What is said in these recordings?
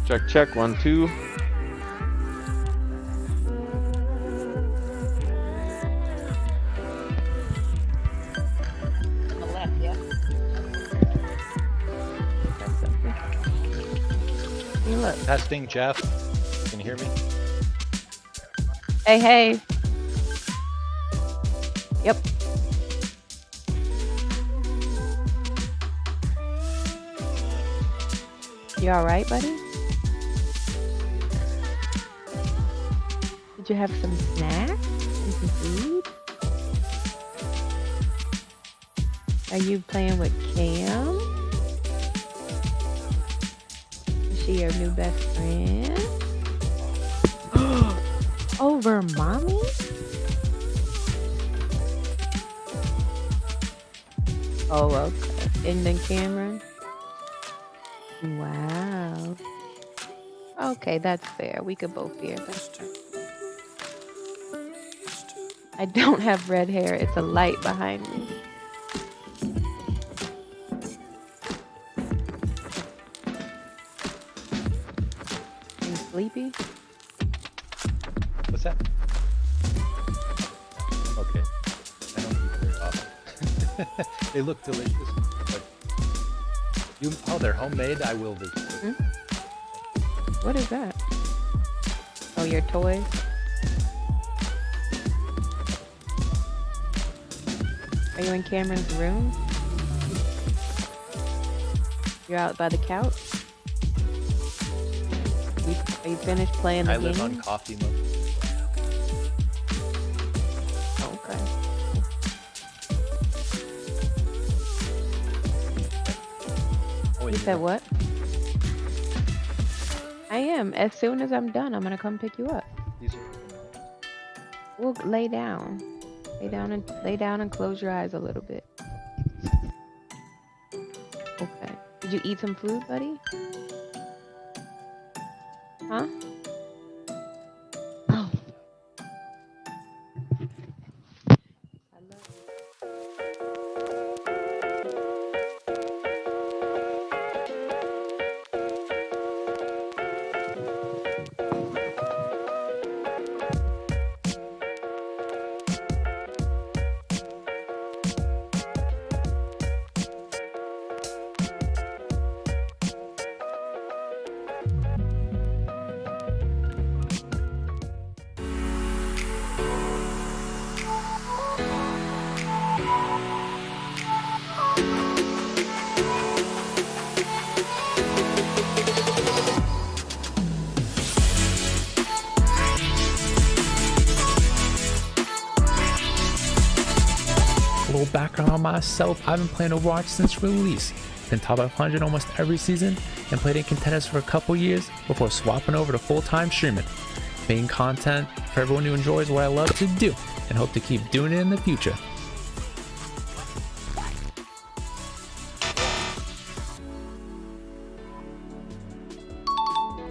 Check, check. 1, 2. On the left, yeah. That's something. Hey, look. Testing, Jeff. Can you hear me? Hey, hey. Yep. You all right, buddy? Did you have some snacks and some food? Are you playing with Cam? Is she your new best friend? Over mommy? Oh, okay. And then Cameron? Wow. Okay, that's fair. We could both be here. I don't have red hair. It's a light behind me. Are you sleepy? What's that? Okay. I don't eat very often. They look delicious. But oh, they're homemade. I will visit. Hmm? What is that? Oh, your toys? Are you in Cameron's room? You're out by the couch? Are you finished playing the game? I live on coffee mode. Okay. Oh, You said what? I am. As soon as I'm done, I'm gonna come pick you up. These are We'll lay down. Lay down and close your eyes a little bit. Okay. Did you eat some food, buddy? Huh? Oh. I love you. A little background on myself, I've been playing Overwatch since release. Been top 500 almost every season and played in contenders for a couple years before swapping over to full-time streaming. Making content for everyone who enjoys what I love to do and hope to keep doing it in the future.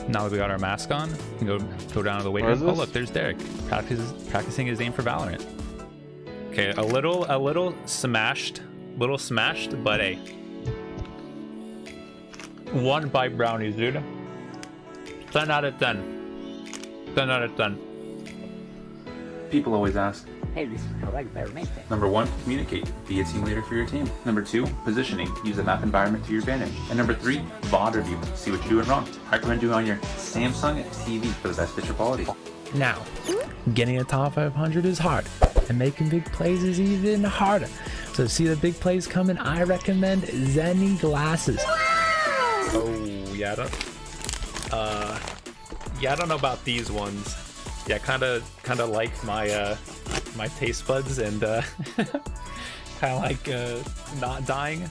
Now that we got our mask on, we can go down to the weight What is room. Oh this? look, there's Derek practicing his aim for Valorant. Okay, a little smashed, but hey. 1 bite brownies, dude. 10 out of 10. 10 out of 10. People always ask, Hey, this is like better make that. number 1, communicate. Be a team leader for your team. Number 2, positioning. Use the map environment to your advantage. And number 3, VOD review. See what you're doing wrong. I recommend doing it on your Samsung TV for the best picture quality. Now, getting a top 500 is hard, and making big plays is even harder. So to see the big plays coming, I recommend Zenni glasses. Oh, yeah, I don't know about these ones. Yeah, kind of like my my taste buds and kind of like not dying.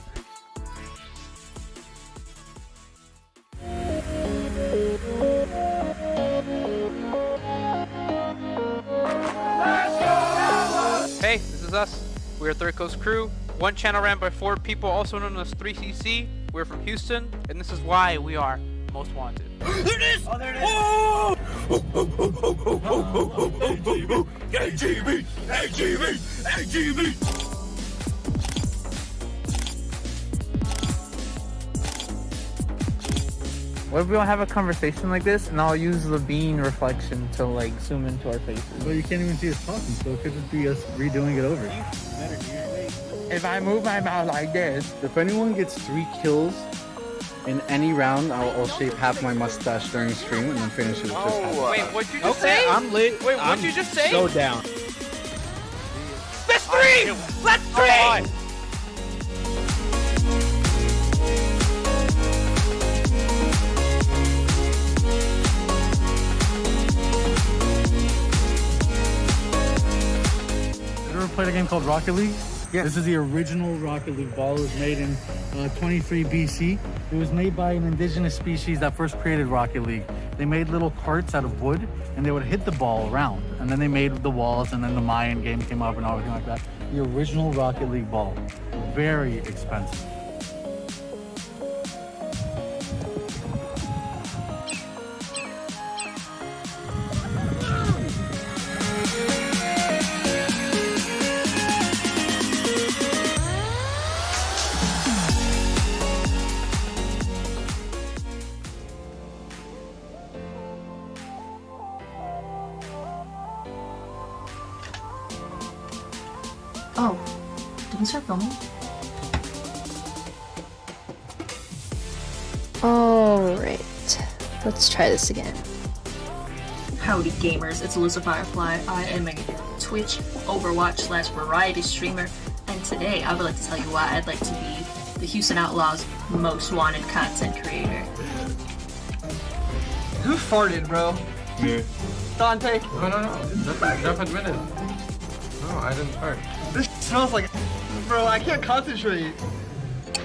Hey, this is us. We're Third Coast Crew, one channel ran by 4 people, also known as 3CC. We're from Houston, and this is why we are most wanted. There it is! Oh, there it is! Oh! AGB! AGB! AGB! What if we don't have a conversation like this, and I'll use the bean reflection to like zoom into our faces? But you can't even see us talking, so it could just be us redoing it over. If I move my mouth like this, If anyone gets 3 kills in any round, I'll shave half my mustache during stream and then finish it with just half. Wait, what'd you just say? I'm lit. Wait, what'd you just say? So down. Let's stream! Let's stream! You ever played a game called Rocket League? Yes. This is the original Rocket League ball. It was made in 23 BC. It was made by an indigenous species that first created Rocket League. They made little carts out of wood, and they would hit the ball around. And then they made the walls, and then the Mayan game came up and everything like that. The original Rocket League ball. Very expensive. Oh, did we start filming? Alright, let's try this again. Howdy gamers, it's Elusive Firefly. I am a Twitch, Overwatch / variety streamer, and today I would like to tell you why I'd like to be the Houston Outlaws' most wanted content creator. who farted, bro? Me. Dante. No. Jeff admitted. No, I didn't fart. This smells like, bro. I can't concentrate.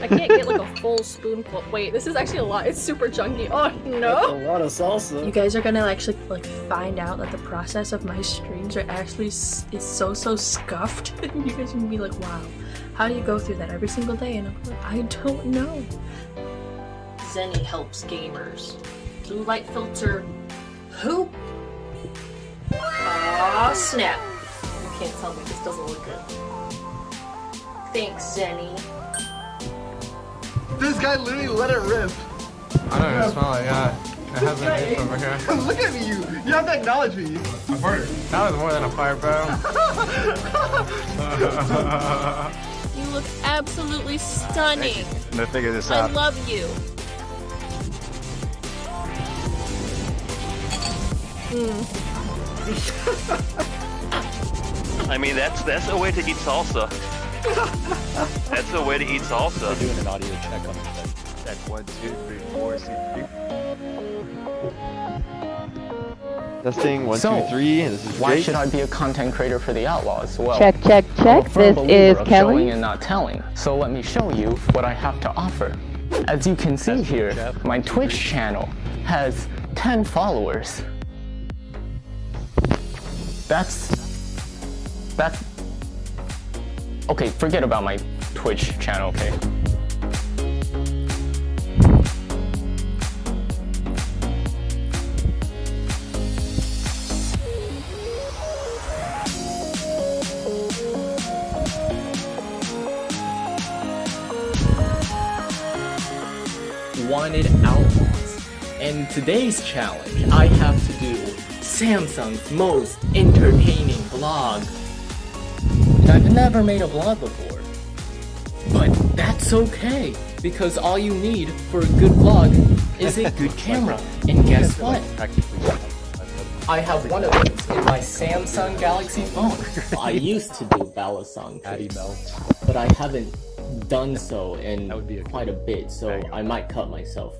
I can't get like a full spoonful. Wait, this is actually a lot. It's super chunky. Oh no! A lot of salsa. You guys are gonna actually like find out that the process of my streams are actually is so scuffed. You guys are gonna be like, wow, how do you go through that every single day? And I'm like, I don't know. Zenni helps gamers. Blue light filter. Who? Aw, snap. You can't tell me this doesn't look good. Thanks, Zenni. This guy literally let it rip. I don't even smell it, yeah. It has an itch over here. Look at me, you have to acknowledge me. I farted. That was more than a fire, bro. You look absolutely stunning. I'm gonna figure this I out. love you. I mean, that's a way to eat salsa. That's a way to eat salsa. We're doing an audio check on that 1, 2, 3, 4, C3. Testing 1, 2, 3. This is Why Jake. should I be a content creator for the Outlaws? Well, Check. I'm a firm This believer is of Kelly. showing and not telling. So let me show you what I have to offer. As you can see here, my Twitch channel has 10 followers. That's okay, forget about my Twitch channel, okay? Wanted Outlaws. In today's challenge, I have to do Samsung's most entertaining vlog. I've never made a vlog before, but that's okay, because all you need for a good vlog is a good camera. And guess what? I have one of those in my Samsung Galaxy phone. I used to do Balasong tricks, but I haven't done so in quite a bit, so I might cut myself.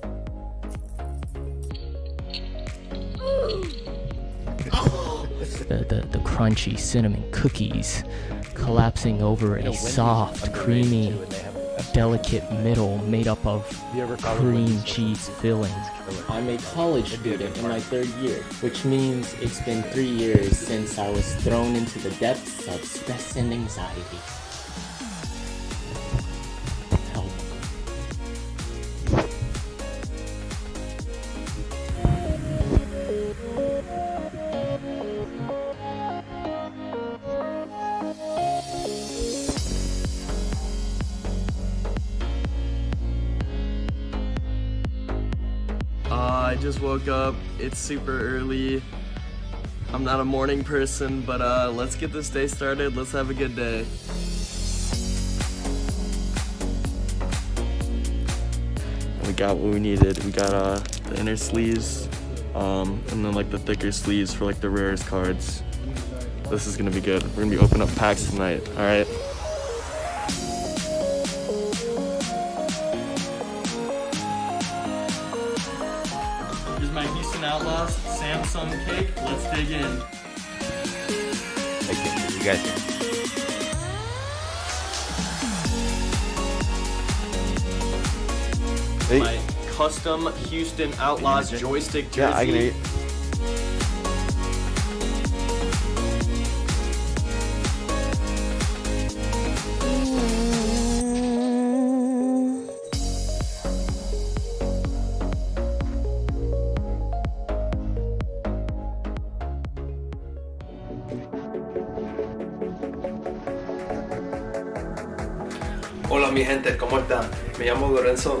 The crunchy cinnamon cookies collapsing over a soft, creamy, delicate middle made up of cream cheese filling. I'm a college student in my 3rd year, which means it's been 3 years since I was thrown into the depths of stress and anxiety. Help. just woke up. It's super early. I'm not a morning person, but let's get this day started. Let's have a good day. We got what we needed. We got the inner sleeves, and then like the thicker sleeves for like the rarest cards. This is gonna be good. We're gonna be opening up packs tonight. All right. Here's my Houston Outlaws Samsung cake. Let's dig in. You guys. My custom Houston Outlaws joystick jersey. Yeah, I can eat. Hola mi gente, ¿cómo están? Me llamo Lorenzo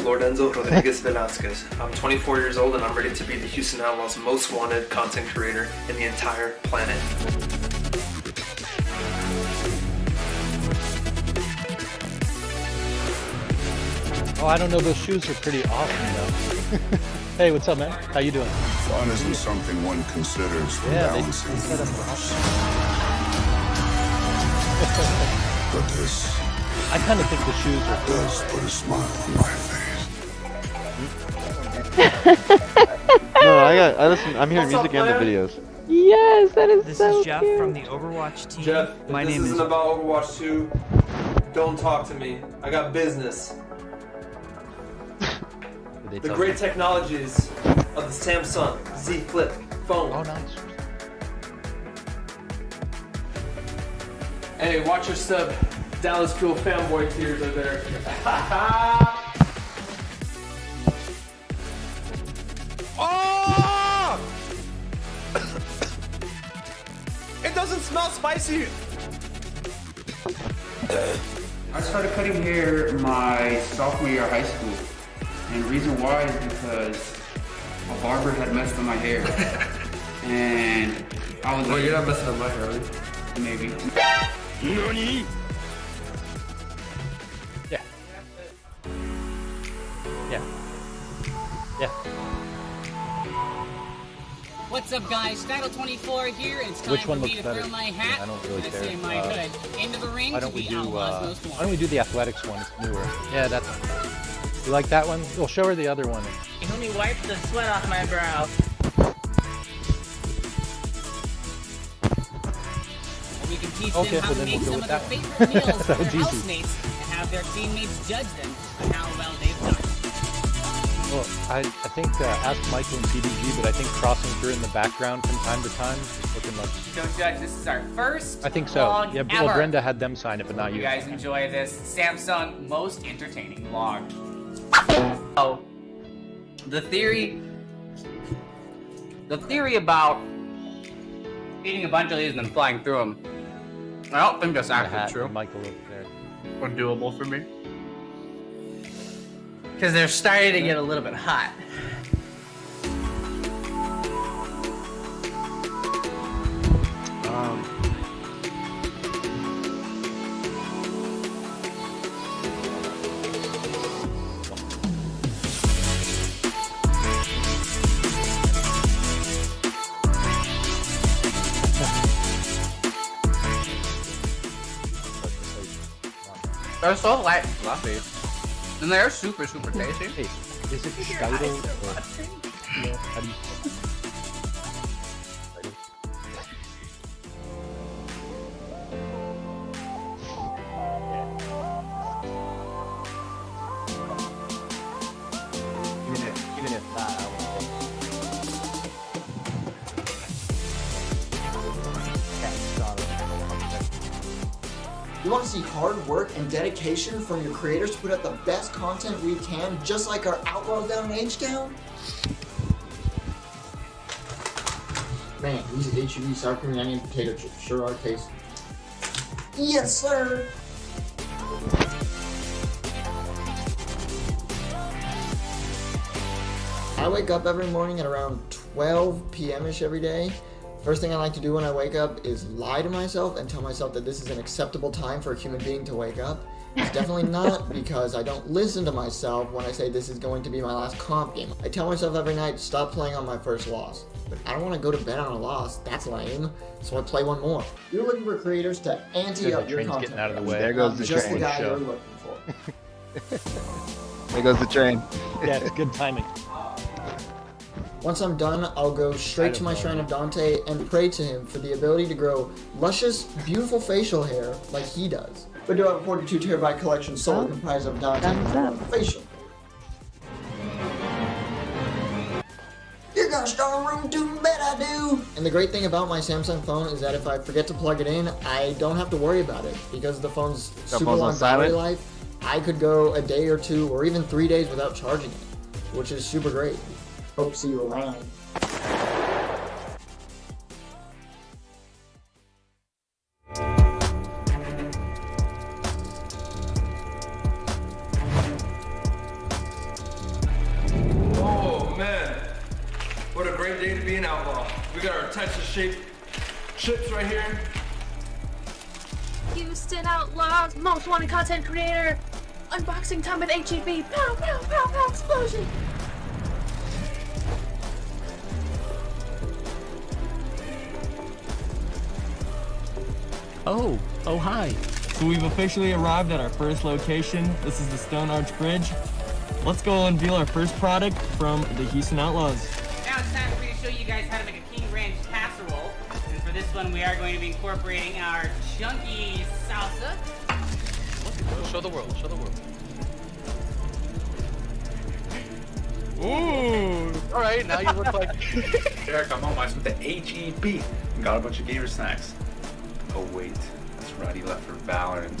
Rodriguez Velázquez. I'm 24 years old and I'm ready to be the Houston Outlaws' most wanted content creator in the entire planet. Oh, I don't know. Those shoes are pretty awesome, though. Hey, what's up, man? How you doing? Fun isn't something one considers for Yeah, balancing. they set up for But this I kind of think the shoes are cool. does put a smile on my face. No, I'm hearing music and the videos. Yes, that is This so is Jeff cute. from the Overwatch team. Jeff, My if name this is isn't about Overwatch 2, don't talk to me. I got business. The great technologies of the Samsung Z Flip phone. Oh, nice. Hey, watch your step. Dallas Cool fanboy tears are there. Oh! It doesn't smell spicy. I started cutting hair my sophomore year of high school. And the reason why is because a barber had messed up my hair. And I was Well, like, you're not messing up my hair, are you? Maybe. NANI? Yeah. Yeah. Yeah. What's up, guys? Title24 here. It's time Which one for me looks to better? throw my hat. I don't really I care. say my hood into the ring Why to don't we the do? Outlaws most Why wanted. don't we do the athletics one? It's newer. Yeah, that's. You like that one? We'll show her the other one. Let me wipe the sweat off my brow. We can teach Okay, them how well to then make we'll go some with of their that one. favorite meals for That their was easy. housemates and have their teammates judge them on how well they've done. Well, I think ask Michael and PDG, but I think crossing through in the background from time to time is looking like. So, Judge, this is our first I think so. vlog Yeah, ever. well, Brenda had them sign it, but not You you. guys enjoy this Samsung most entertaining vlog. Oh, the theory about eating a bunch of these and then flying through them. I don't think that's The hat, actually true. Michael over there. Or doable for me. Because they're starting to get a little bit hot. They're so light and fluffy. And they're super, super tasty. Hey, is it Steidel or yeah, how do you even if not, I would You want to see hard work and dedication from your creators to put out the best content we can, just like our Outlaws down in H-Town? Man, these HEB sour cream and onion potato chips sure are tasty. Yes, sir! I wake up every morning at around 12 p.m.-ish every day. First thing I like to do when I wake up is lie to myself and tell myself that this is an acceptable time for a human being to wake up. It's definitely not, because I don't listen to myself when I say this is going to be my last comp game. I tell myself every night, stop playing on my first loss. But I don't want to go to bed on a loss, that's lame, so I play one more. You're looking for creators to ante up your content. Getting out of the way. There goes the just train. the guy you're looking for. There goes the train. Yeah, it's good timing. Once I'm done, I'll go straight to my Shrine of Dante and pray to him for the ability to grow luscious, beautiful facial hair like he does. But do have a 42 terabyte collection solely comprised of Dante facial. You're gonna start a room too bad I do. And the great thing about my Samsung phone is that if I forget to plug it in, I don't have to worry about it because the phone's super long battery life. I could go a day or 2 or even 3 days without charging it, which is super great. Hope to see you around. Oh man, what a great day to be an outlaw. We got our Texas-shaped chips right here. Houston Outlaws, most wanted content creator. Unboxing time with HEB. Pow, pow, pow, pow, explosion. Oh, hi. So we've officially arrived at our first location. This is the Stone Arch Bridge. Let's go unveil our first product from the Houston Outlaws. Now it's time for me to show you guys how to make a King Ranch casserole. And for this one, we are going to be incorporating our chunky salsa. Show the world. Show the world. Ooh! All right, now you look like Eric. I'm on my with the HEB. Got a bunch of gamer snacks. Oh wait, that's right. He left for Valorant.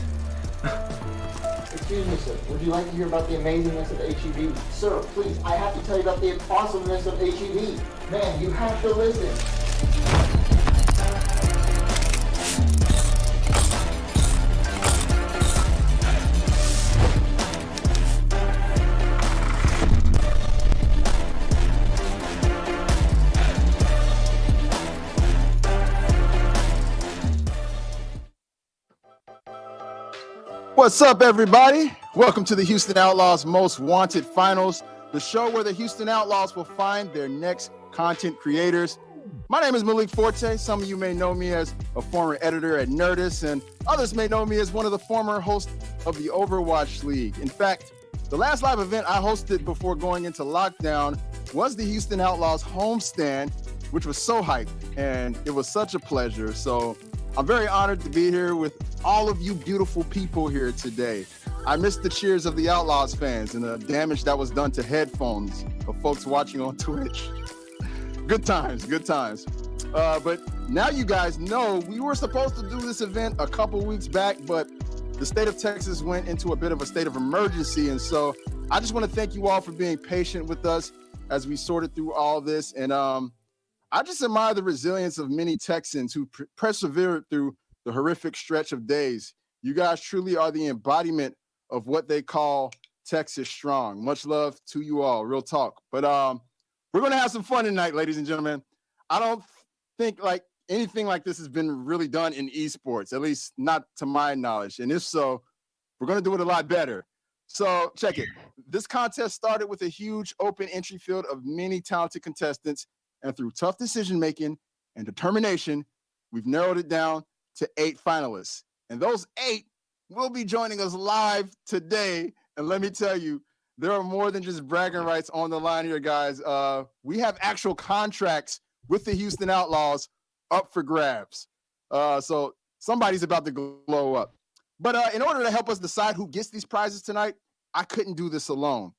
Excuse me, sir. Would you like to hear about the amazingness of HEB? Sir, please, I have to tell you about the awesomeness of HEB. Man, you have to listen. What's up, everybody? Welcome to the Houston Outlaws Most Wanted Finals, the show where the Houston Outlaws will find their next content creators. My name is Malik Forte. Some of you may know me as a former editor at Nerdist, and others may know me as one of the former hosts of the Overwatch League. In fact, the last live event I hosted before going into lockdown was the Houston Outlaws homestand, which was so hyped, and it was such a pleasure. So I'm very honored to be here with all of you beautiful people here today. I missed the cheers of the Outlaws fans and the damage that was done to headphones of folks watching on Twitch. Good times, good times. But now you guys know we were supposed to do this event a couple weeks back, but the state of Texas went into a bit of a state of emergency. And so I just want to thank you all for being patient with us as we sorted through all this. And I just admire the resilience of many Texans who persevered through the horrific stretch of days. You guys truly are the embodiment of what they call Texas strong. Much love to you all, real talk. But we're going to have some fun tonight, ladies and gentlemen. I don't think like anything like this has been really done in esports, at least not to my knowledge. And if so, we're going to do it a lot better. So check it. This contest started with a huge open entry field of many talented contestants. And through tough decision-making and determination, we've narrowed it down to 8 finalists. And those 8 will be joining us live today. And let me tell you, there are more than just bragging rights on the line here, guys. We have actual contracts with the Houston Outlaws up for grabs. So somebody's about to glow up. But in order to help us decide who gets these prizes tonight, I couldn't do this alone.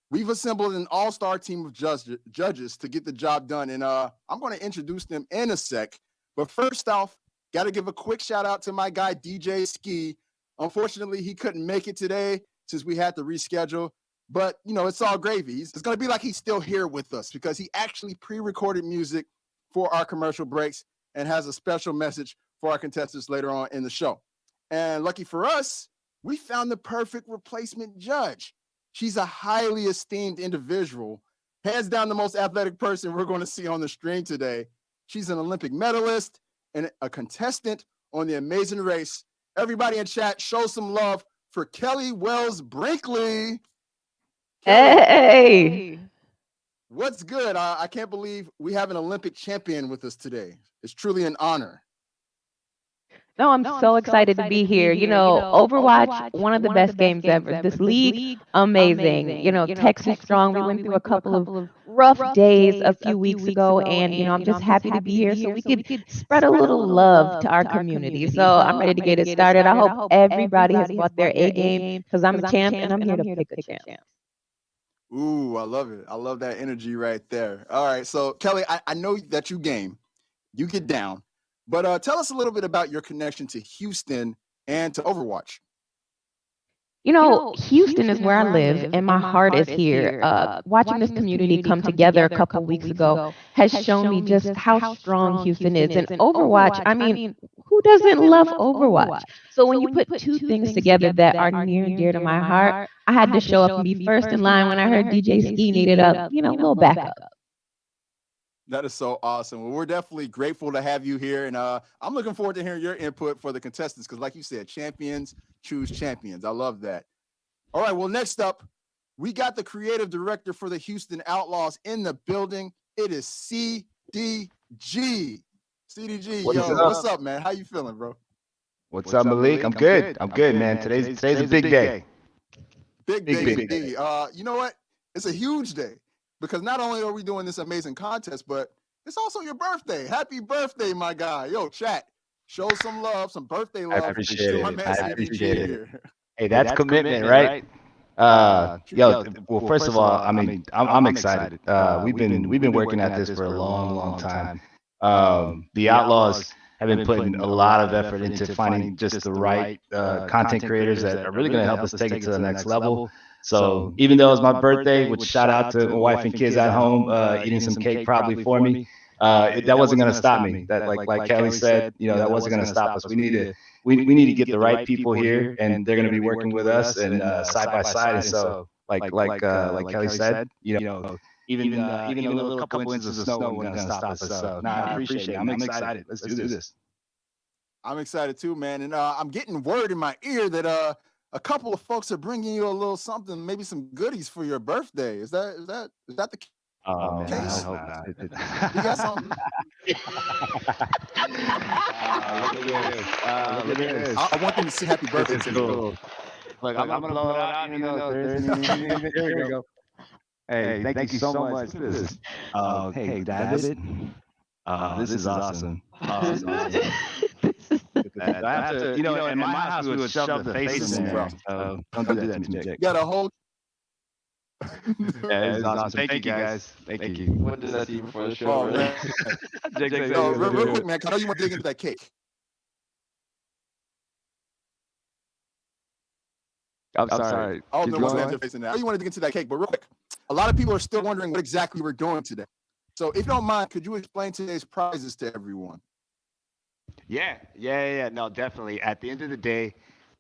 We've assembled an all-star team of judges to get the job done. And I'm going to introduce them in a sec. But first off, got to give a quick shout out to my guy, DJ Ski. Unfortunately, he couldn't make it today since we had to reschedule. But, you know, it's all gravy. It's going to be like he's still here with us because he actually pre-recorded music for our commercial breaks and has a special message for our contestants later on in the show. And lucky for us, we found the perfect replacement judge. She's a highly esteemed individual Hands down the most athletic person we're going to see on the stream today. She's an Olympic medalist and a contestant on The Amazing Race. Everybody in chat, show some love for Kelly Wells Brinkley. Kelly, Hey. what's good? I can't believe we have an Olympic champion with us today. It's truly an honor. No, I'm so excited to be here. You know, Overwatch, one of the best games ever. This league, amazing. You know, Texas strong. We went through a couple of rough days a few weeks ago, and you know, I'm just happy to be here so we could spread a little love to our community. So I'm ready to get it started. I hope everybody has bought their A game because I'm a champ and I'm here to pick a champ. Ooh, I love it. I love that energy right there. All right, so Kelly, I know that you game, you get down. But tell us a little bit about your connection to Houston and to Overwatch. You know, Houston is where I live, and my heart is here. Watching this community come together a couple weeks ago has shown me just how strong Houston is. And Overwatch, I mean, who doesn't love Overwatch? So when you put two things together that are near and dear to my heart, I had to show up and be first in line when I heard DJ Ski needed a, you know, little backup. That is so awesome. Well, we're definitely grateful to have you here. And I'm looking forward to hearing your input for the contestants because, like you said, champions choose champions. I love that. All right, well, next up, we got the creative director for the Houston Outlaws in the building. It is CDG. CDG, what's up, man? How you feeling, bro? What's up, Malik? I'm good. I'm good, man. Today's a big day. Big day indeed. You know what? It's a huge day. Because not only are we doing this amazing contest, but it's also your birthday. Happy birthday, my guy. Yo, chat, show some love, some birthday love. I appreciate it. I appreciate it. Hey, that's commitment, right? Well, first of all, I mean, I'm excited. We've been working at this for a long time. The Outlaws have been putting a lot of effort into finding just the right content creators that are really going to help us take it to the next level. So even though it's my birthday, which shout out to my wife and kids at home eating some cake probably for me, that wasn't going to stop me. That like Kelly said, you know, that wasn't going to stop us. We need to get the right people here, and they're going to be working with us and side by side. And so like Kelly said, you know, even a little couple inches of snow wasn't going to stop us. So I appreciate it. I'm excited. Let's do this. I'm excited too, man. And I'm getting word in my ear that a couple of folks are bringing you a little something, maybe some goodies for your birthday. Is that the case? Oh man, I hope not. You got something? Look at this. I want them to say happy birthday to you. Look, I'm gonna blow it out. You know, there we go. Hey, thank you so much for this. Hey, David. This is awesome. I have to, you know, in my house we would shove the face in there. Don't do that to me, Jake. Got a whole. Yeah, this is awesome. Thank you, guys. Thank you. What did that see before the show? Real quick, man. I know you want to dig into that cake. I'm sorry. I don't know what's your face in there. I know you want to dig into that cake, but real quick, a lot of people are still wondering what exactly we're doing today. So, if you don't mind, could you explain today's prizes to everyone? Yeah. No, definitely. At the end of the day,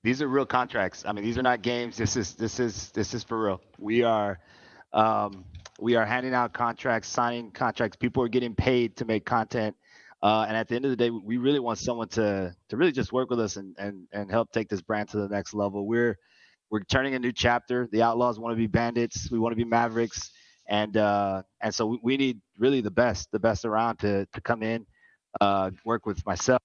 these are real contracts. I mean, these are not games. This is for real. We are handing out contracts, signing contracts. People are getting paid to make content. And at the end of the day, we really want someone to really just work with us and help take this brand to the next level. We're turning a new chapter. The Outlaws want to be bandits. We want to be Mavericks. And so we need really the best around to come in, work with myself.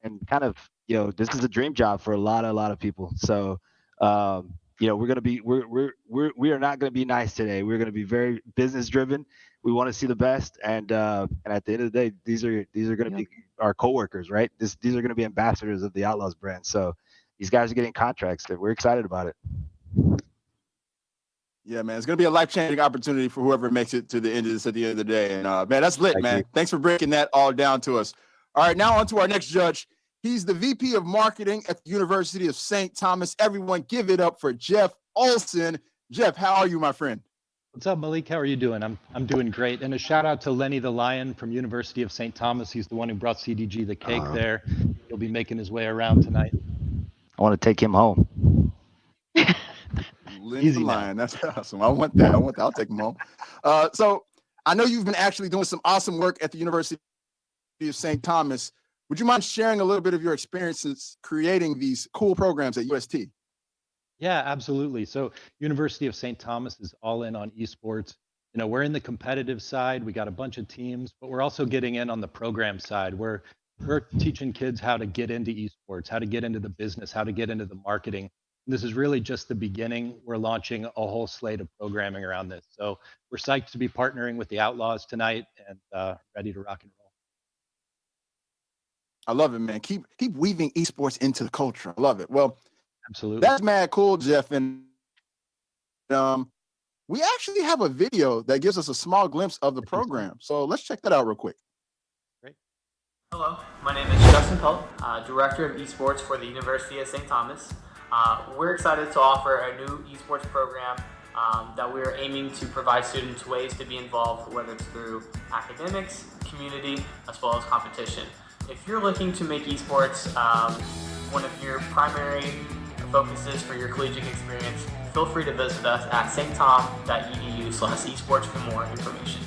And kind of, you know, this is a dream job for a lot of people. So, you know, we are not going to be nice today. We're going to be very business driven. We want to see the best. And at the end of the day, these are going to be our coworkers, right? These are going to be ambassadors of the Outlaws brand. So these guys are getting contracts. That we're excited about it. Yeah, man, it's going to be a life-changing opportunity for whoever makes it to the end of this at the end of the day. And, man, that's lit, man. Thanks for breaking that all down to us. All right, now on to our next judge. He's the VP of Marketing at the University of St. Thomas. Everyone give it up for Jeff Olson. Jeff, how are you, my friend? What's up, Malik? How are you doing? I'm doing great. And a shout out to Lenny the Lion from University of St. Thomas. He's the one who brought CDG the cake there. He'll be making his way around tonight. I want to take him home. Lindsay Easy now. Lion. That's awesome. I want that. I'll take them home. So I know you've been actually doing some awesome work at the University of St. Thomas. Would you mind sharing a little bit of your experiences creating these cool programs at UST? Yeah, absolutely. So University of St. Thomas is all in on esports. We're in the competitive side. We got a bunch of teams, but we're also getting in on the program side. We're teaching kids how to get into esports, how to get into the business, how to get into the marketing. And this is really just the beginning. We're launching a whole slate of programming around this. So we're psyched to be partnering with the Outlaws tonight and ready to rock and roll. I love it, man. Keep weaving esports into the culture. I love it. Well, absolutely. That's mad cool, Jeff. And we actually have a video that gives us a small glimpse of the program. So let's check that out real quick. Hello, my name is Justin Pelt, Director of Esports for the University of St. Thomas. We're excited to offer a new esports program that we're aiming to provide students ways to be involved, whether it's through academics, community, as well as competition. If you're looking to make esports one of your primary focuses for your collegiate experience, feel free to visit us at sttom.edu/esports for more information.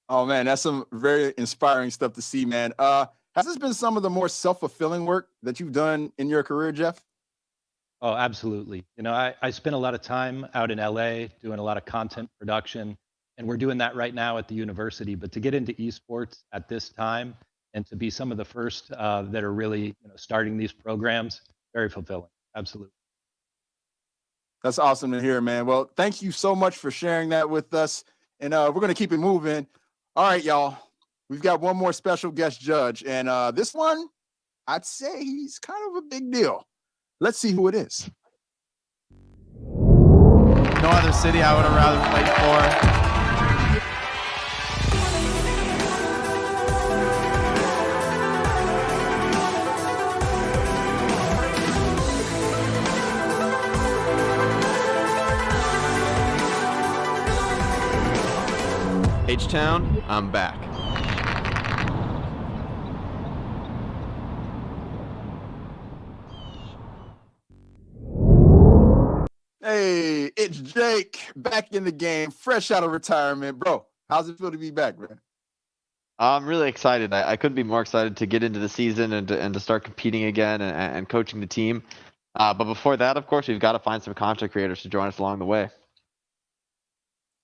Oh man, that's some very inspiring stuff to see, man. Has this been some of the more self-fulfilling work that you've done in your career, Jeff? Oh, absolutely. I spent a lot of time out in LA doing a lot of content production, and we're doing that right now at the university. But to get into esports at this time and to be some of the first that are really starting these programs, very fulfilling. Absolutely. That's awesome to hear, man. Well, thank you so much for sharing that with us. And we're going to keep it moving. All right, y'all. We've got one more special guest judge. And this one, I'd say he's kind of a big deal. Let's see who it is. No other city I would have rather played for. H-Town, I'm back. Hey, it's Jake back in the game, fresh out of retirement. Bro, how's it feel to be back, man? I'm really excited. I couldn't be more excited to get into the season and to start competing again and coaching the team. But before that, of course, we've got to find some content creators to join us along the way.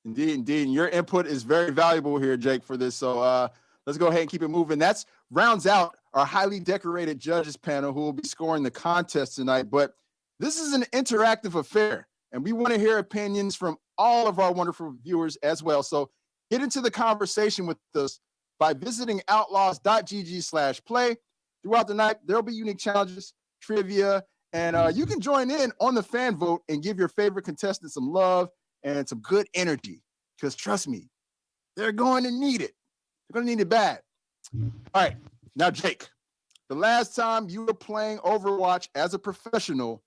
Indeed, indeed. And your input is very valuable here, Jake, for this. So let's go ahead and keep it moving. That's rounds out our highly decorated judges panel who will be scoring the contest tonight. But this is an interactive affair, and we want to hear opinions from all of our wonderful viewers as well. So get into the conversation with us by visiting outlaws.gg/play. Throughout the night, there'll be unique challenges, trivia, and you can join in on the fan vote and give your favorite contestant some love and some good energy, because trust me, they're going to need it. They're going to need it bad. All right, now, Jake, the last time you were playing Overwatch as a professional,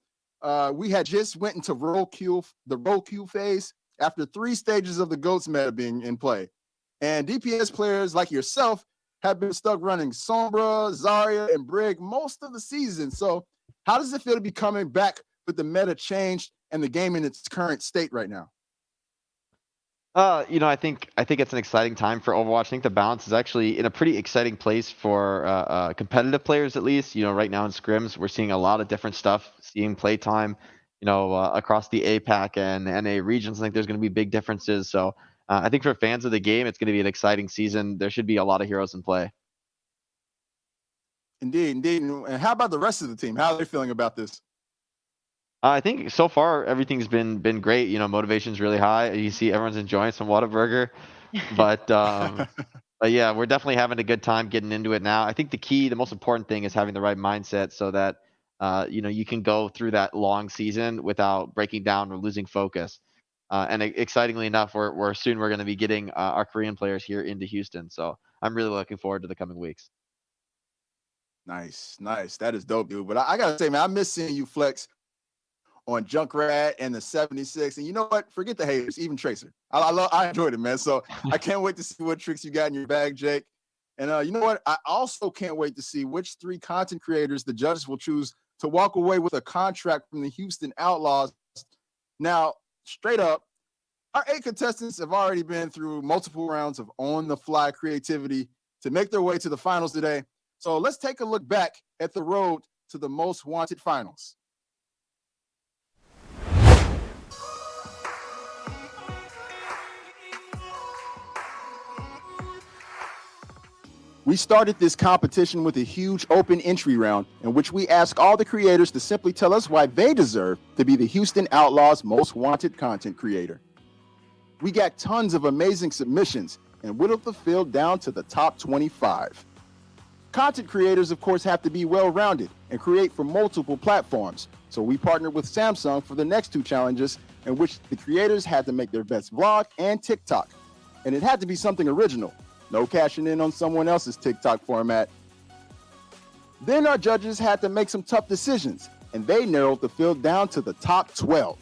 we had just went into the role queue phase after 3 stages of the GOATS meta being in play. And DPS players like yourself have been stuck running Sombra, Zarya, and Brig most of the season. So how does it feel to be coming back with the meta changed and the game in its current state right now? I think it's an exciting time for Overwatch. I think the balance is actually in a pretty exciting place for competitive players, at least. Right now in scrims, we're seeing a lot of different stuff, seeing playtime, across the APAC and NA regions. I think there's going to be big differences. So I think for fans of the game, it's going to be an exciting season. There should be a lot of heroes in play. Indeed, indeed. And how about the rest of the team? How are they feeling about this? I think so far everything's been great. Motivation's really high. You see everyone's enjoying some Whataburger, but yeah, we're definitely having a good time getting into it now. I think the most important thing is having the right mindset so that you can go through that long season without breaking down or losing focus. And excitingly enough, we're going to be getting our Korean players here into Houston. So I'm really looking forward to the coming weeks. Nice. That is dope, dude. But I gotta say, man, I miss seeing you flex on Junkrat and the 76. And you know what? Forget the haters, even Tracer. I enjoyed it, man. So I can't wait to see what tricks you got in your bag, Jake. And you know what? I also can't wait to see which 3 content creators the judges will choose to walk away with a contract from the Houston Outlaws. Now, straight up, our 8 contestants have already been through multiple rounds of on-the-fly creativity to make their way to the finals today. So let's take a look back at the road to the Most Wanted finals. We started this competition with a huge open entry round in which we asked all the creators to simply tell us why they deserve to be the Houston Outlaws Most Wanted content creator. We got tons of amazing submissions and whittled the field down to the top 25. Content creators, of course, have to be well-rounded and create for multiple platforms. So we partnered with Samsung for the next 2 challenges in which the creators had to make their best vlog and TikTok. And it had to be something original. No cashing in on someone else's TikTok format. Then our judges had to make some tough decisions, and they narrowed the field down to the top 12.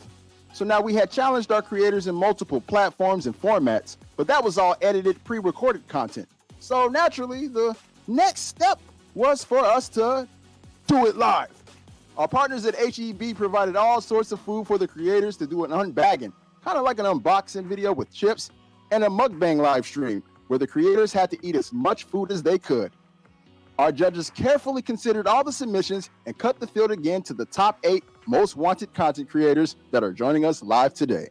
So now we had challenged our creators in multiple platforms and formats, but that was all edited, pre-recorded content. So naturally, the next step was for us to do it live. Our partners at HEB provided all sorts of food for the creators to do an unbagging, kind of like an unboxing video with chips, and a mukbang live stream, where the creators had to eat as much food as they could. Our judges carefully considered all the submissions and cut the field again to the top 8 most wanted content creators that are joining us live today.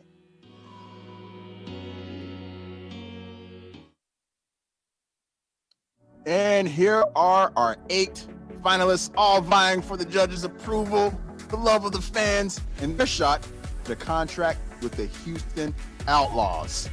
And here are our 8 finalists, all vying for the judges' approval, the love of the fans, and their shot, the contract with the Houston Outlaws.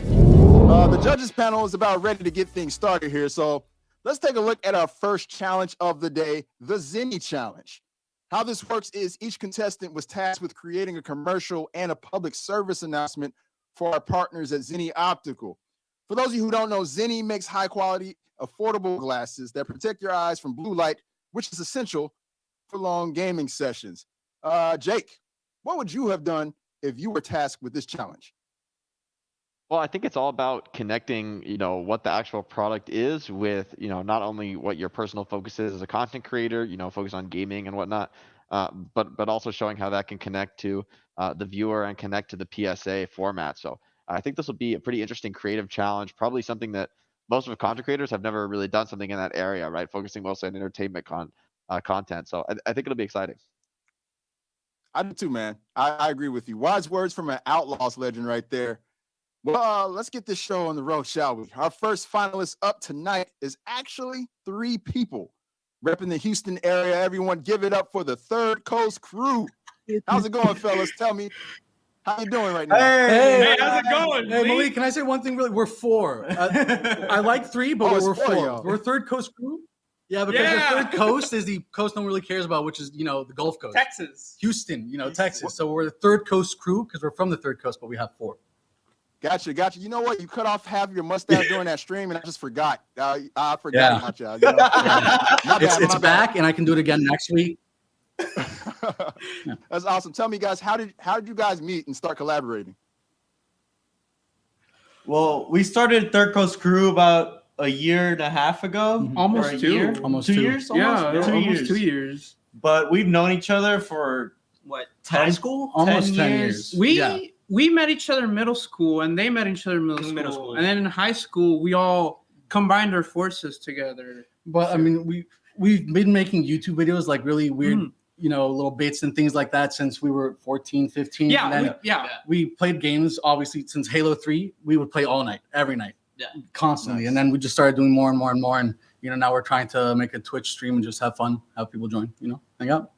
The judges panel is about ready to get things started here, so let's take a look at our first challenge of the day, the Zenni challenge. How this works is each contestant was tasked with creating a commercial and a public service announcement for our partners at Zenni Optical. For those of you who don't know, Zenni makes high-quality, affordable glasses that protect your eyes from blue light, which is essential for long gaming sessions. Jake, what would you have done if you were tasked with this challenge? Well, I think it's all about connecting, what the actual product is with, not only what your personal focus is as a content creator, focus on gaming and whatnot, but also showing how that can connect to the viewer and connect to the PSA format. So I think this will be a pretty interesting creative challenge, probably something that most of the content creators have never really done something in that area, right? Focusing mostly on entertainment content. So I think it'll be exciting. I do too, man. I agree with you. Wise words from an Outlaws legend right there. Well, let's get this show on the road, shall we? Our first finalist up tonight is actually 3 people repping the Houston area. Everyone give it up for the Third Coast crew. How's it going, fellas? Tell me, how you doing right now? Hey, how's it going? Hey, Malik, can I say one thing really? We're 4. I like 3, but we're 4. We're Third Coast crew. Yeah, because the Third Coast is the coast no one really cares about, which is, the Gulf Coast. Texas. Houston, Texas. So we're the Third Coast crew because we're from the Third Coast, but we have 4. Gotcha. You know what? You cut off half your mustache during that stream, and I just forgot. I forgot about y'all. It's back, and I can do it again next week. That's awesome. Tell me, guys, how did you guys meet and start collaborating? Well, we started Third Coast Crew about a year and a half ago. Almost 2 years. Almost 2 years. Almost 2 years. But we've known each other for what? High school? Almost 10 years. We met each other in middle school, and they met each other in middle school. And then in high school, we all combined our forces together. But I mean, we've been making YouTube videos, like really weird, little bits and things like that since we were 14, 15. Yeah, and then we played games, obviously, since Halo 3. We would play all night, every night, constantly. Nice. And then we just started doing more and more and more. And, now we're trying to make a Twitch stream and just have fun, have people join, hang out.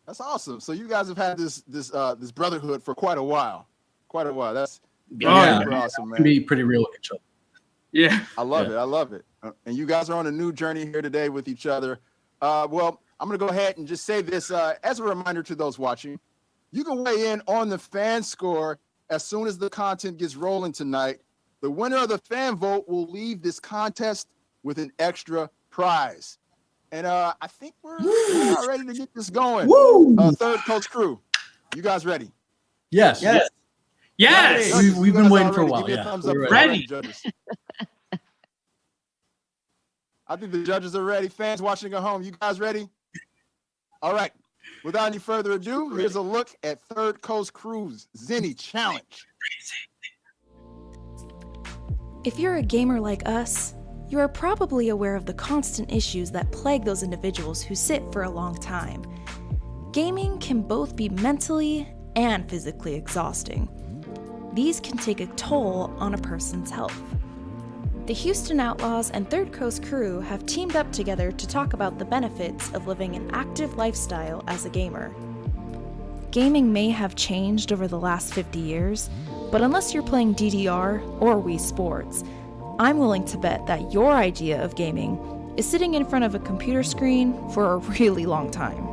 That's awesome. So you guys have had this brotherhood for quite a while. That's super awesome, man. Be pretty real with each other. Yeah, I love it. And you guys are on a new journey here today with each other. Well, I'm gonna go ahead and just say this as a reminder to those watching. You can weigh in on the fan score as soon as the content gets rolling tonight. The winner of the fan vote will leave this contest with an extra prize. And I think we're about ready to get this going. Third Coast crew, you guys ready? Yes. Yes. We've been waiting for a while. Give me a thumbs up. Ready. I think the judges are ready. Fans watching at home, you guys ready? All right. Without any further ado, here's a look at Third Coast Crew's Zenni Challenge. If you're a gamer like us, you are probably aware of the constant issues that plague those individuals who sit for a long time. Gaming can both be mentally and physically exhausting. These can take a toll on a person's health. The Houston Outlaws and Third Coast Crew have teamed up together to talk about the benefits of living an active lifestyle as a gamer. Gaming may have changed over the last 50 years, but unless you're playing DDR or Wii Sports, I'm willing to bet that your idea of gaming is sitting in front of a computer screen for a really long time.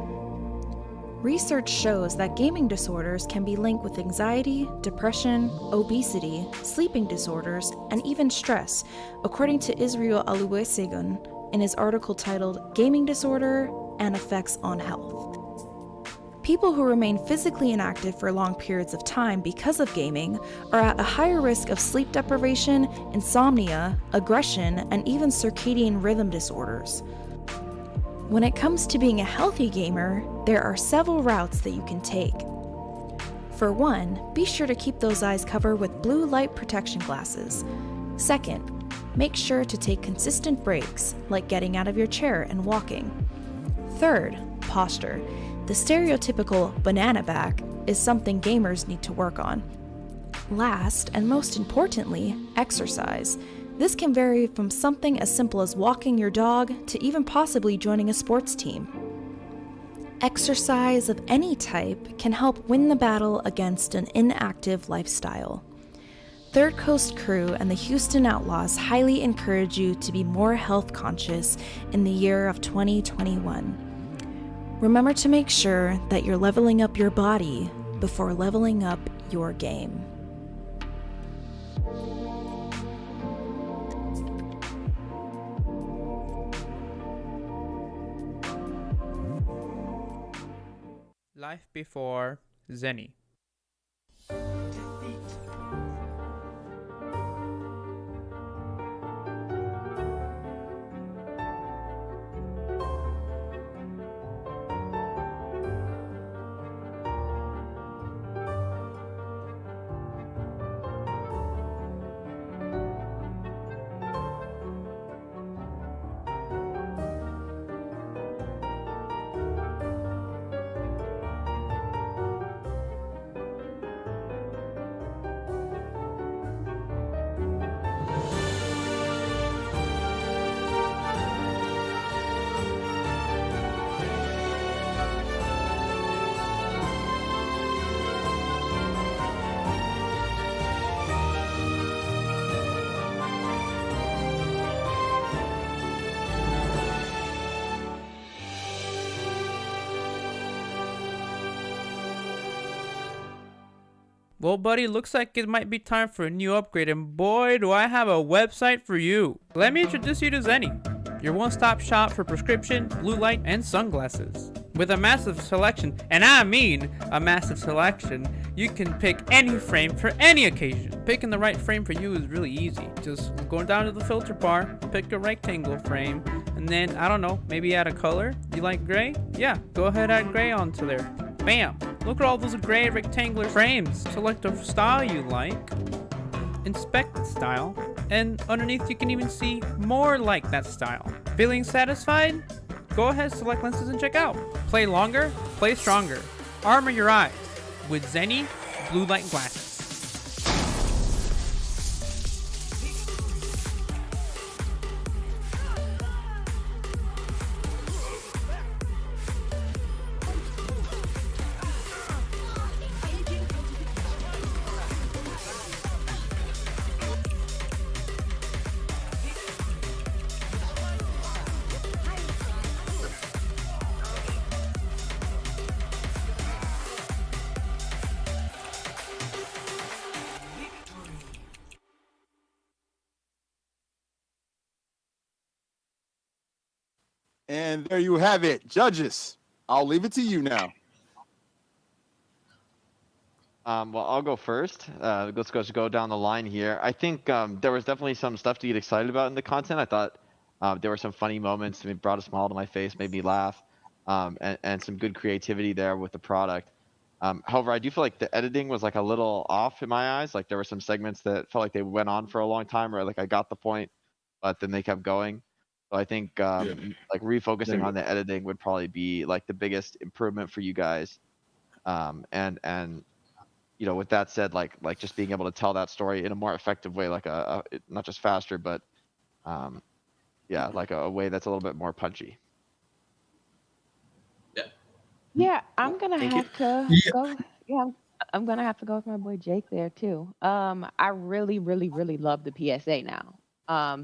Research shows that gaming disorders can be linked with anxiety, depression, obesity, sleeping disorders, and even stress, according to Israel Aluesegun in his article titled Gaming Disorder and Effects on Health. People who remain physically inactive for long periods of time because of gaming are at a higher risk of sleep deprivation, insomnia, aggression, and even circadian rhythm disorders. When it comes to being a healthy gamer, there are several routes that you can take. For one, be sure to keep those eyes covered with blue light protection glasses. Second, make sure to take consistent breaks, like getting out of your chair and walking. Third, posture. The stereotypical banana back is something gamers need to work on. Last, and most importantly, exercise. This can vary from something as simple as walking your dog to even possibly joining a sports team. Exercise of any type can help win the battle against an inactive lifestyle. Third Coast Crew and the Houston Outlaws highly encourage you to be more health conscious in the year of 2021. Remember to make sure that you're leveling up your body before leveling up your game. Life before Zenni. Well, buddy, looks like it might be time for a new upgrade, and boy, do I have a website for you. Let me introduce you to Zenni, your one-stop shop for prescription, blue light, and sunglasses. With a massive selection, and I mean a massive selection, you can pick any frame for any occasion. Picking the right frame for you is really easy. Just go down to the filter bar, pick a rectangle frame, and then, I don't know, maybe add a color. You like gray? Yeah, go ahead, add gray onto there. Bam! Look at all those gray rectangular frames. Select a style you like, inspect the style, and underneath you can even see more like that style. Feeling satisfied? Go ahead, select lenses and check out. Play longer, play stronger. Armor your eyes with Zenni blue light glasses. And there you have it. Judges, I'll leave it to you now. Well, I'll go first. Let's go down the line here. I think there was definitely some stuff to get excited about in the content. I thought There were some funny moments. It brought a smile to my face, made me laugh, and some good creativity there with the product. However, I do feel like the editing was like a little off in my eyes. Like there were some segments that felt like they went on for a long time, or like I got the point, but then they kept going. So I think like refocusing on the editing would probably be like the biggest improvement for you guys. And you know, with that said, like just being able to tell that story in a more effective way, like not just faster, but yeah, like a way that's a little bit more punchy. Yeah, I'm gonna Thank have to Yeah. go. Yeah, I'm gonna have to go with my boy Jake there too. I really, really, really love the PSA now.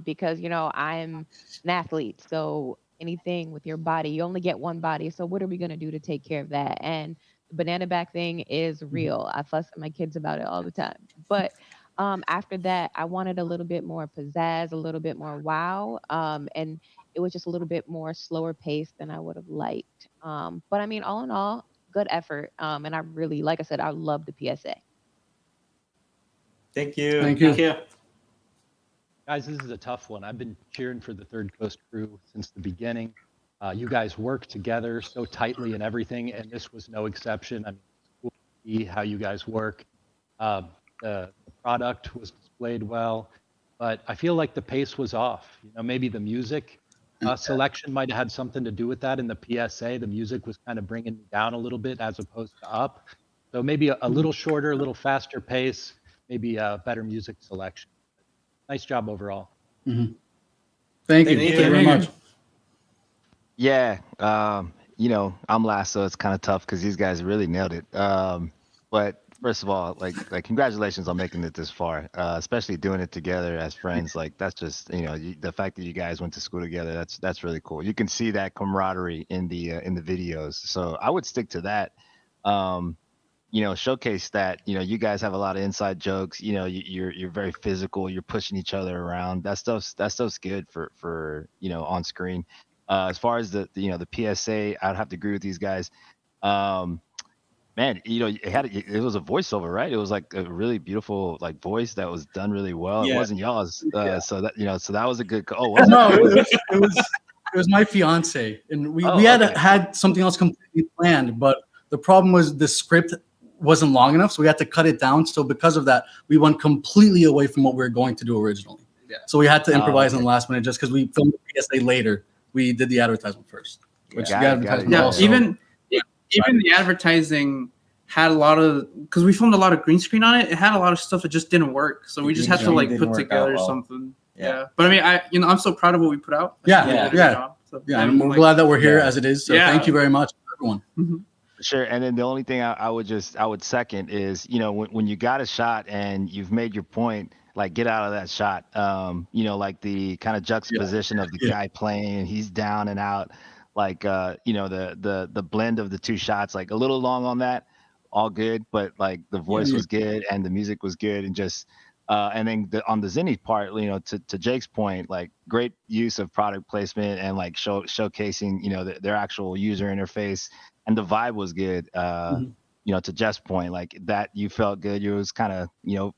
Because I'm an athlete, so anything with your body, you only get one body. So what are we gonna do to take care of that? And the banana back thing is real. I fuss at my kids about it all the time. But after that, I wanted a little bit more pizzazz, a little bit more wow. And it was just a little bit more slower paced than I would have liked. But I mean, all in all, good effort. And I really, like I said, I love the PSA. Thank you. Thank you. Guys, this is a tough one. I've been cheering for the Third Coast crew since the beginning. You guys work together so tightly in everything, and this was no exception. I mean, it's cool to see how you guys work. The product was displayed well, but I feel like the pace was off. Maybe the music selection might have had something to do with that. In the PSA, the music was kind of bringing me down a little bit as opposed to up. So maybe a little shorter, a little faster pace, maybe a better music selection. Nice job overall. Mm-hmm. Thank you. Thank you very much. Yeah, I'm last, so it's kind of tough because these guys really nailed it. But first of all, like congratulations on making it this far, especially doing it together as friends. Like that's just the fact that you guys went to school together. That's really cool. You can see that camaraderie in the videos. So I would stick to that. Showcase that. You guys have a lot of inside jokes. You're very physical. You're pushing each other around. That stuff's good for on screen. As far as the PSA, I'd have to agree with these guys. Man, it was a voiceover, right? It was like a really beautiful like voice that was done really well. Yeah. It wasn't y'all's, so that was a good. It was my fiance, and we had something else completely planned, but the problem was the script wasn't long enough, so we had to cut it down. So because of that, we went completely away from what we were going to do originally. Yeah. So we had to improvise in the last minute just because we filmed the PSA later. We did the advertisement first. Even the advertising had a lot of, because we filmed a lot of green screen on it. It had a lot of stuff that just didn't work. So we just had to like put together something. Yeah. But I mean, I'm so proud of what we put out. Yeah. And we're glad that we're here as it is. So thank you very much, everyone. Mm-hmm. Sure. And then the only thing I would second is, when you got a shot and you've made your point, like get out of that shot. Like the kind of juxtaposition of the guy playing, he's down and out, like the blend of the two shots, like a little long on that, all good, but like the voice was good and the music was good, and just and then on the Zenni part, to Jake's point, like great use of product placement and like showcasing their actual user interface, and the vibe was good. To Jeff's point, like that you felt good. You was kind of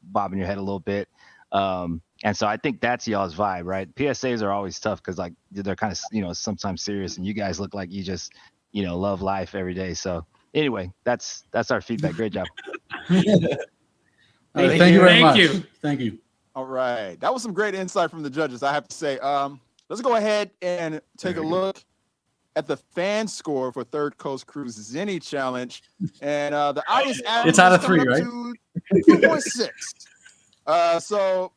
bobbing your head a little bit. And so I think that's y'all's vibe, right? PSAs are always tough because like they're kind of sometimes serious, and you guys look like you just love life every day. So anyway, that's our feedback. Great job. Thank you very much. Thank you. All right, that was some great insight from the judges, I have to say. Let's go ahead and take a look at the fan score for Third Coast Crew's Zenni Challenge, and the audience average it's out of 3, coming right? up to 2.6. So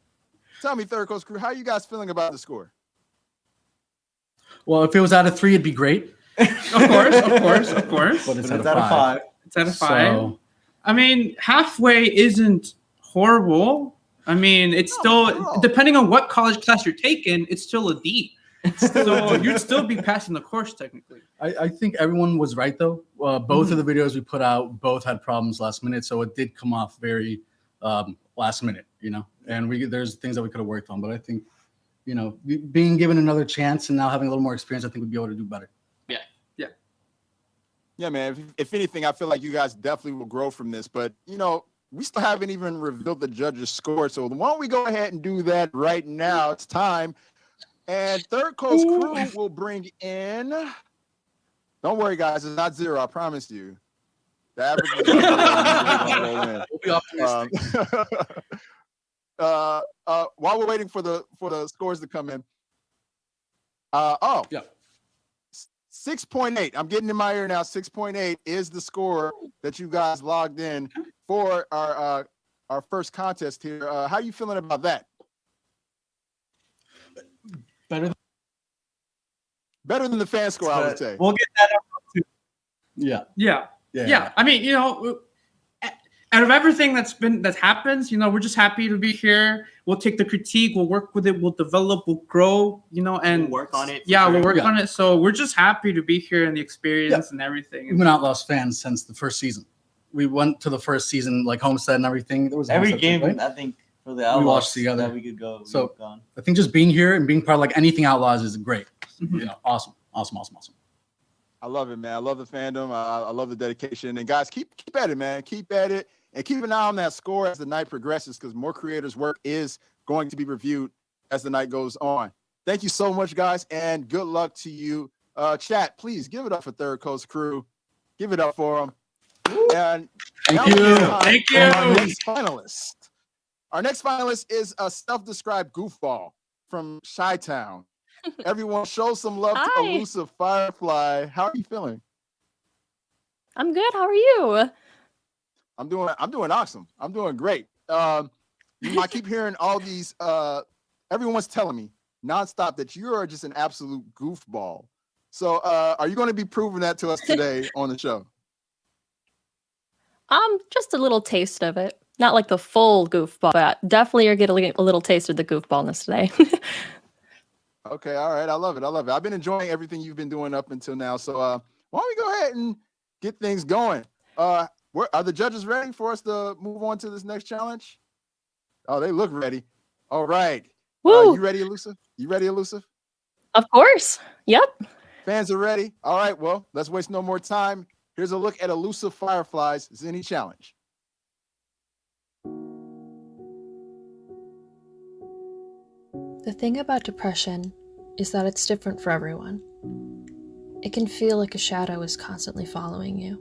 tell me, Third Coast Crew, how are you guys feeling about the score? Well, if it was out of 3, it'd be great. Of course. But it's out of 5. It's out of 5. So, I mean, halfway isn't horrible. I mean, it's still, depending on what college class you're taking, it's still a D. So you'd still be passing the course technically. I think everyone was right though. Both of the videos we put out, both had problems last minute, so it did come off very last minute, and there's things that we could have worked on, but I think being given another chance and now having a little more experience, I think we'd be able to do better. Yeah, man. If anything, I feel like you guys definitely will grow from this, but we still haven't even revealed the judges' score, so why don't we go ahead and do that right now? It's time. And third coast crew will bring in. Don't worry, guys. It's not 0. I promise you. The average is not 0. Usually don't roll in. We'll be optimistic. While we're waiting for the scores to come in. 6.8. I'm getting in my ear now. 6.8 is the score that you guys logged in for our first contest here. How are you feeling about that? Better than the fan score, I would say. We'll get that up too. Yeah. Yeah. I mean, out of everything that happens, we're just happy to be here. We'll take the critique, we'll work with it, we'll develop, we'll grow, and We'll work on it. Yeah, we'll work on it. So we're just happy to be here and the experience and everything. We've been Outlaws fans since the first season. We went to the first season, like Homestead and everything. There was a Every Homestead game, too, right? I think, for the Outlaws We watched together. that we could go. So I think just being here and being part of like anything Outlaws is great. Awesome. I love it, man. I love the fandom. I love the dedication. And guys, keep at it, man. Keep at it. And keep an eye on that score as the night progresses, because more creators' work is going to be reviewed as the night goes on. Thank you so much, guys, and good luck to you. Chat, please give it up for Third Coast Crew. Give it up for them. And Thank you. Our next finalist. Our next finalist is a self-described goofball from Chi-Town. Everyone, show some love to Elusive Firefly. How are you feeling? I'm good. How are you? I'm doing awesome. I'm doing great. I keep hearing all these. Everyone's telling me nonstop that you are just an absolute goofball. So, are you going to be proving that to us today on the show? Just a little taste of it. Not like the full goofball, but definitely you're getting a little taste of the goofballness today. Okay, all right. I love it. I've been enjoying everything you've been doing up until now. So, why don't we go ahead and get things going? Are the judges ready for us to move on to this next challenge? Oh, they look ready. All right. You ready, Elusive? You ready, Elusive? Of course. Yep. Fans are ready. All right. Well, let's waste no more time. Here's a look at Elusive Firefly's Zenni challenge. The thing about depression is that it's different for everyone. It can feel like a shadow is constantly following you.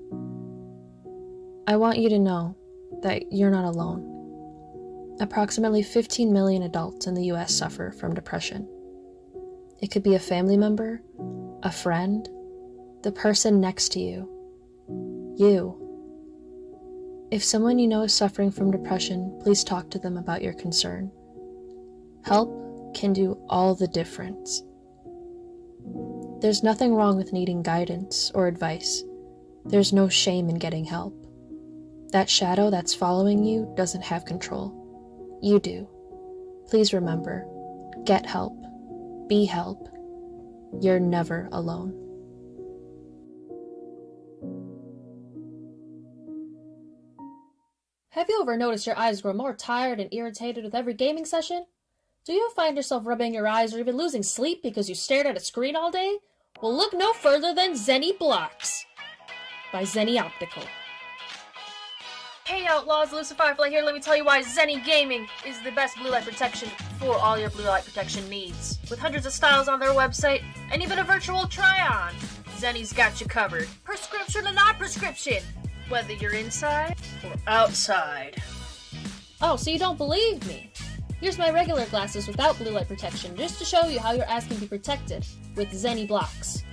I want you to know that you're not alone. Approximately 15 million adults in the US suffer from depression. It could be a family member, a friend, the person next to you. You. If someone you know is suffering from depression, please talk to them about your concern. Help can do all the difference. There's nothing wrong with needing guidance or advice. There's no shame in getting help. That shadow that's following you doesn't have control. You do. Please remember, get help. Be help. You're never alone. Have you ever noticed your eyes grow more tired and irritated with every gaming session? Do you find yourself rubbing your eyes or even losing sleep because you stared at a screen all day? Well, look no further than Zenni Blocks by Zenni Optical. Hey Outlaws, Elusive Firefly here. Let me tell you why Zenni Gaming is the best blue light protection for all your blue light protection needs. With hundreds of styles on their website and even a virtual try-on, Zenni's got you covered. Prescription and non-prescription, whether you're inside or outside. Oh, so you don't believe me? Here's my regular glasses without blue light protection, just to show you how your eyes can be protected with Zenni Blocks.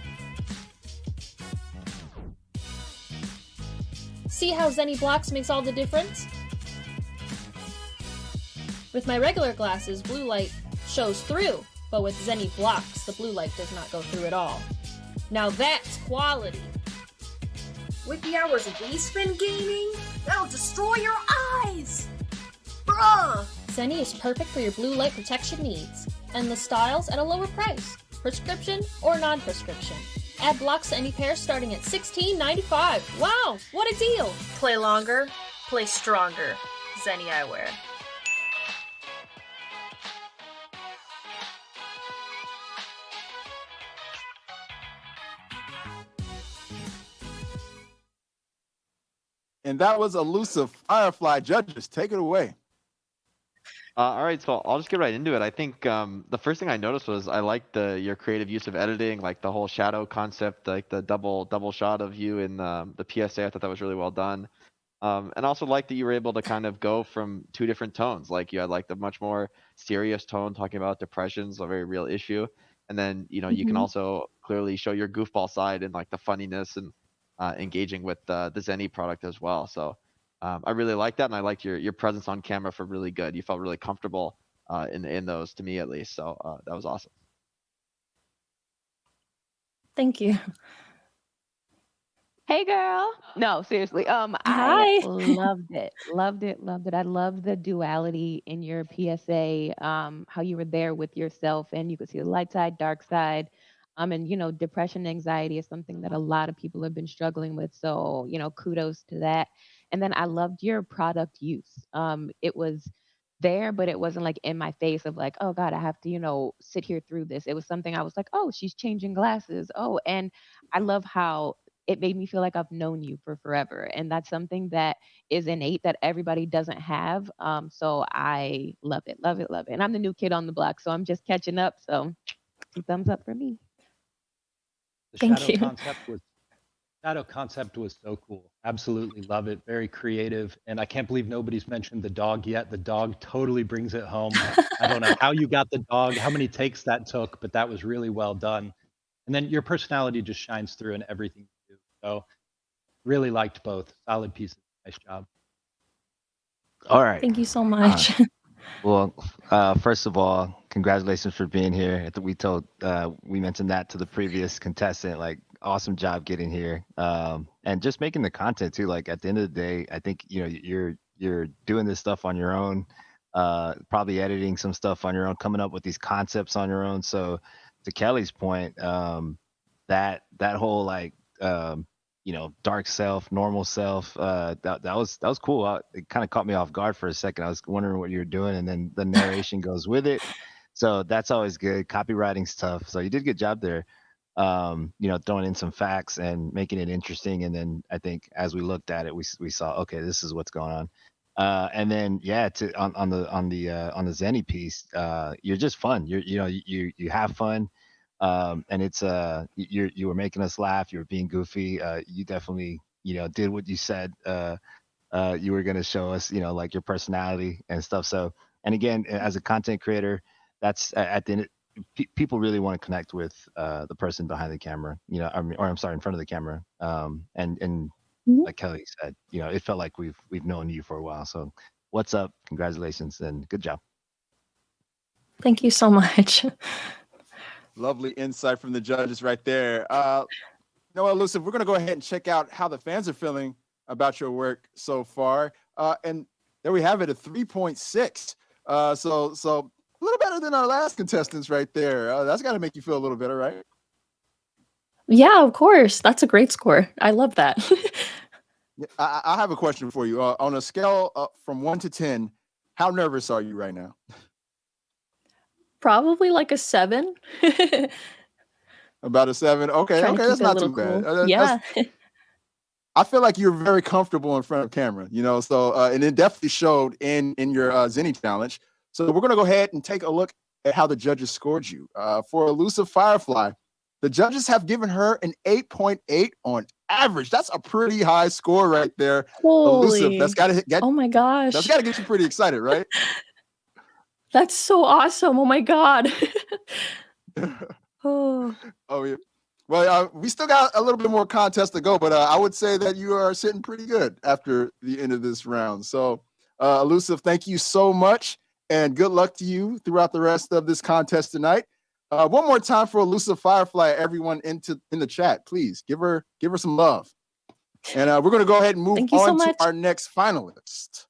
See how Zenni Blocks makes all the difference? With my regular glasses, blue light shows through, but with Zenni Blocks, the blue light does not go through at all. Now that's quality. With the hours we spend gaming, that'll destroy your eyes! Bruh! Zenni is perfect for your blue light protection needs, and the styles at a lower price, prescription or non-prescription. Add blocks to any pair starting at $16.95. Wow, what a deal! Play longer, play stronger. Zenni Eyewear. And that was Elusive Firefly. Judges, take it away. All right, so I'll just get right into it. I think the first thing I noticed was I liked your creative use of editing, like the whole shadow concept, like the double shot of you in the PSA. I thought that was really well done. And also like that you were able to kind of go from two different tones. Like you had like the much more serious tone talking about depression's a very real issue. And then, you can also clearly show your goofball side and like the funniness and engaging with the Zenni product as well. So I really like that. And I liked your presence on camera for really good. You felt really comfortable in those, to me at least. So that was awesome. Thank you. Hey girl. No, seriously. Hi. I loved it. Loved it. Loved it. I loved the duality in your PSA. How you were there with yourself and you could see the light side, dark side. And depression, anxiety is something that a lot of people have been struggling with. So, kudos to that. And then I loved your product use. It was there, but it wasn't like in my face of like, oh God, I have to, sit here through this. It was something I was like, oh, she's changing glasses. Oh, and I love how it made me feel like I've known you for forever. And that's something that is innate that everybody doesn't have. So I love it, love it, love it. And I'm the new kid on the block, so I'm just catching up. So 2 thumbs up for me. The Thank shadow you. concept was so cool. Absolutely love it. Very creative. And I can't believe nobody's mentioned the dog yet. The dog totally brings it home. I don't know how you got the dog, how many takes that took, but that was really well done. And then your personality just shines through in everything you do. So really liked both. Solid pieces. Nice job. All right. Thank you so much. Well, first of all, congratulations for being here. I think we mentioned that to the previous contestant. Like, awesome job getting here, and just making the content too. Like at the end of the day, I think you're doing this stuff on your own, probably editing some stuff on your own, coming up with these concepts on your own. So, to Kelly's point, that whole like dark self, normal self, that was cool. It kind of caught me off guard for a second. I was wondering what you were doing, and then the narration goes with it. So that's always good. Copywriting's tough. So you did a good job there. Throwing in some facts and making it interesting. And then I think as we looked at it, we saw, okay, this is what's going on. And then on the Zenni piece, you're just fun. You have fun. And it's you were making us laugh. You were being goofy. You definitely did what you said you were going to show us. Like your personality and stuff. So, and again, as a content creator, that's at the end. People really want to connect with the person behind the camera. I'm sorry, in front of the camera. And like Kelly said, it felt like we've known you for a while. So, what's up? Congratulations and good job. Thank you so much. Lovely insight from the judges right there. Elusive, we're going to go ahead and check out how the fans are feeling about your work so far. And there we have it, a 3.6. So a little better than our last contestants right there. That's got to make you feel a little better, right? Yeah, of course. That's a great score. I love that. I have a question for you. On a scale from 1 to 10, how nervous are you right now? Probably like a 7. About a 7. Okay, that's not too bad. Cool. Yeah. I feel like you're very comfortable in front of camera, so and it definitely showed in your Zenni challenge. So we're going to go ahead and take a look at how the judges scored you. For Elusive Firefly, the judges have given her an 8.8 on average. That's a pretty high score right there. Holy. Elusive, that's got to get. Oh my gosh. That's got to get you pretty excited, right? That's so awesome. Oh my God. Oh yeah. Well, we still got a little bit more contest to go, but I would say that you are sitting pretty good after the end of this round. So, Elusive, thank you so much. And good luck to you throughout the rest of this contest tonight. One more time for Elusive Firefly, everyone in the chat, please give her some love. And we're going to go ahead and move on to our next finalist.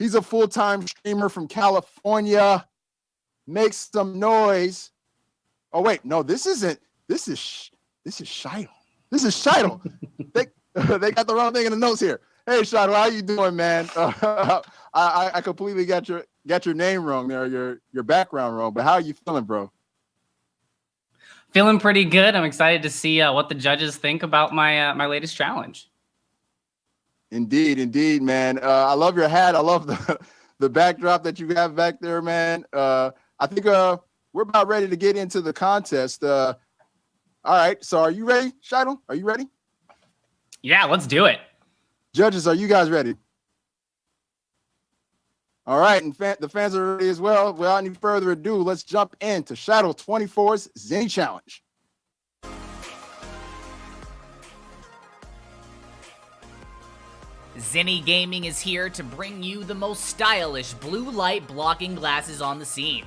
He's a full-time streamer from California. Makes some noise. Oh wait, no, this isn't. This is Shidle. This is Shidle. They got the wrong thing in the notes here. Hey, Shidle, how you doing, man? I completely got your name wrong there, your background wrong. But how are you feeling, bro? Feeling pretty good. I'm excited to see what the judges think about my latest challenge. Indeed, man. I love your hat. I love the backdrop that you have back there, man. I think we're about ready to get into the contest. All right, so are you ready, Shido? Are you ready? Yeah, let's do it. Judges, are you guys ready? All right, and the fans are ready as well. Without any further ado, let's jump into Shido 24's Zenni Challenge. Zenni Gaming is here to bring you the most stylish blue light blocking glasses on the scene.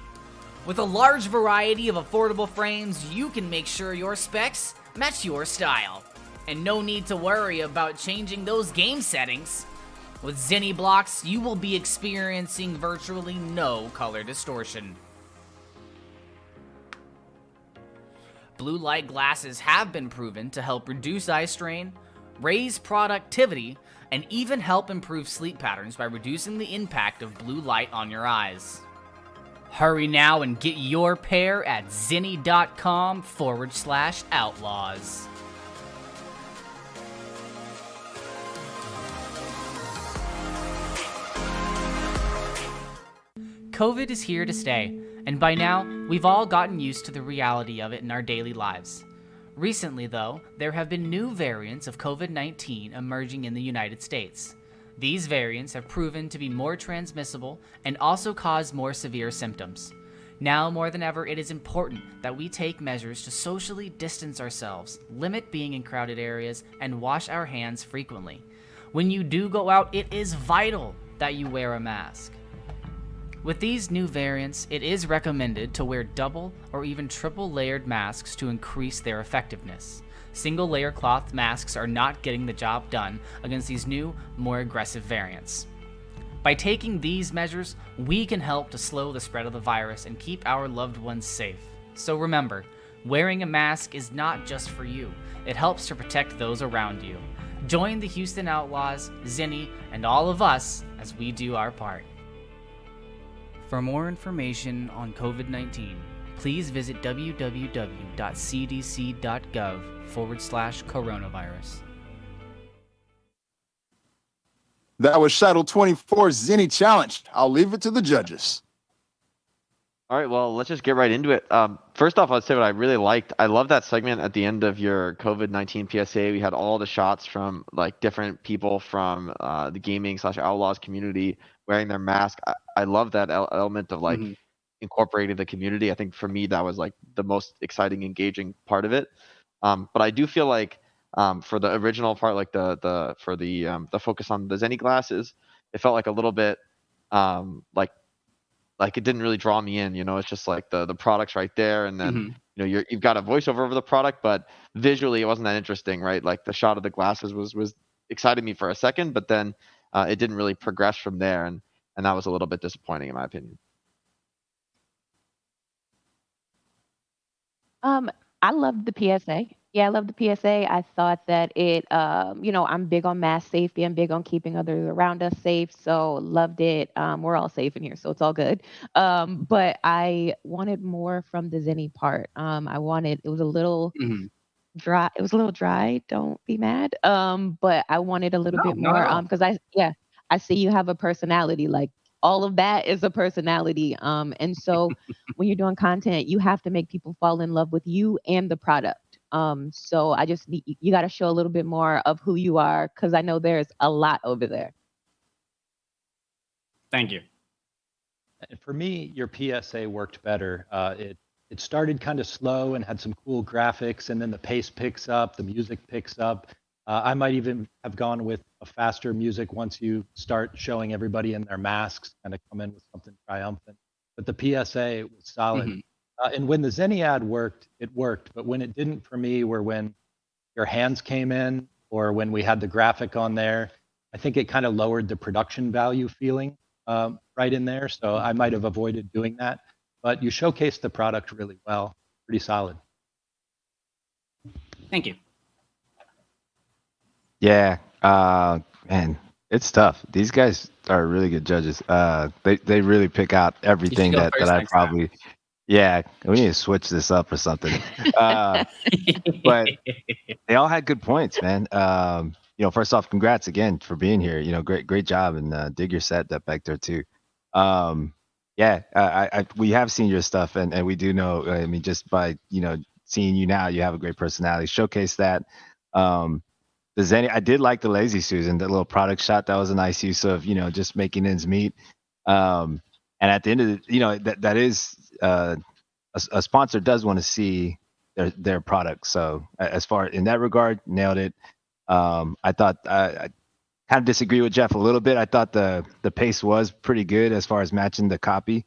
With a large variety of affordable frames, you can make sure your specs match your style. And no need to worry about changing those game settings. With Zenni blocks, you will be experiencing virtually no color distortion. Blue light glasses have been proven to help reduce eye strain, raise productivity, and even help improve sleep patterns by reducing the impact of blue light on your eyes. Hurry now and get your pair at zenni.com/outlaws. COVID is here to stay, and by now, we've all gotten used to the reality of it in our daily lives. Recently, though, there have been new variants of COVID-19 emerging in the United States. These variants have proven to be more transmissible and also cause more severe symptoms. Now more than ever, it is important that we take measures to socially distance ourselves, limit being in crowded areas, and wash our hands frequently. When you do go out, it is vital that you wear a mask. With these new variants, it is recommended to wear double or even triple layered masks to increase their effectiveness. Single layer cloth masks are not getting the job done against these new, more aggressive variants. By taking these measures, we can help to slow the spread of the virus and keep our loved ones safe. So remember, wearing a mask is not just for you, it helps to protect those around you. Join the Houston Outlaws, Zenni, and all of us as we do our part. For more information on COVID-19, please visit www.cdc.gov/coronavirus. That was Shido 24's Zenni Challenge. I'll leave it to the judges. All right, well, let's just get right into it. First off, I'd say what I really liked. I love that segment at the end of your COVID-19 PSA. We had all the shots from like different people from the gaming/outlaws community wearing their mask. I love that element of like incorporating the community. I think for me that was like the most exciting, engaging part of it. But I do feel like for the original part, like the focus on the Zenni glasses, it felt like a little bit like it didn't really draw me in. You know, it's just like the product's right there, and then you know you've got a voiceover over the product, but visually it wasn't that interesting, right? Like the shot of the glasses was excited me for a second, but then it didn't really progress from there, and that was a little bit disappointing in my opinion. I loved the PSA. Yeah, I love the PSA. I thought that it, I'm big on mass safety. I'm big on keeping others around us safe. So loved it. We're all safe in here, so it's all good. But I wanted more from the Zenni part. It was a little dry. It was a little dry. Don't be mad. But I wanted a little bit more. Because I see you have a personality. Like all of that is a personality. And so when you're doing content, you have to make people fall in love with you and the product. So I just need you got to show a little bit more of who you are, because I know there's a lot over there. Thank you. And for me, your PSA worked better. It started kind of slow and had some cool graphics, and then the pace picks up, the music picks up. I might even have gone with a faster music once you start showing everybody in their masks, kind of come in with something triumphant. But the PSA was solid. And when the Zenni ad worked, it worked. But when it didn't for me were when your hands came in or when we had the graphic on there. I think it kind of lowered the production value feeling right in there. So I might have avoided doing that. But you showcased the product really well. Pretty solid. Thank you. Yeah, man, it's tough. These guys are really good judges. They really pick out everything that I probably... Time. Yeah, we need to switch this up or something. But they all had good points, man. First off, congrats again for being here. Great job, and dig your set that back there too. Yeah, we have seen your stuff, and we do know. I mean, just by seeing you now, you have a great personality. Showcase that. The Zenni, I did like the Lazy Susan, that little product shot. That was a nice use of just making ends meet. And at the end of the, that is a sponsor does want to see their product. So as far in that regard, nailed it. I thought I kind of disagree with Jeff a little bit. I thought the pace was pretty good as far as matching the copy.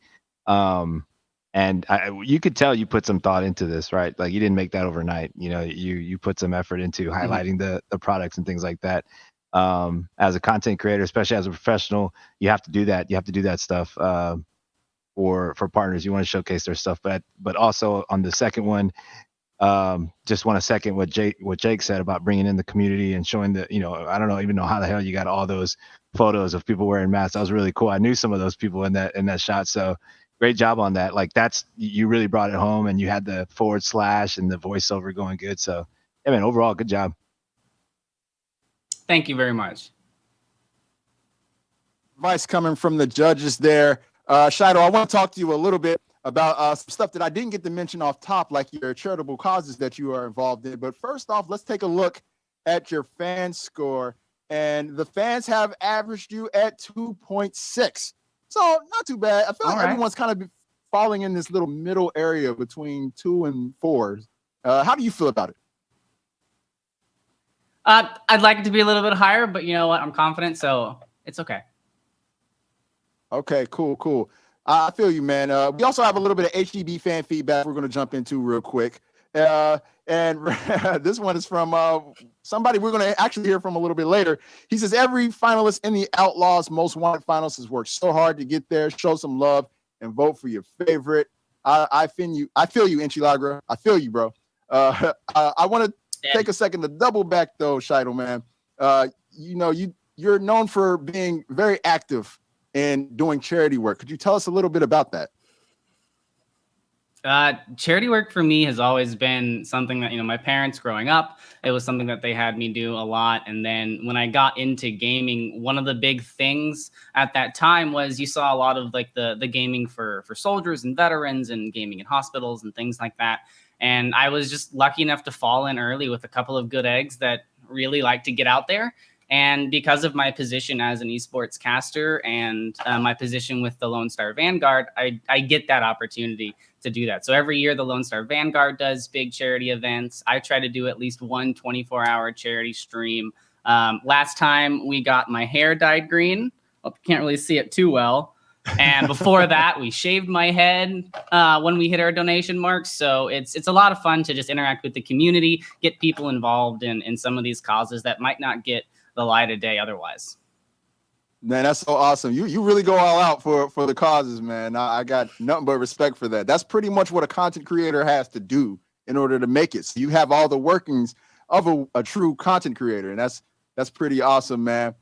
And you could tell you put some thought into this, right? Like you didn't make that overnight. You put some effort into highlighting the products and things like that. As a content creator, especially as a professional, you have to do that. You have to do that stuff for partners. You want to showcase their stuff, but also on the second one, just want to second what Jake said about bringing in the community and showing that, I don't even know how the hell you got all those photos of people wearing masks. That was really cool. I knew some of those people in that shot. So great job on that. Like you really brought it home, and you had the / and the voiceover going good. So yeah, man, overall, good job. Thank you very much. Advice coming from the judges there. Shido, I want to talk to you a little bit about some stuff that I didn't get to mention off top, like your charitable causes that you are involved in. But first off, let's take a look at your fan score. And the fans have averaged you at 2.6. So not too bad. I feel like everyone's kind of falling in this little middle area between 2 and 4. How do you feel about it? I'd like it to be a little bit higher, but you know what? I'm confident, so it's okay. Okay, cool. I feel you, man. We also have a little bit of HDB fan feedback we're going to jump into real quick. And this one is from somebody we're going to actually hear from a little bit later. He says, every finalist in the Outlaws Most Wanted Finals has worked so hard to get there. Show some love and vote for your favorite. I feel you, Enchilagra. I feel you, bro. I want to take a second to double back, though, Shido, man. You're known for being very active and doing charity work. Could you tell us a little bit about that? Charity work for me has always been something that, my parents growing up, it was something that they had me do a lot. And then when I got into gaming, one of the big things at that time was you saw a lot of like the gaming for soldiers and veterans and gaming in hospitals and things like that. And I was just lucky enough to fall in early with a couple of good eggs that really like to get out there. And because of my position as an esports caster and my position with the Lone Star Vanguard, I get that opportunity to do that. So every year the Lone Star Vanguard does big charity events. I try to do at least one 24-hour charity stream. Last time we got my hair dyed green. Well, can't really see it too well. And before that, we shaved my head when we hit our donation marks. So it's a lot of fun to just interact with the community, get people involved in some of these causes that might not get the light of day otherwise. Man, that's so awesome. You really go all out for the causes, man. I got nothing but respect for that. That's pretty much what a content creator has to do in order to make it. So you have all the workings of a true content creator, and that's pretty awesome, man.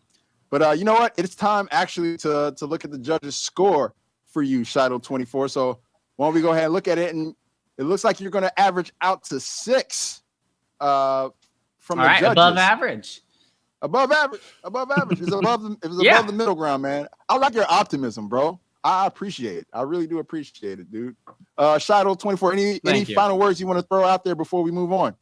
But you know what? It's time actually to look at the judges' score for you, Shido 24. So why don't we go ahead and look at it? And it looks like you're going to average out to 6 from all the right, judges. above average. Above average. It was above the middle ground, man. I like your optimism, bro. I appreciate it. I really do appreciate it, dude. Shido 24. Any final words you want to throw out there before we move on?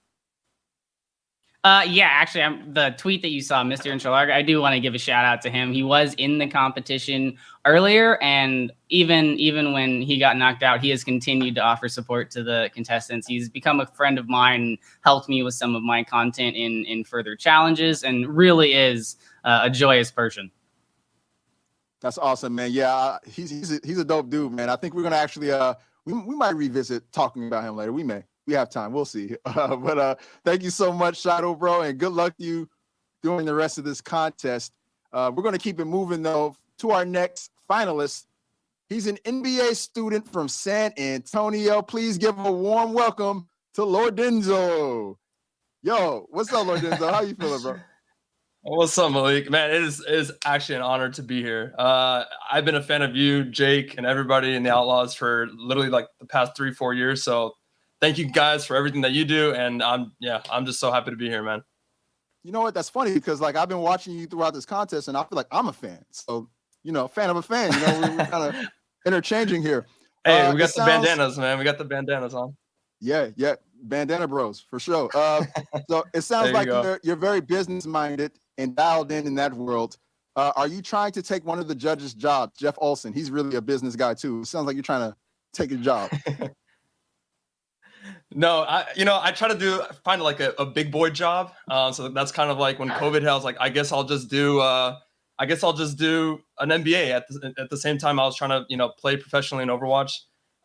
Yeah, actually, the tweet that you saw, Mr. Enchilagra, I do want to give a shout out to him. He was in the competition earlier, and even when he got knocked out, he has continued to offer support to the contestants. He's become a friend of mine and helped me with some of my content in further challenges, and really is a joyous person. That's awesome, man. Yeah, he's a dope dude, man. I think we're gonna actually we might revisit talking about him later. We have time. We'll see. But thank you so much, Shido, bro, and good luck to you during the rest of this contest. We're going to keep it moving, though, to our next finalist. He's an NBA student from San Antonio. Please give a warm welcome to Lord Denzel. Yo, what's up, Lord Denzel? How you feeling, bro? What's up, Malik? Man, it is actually an honor to be here. I've been a fan of you, Jake, and everybody in the Outlaws for literally like the past 3-4 years. So thank you guys for everything that you do. And I'm just so happy to be here, man. You know what? That's funny because like I've been watching you throughout this contest and I feel like I'm a fan. So fan of a fan. We're kind of interchanging here. Hey, we it got the sounds- bandanas, man. We got the bandanas on. Yeah, bandana bros for sure. So it sounds There you like go. you're very business minded and dialed in that world. Are you trying to take one of the judges' jobs, Jeff Olson? He's really a business guy too. It sounds like you're trying to take his job. No, I try to find like a big boy job. So that's kind of like when COVID hit, I was like, I guess I'll just do an MBA at the same time I was trying to, play professionally in Overwatch,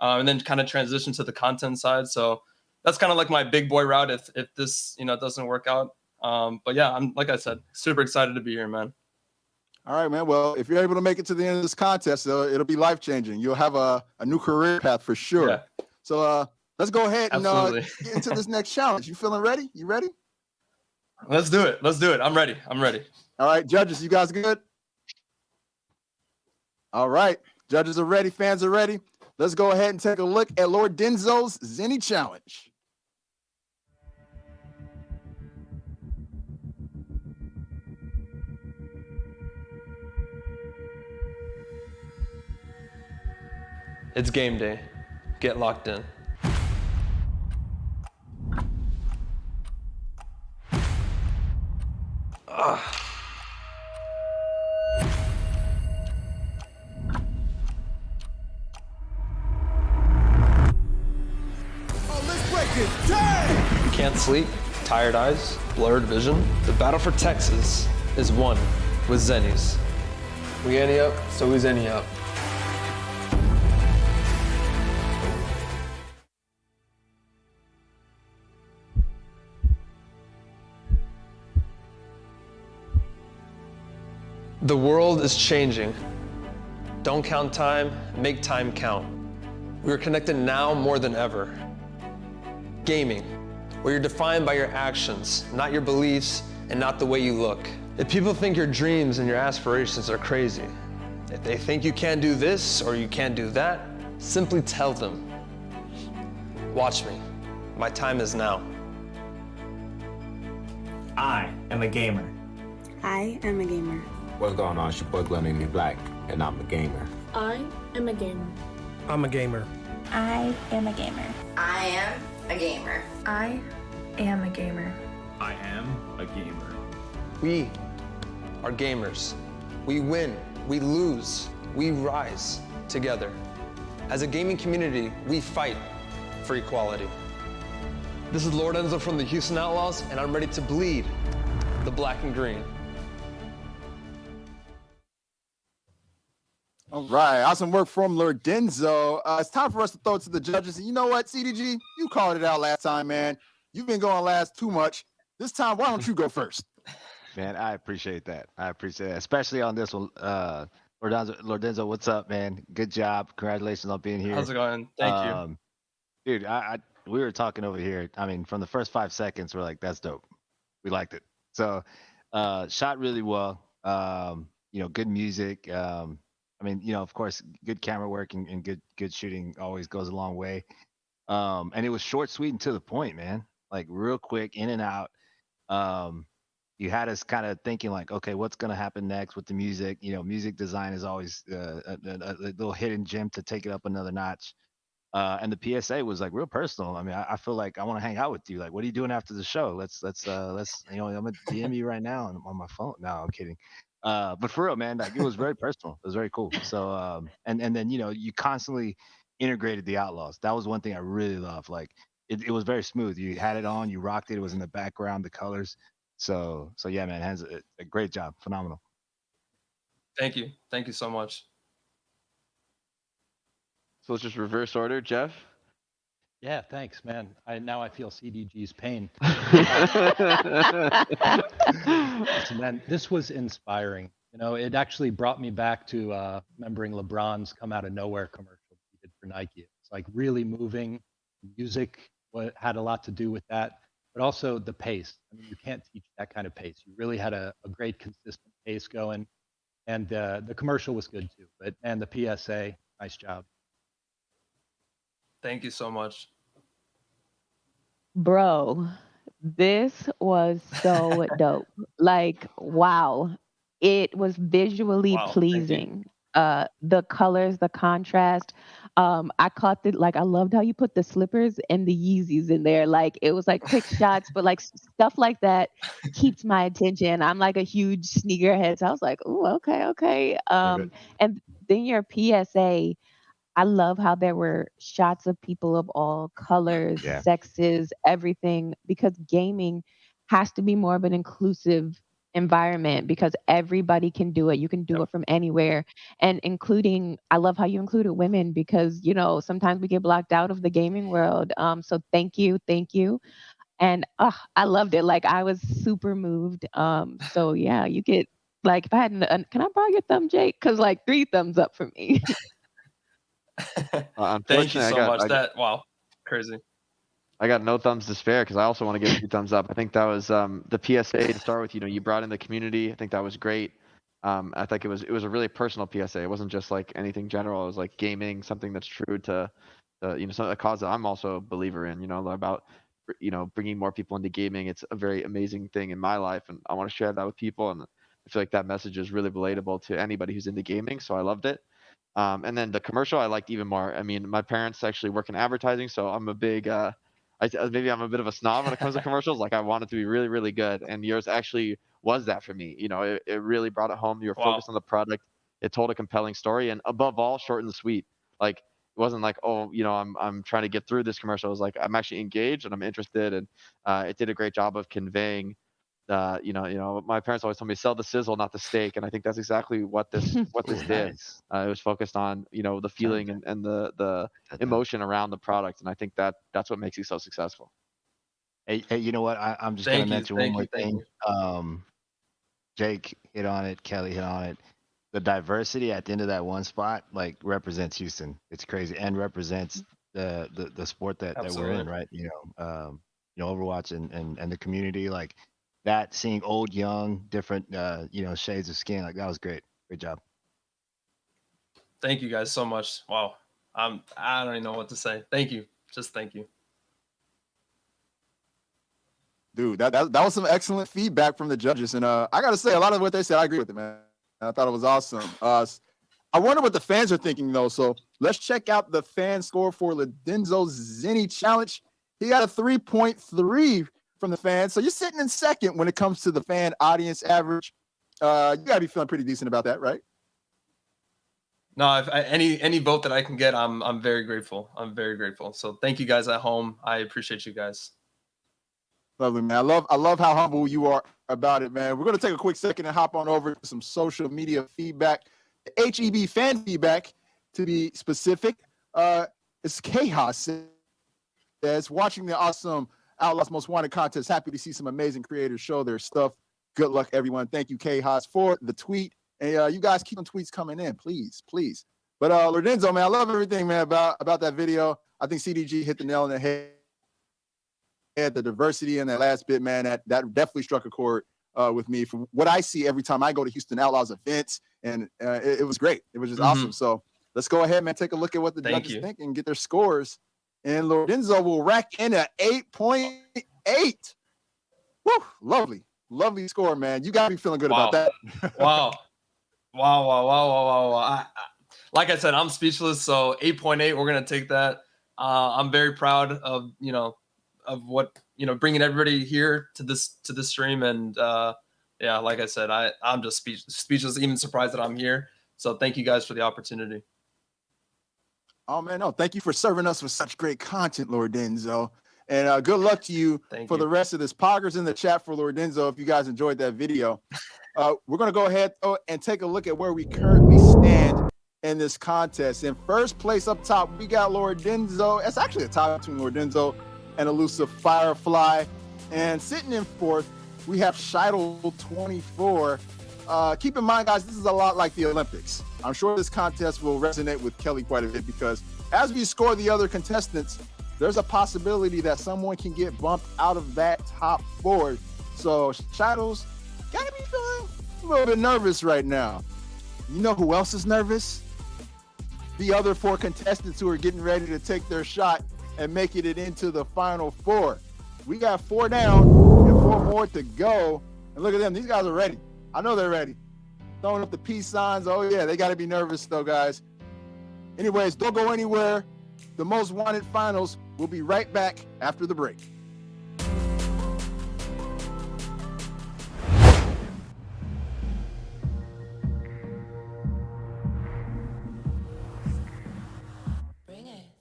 and then kind of transition to the content side. So that's kind of like my big boy route if this, doesn't work out. But yeah, I'm, like I said, super excited to be here, man. All right, man. Well, if you're able to make it to the end of this contest, it'll be life changing. You'll have a new career path for sure. Yeah. So let's go ahead and Absolutely. get into this next challenge. You feeling ready? You ready? Let's do it. I'm ready. All right, judges, you guys good? All right, judges are ready. Fans are ready. Let's go ahead and take a look at Lord Denzel's Zenni challenge. It's game day. Get locked in. Can't sleep, tired eyes, blurred vision. The battle for Texas is won with Zenni's. We ante up, so we Zenni up. The world is changing. Don't count time, make time count. We are connected now more than ever. Gaming, where you're defined by your actions, not your beliefs, and not the way you look. If people think your dreams and your aspirations are crazy, if they think you can't do this or you can't do that, simply tell them. Watch me. My time is now. I am a gamer. I am a gamer. What's going on? It's your boy Glenn Me Black, and I'm a gamer. I am a gamer. I'm a gamer. I am a gamer. I am a gamer. I am a gamer. I am a gamer. We are gamers. We win, we lose, we rise together. As a gaming community, we fight for equality. This is Lord Denzel from the Houston Outlaws, and I'm ready to bleed the black and green. All right, awesome work from Lord Denzel. It's time for us to throw it to the judges. And you know what, CDG? You called it out last time, man. You've been going last too much. This time, why don't you go first? Man, I appreciate that. Especially on this one. Lord Denzel, what's up, man? Good job. Congratulations on being here. How's it going? Thank you. Dude, we were talking over here. I mean, from the first 5 seconds, we're like, that's dope. We liked it. So, shot really well. Good music. Of course, good camera work and good shooting always goes a long way. And it was short, sweet, and to the point, man. Like real quick, in and out. You had us kind of thinking like, okay, what's gonna happen next with the music? Music design is always a little hidden gem to take it up another notch. And the PSA was like real personal. I mean, I feel like I want to hang out with you. Like, what are you doing after the show? Let's I'm gonna DM you right now on my phone. No, I'm kidding. But for real, man, like it was very personal. It was very cool. So, and then you constantly integrated the Outlaws. That was one thing I really loved. Like it was very smooth. You had it on, you rocked it. It was in the background, the colors. So yeah, man, hands a great job, phenomenal. Thank you so much. So let's just reverse order, Jeff. Yeah, thanks, man. Now I feel CDG's pain. Listen, man, this was inspiring. It actually brought me back to remembering LeBron's "Come Out of Nowhere" commercial he did for Nike. It's like really moving. Music had a lot to do with that, but also the pace. I mean, you can't teach that kind of pace. You really had a great, consistent pace going, and the commercial was good too. But and the PSA, nice job. Thank you so much. Bro, this was so dope. Like, wow. it was visually Wow, thank you. pleasing. The colors, the contrast. I caught the like I loved how you put the slippers and the Yeezys in there. Like it was like quick shots, but like stuff like that keeps my attention. I'm like a huge sneakerhead, so I was like, "Oh, okay, okay." And then your PSA, I love how there were shots of people of all colors, Yeah. sexes, everything, because gaming has to be more of an inclusive environment because everybody can do it. You can do it from anywhere. And including, I love how you included women because, you know, sometimes we get blocked out of the gaming world. So thank you. Thank you. And I loved it. Like I was super moved. So yeah, you get like if I had, can I borrow your thumb, Jake? Because like 3 thumbs up for me. Thank you Unfortunately, so much. Wow, crazy. I got no thumbs to spare because I also want to give 2 thumbs up. I think that was the PSA to start with. You know, you brought in the community. I think that was great. I think it was a really personal PSA. It wasn't just like anything general. It was like gaming, something that's true to you know, a cause that I'm also a believer in. You know, about bringing more people into gaming. It's a very amazing thing in my life, and I want to share that with people. And I feel like that message is really relatable to anybody who's into gaming. So I loved it. And then the commercial I liked even more. I mean, my parents actually work in advertising, so I'm a big maybe I'm a bit of a snob when it comes to commercials. Like I want it to be really, really good. And yours actually was that for me. You know, it really brought it home. You were focused on the product. It told a compelling story, and above all, short and sweet. Like it wasn't like, oh, you know, I'm trying to get through this commercial. It was like I'm actually engaged and I'm interested, and it did a great job of conveying. My parents always told me sell the sizzle, not the steak, and I think that's exactly what this did. Nice. It was focused on the feeling and the emotion around the product, and I think that's what makes it so successful. Hey, you know what? I'm just Thank gonna you, mention one thank more you, thank thing. Jake hit on it, Kelly hit on it. The diversity at the end of that one spot like represents Houston. It's crazy and represents the sport that we're in, Absolutely. right? Overwatch and the community like that. Seeing old, young, different shades of skin, like that was great. Great job. Thank you guys so much. Wow. I don't even know what to say. Thank you. Just thank you. Dude, that was some excellent feedback from the judges, and I gotta say, a lot of what they said, I agree with it, man. I thought it was awesome. I wonder what the fans are thinking though. So let's check out the fan score for Denzel's Zenni challenge. He got a 3.3 from the fans, so you're sitting in second when it comes to the fan audience average. You gotta be feeling pretty decent about that, right? No, if any vote that I can get, I'm very grateful. I'm very grateful. So thank you guys at home. I appreciate you guys. Lovely, man. I love how humble you are about it, man. We're gonna take a quick second and hop on over to some social media feedback. HEB fan feedback, to be specific. It's Chaos says, watching the awesome Outlaws Most Wanted contest. Happy to see some amazing creators show their stuff. Good luck, everyone. Thank you, Chaos, for the tweet. And you guys keep them tweets coming in, please, please. But Lorenzo, man, I love everything, man, about that video. I think CDG hit the nail on the head. The diversity in that last bit, man, that definitely struck a chord with me from what I see every time I go to Houston Outlaws events, and it was great. It was just awesome. So let's go ahead, man, take a look at what the judges think and get their scores. And Lorenzo will rack in at 8.8. Woo, lovely score, man. You got to be feeling good about that. Wow. Like I said, I'm speechless. So 8.8, we're gonna take that. I'm very proud of of what bringing everybody here to this stream, and like I said, I'm just speechless, even surprised that I'm here. So thank you guys for the opportunity. Oh man, no, thank you for serving us with such great content, Lord Denzel, and good luck to you for the rest of this. Poggers in the chat for Lord Denzel if you guys enjoyed that video. We're gonna go ahead and take a look at where we currently stand in this contest. In first place up top, we got Lord Denzel. It's actually a tie between Lord Denzel and Elusive Firefly. And sitting in fourth, we have Scheidel 24. Keep in mind, guys, this is a lot like the Olympics. I'm sure this contest will resonate with Kelly quite a bit because as we score the other contestants, there's a possibility that someone can get bumped out of that top 4. So Scheidel's gotta be feeling a little bit nervous right now. You know who else is nervous? The other 4 contestants who are getting ready to take their shot and making it into the final 4. We got 4 down and 4 more to go. And look at them. These guys are ready. I know they're ready. throwing up the peace signs. Oh, yeah, they got to be nervous, though, guys. Anyways, don't go anywhere. The Most Wanted Finals will be right back after the break.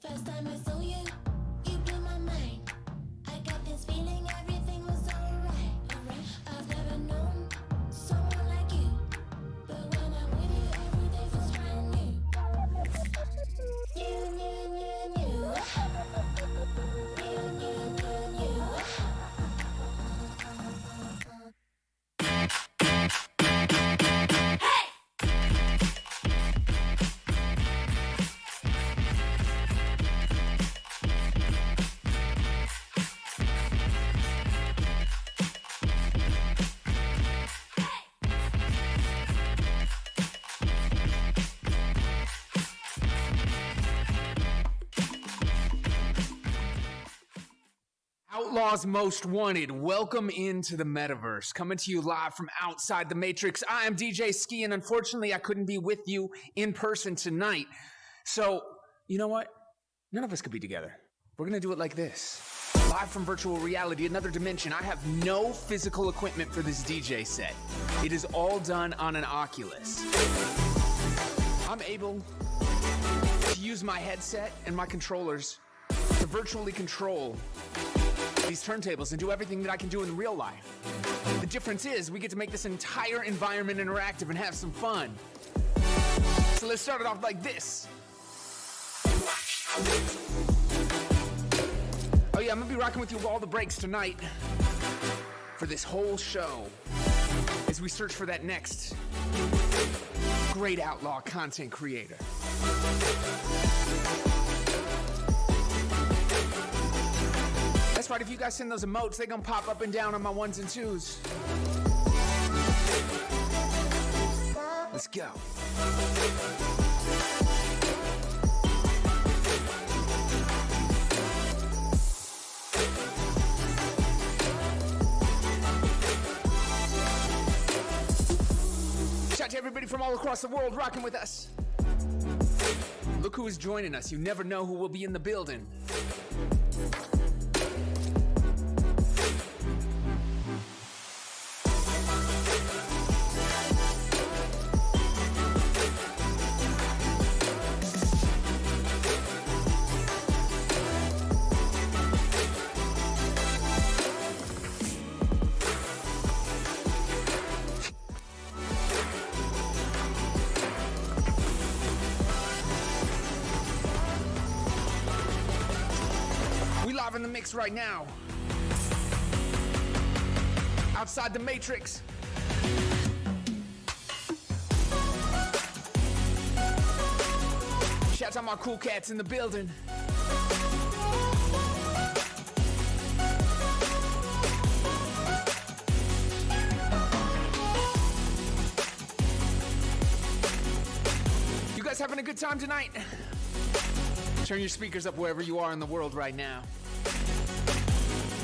First time I saw you, you blew my mind. I got this feeling everything was alright. I've never known someone like you, but when I'm with you, everything feels brand new. New, new, new, new. New, new, new, new. Outlaws Most Wanted, welcome into the metaverse. Coming to you live from outside the Matrix. I am DJ Ski, and unfortunately I couldn't be with you in person tonight. So, you know what? None of us could be together. We're gonna do it like this. Live from virtual reality, another dimension. I have no physical equipment for this DJ set. It is all done on an Oculus. I'm able to use my headset and my controllers to virtually control these turntables and do everything that I can do in real life. The difference is we get to make this entire environment interactive and have some fun. So let's start it off like this. Oh yeah, I'm gonna be rocking with you all the breaks tonight for this whole show as we search for that next great outlaw content creator. That's right, if you guys send those emotes, they're gonna pop up and down on my ones and twos. Let's go. Shout out to everybody from all across the world rocking with us. Look who is joining us. You never know who will be in the building. In the mix right now. Outside the Matrix. Shout out my cool cats in the building. You guys having a good time tonight? Turn your speakers up wherever you are in the world right now.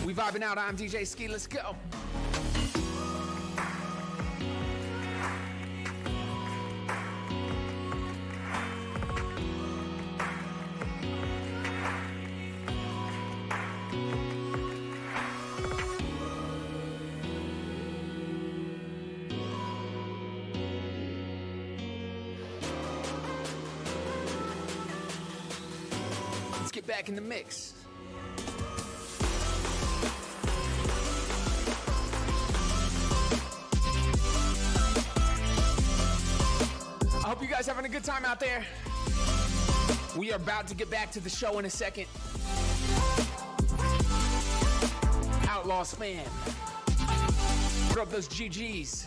We vibing out. I'm DJ Ski. Let's go. Let's get back in the mix. I hope you guys having a good time out there. We are about to get back to the show in a second. Outlaws fan. Throw up those GGs.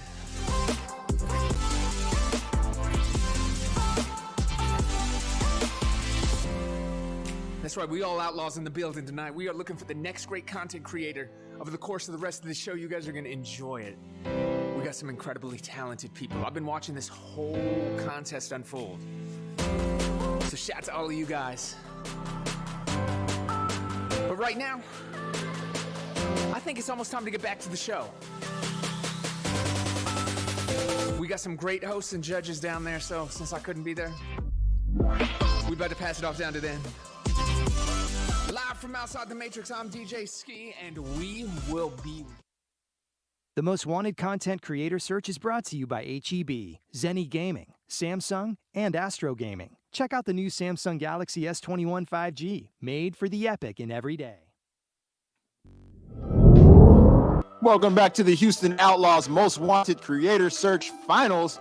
That's right, we all outlaws in the building tonight. We are looking for the next great content creator. Over the course of the rest of the show, you guys are gonna enjoy it. We got some incredibly talented people. I've been watching this whole contest unfold. So shout out to all of you guys. But right now, I think it's almost time to get back to the show. We got some great hosts and judges down there, so since I couldn't be there, we better pass it off down to them. Live from outside the Matrix, I'm DJ Ski, and we will be... The Most Wanted Content Creator Search is brought to you by HEB, Zenni Gaming, Samsung, and Astro Gaming. Check out the new Samsung Galaxy S21 5G, made for the epic in every day. Welcome back to the Houston Outlaws Most Wanted Creator Search Finals.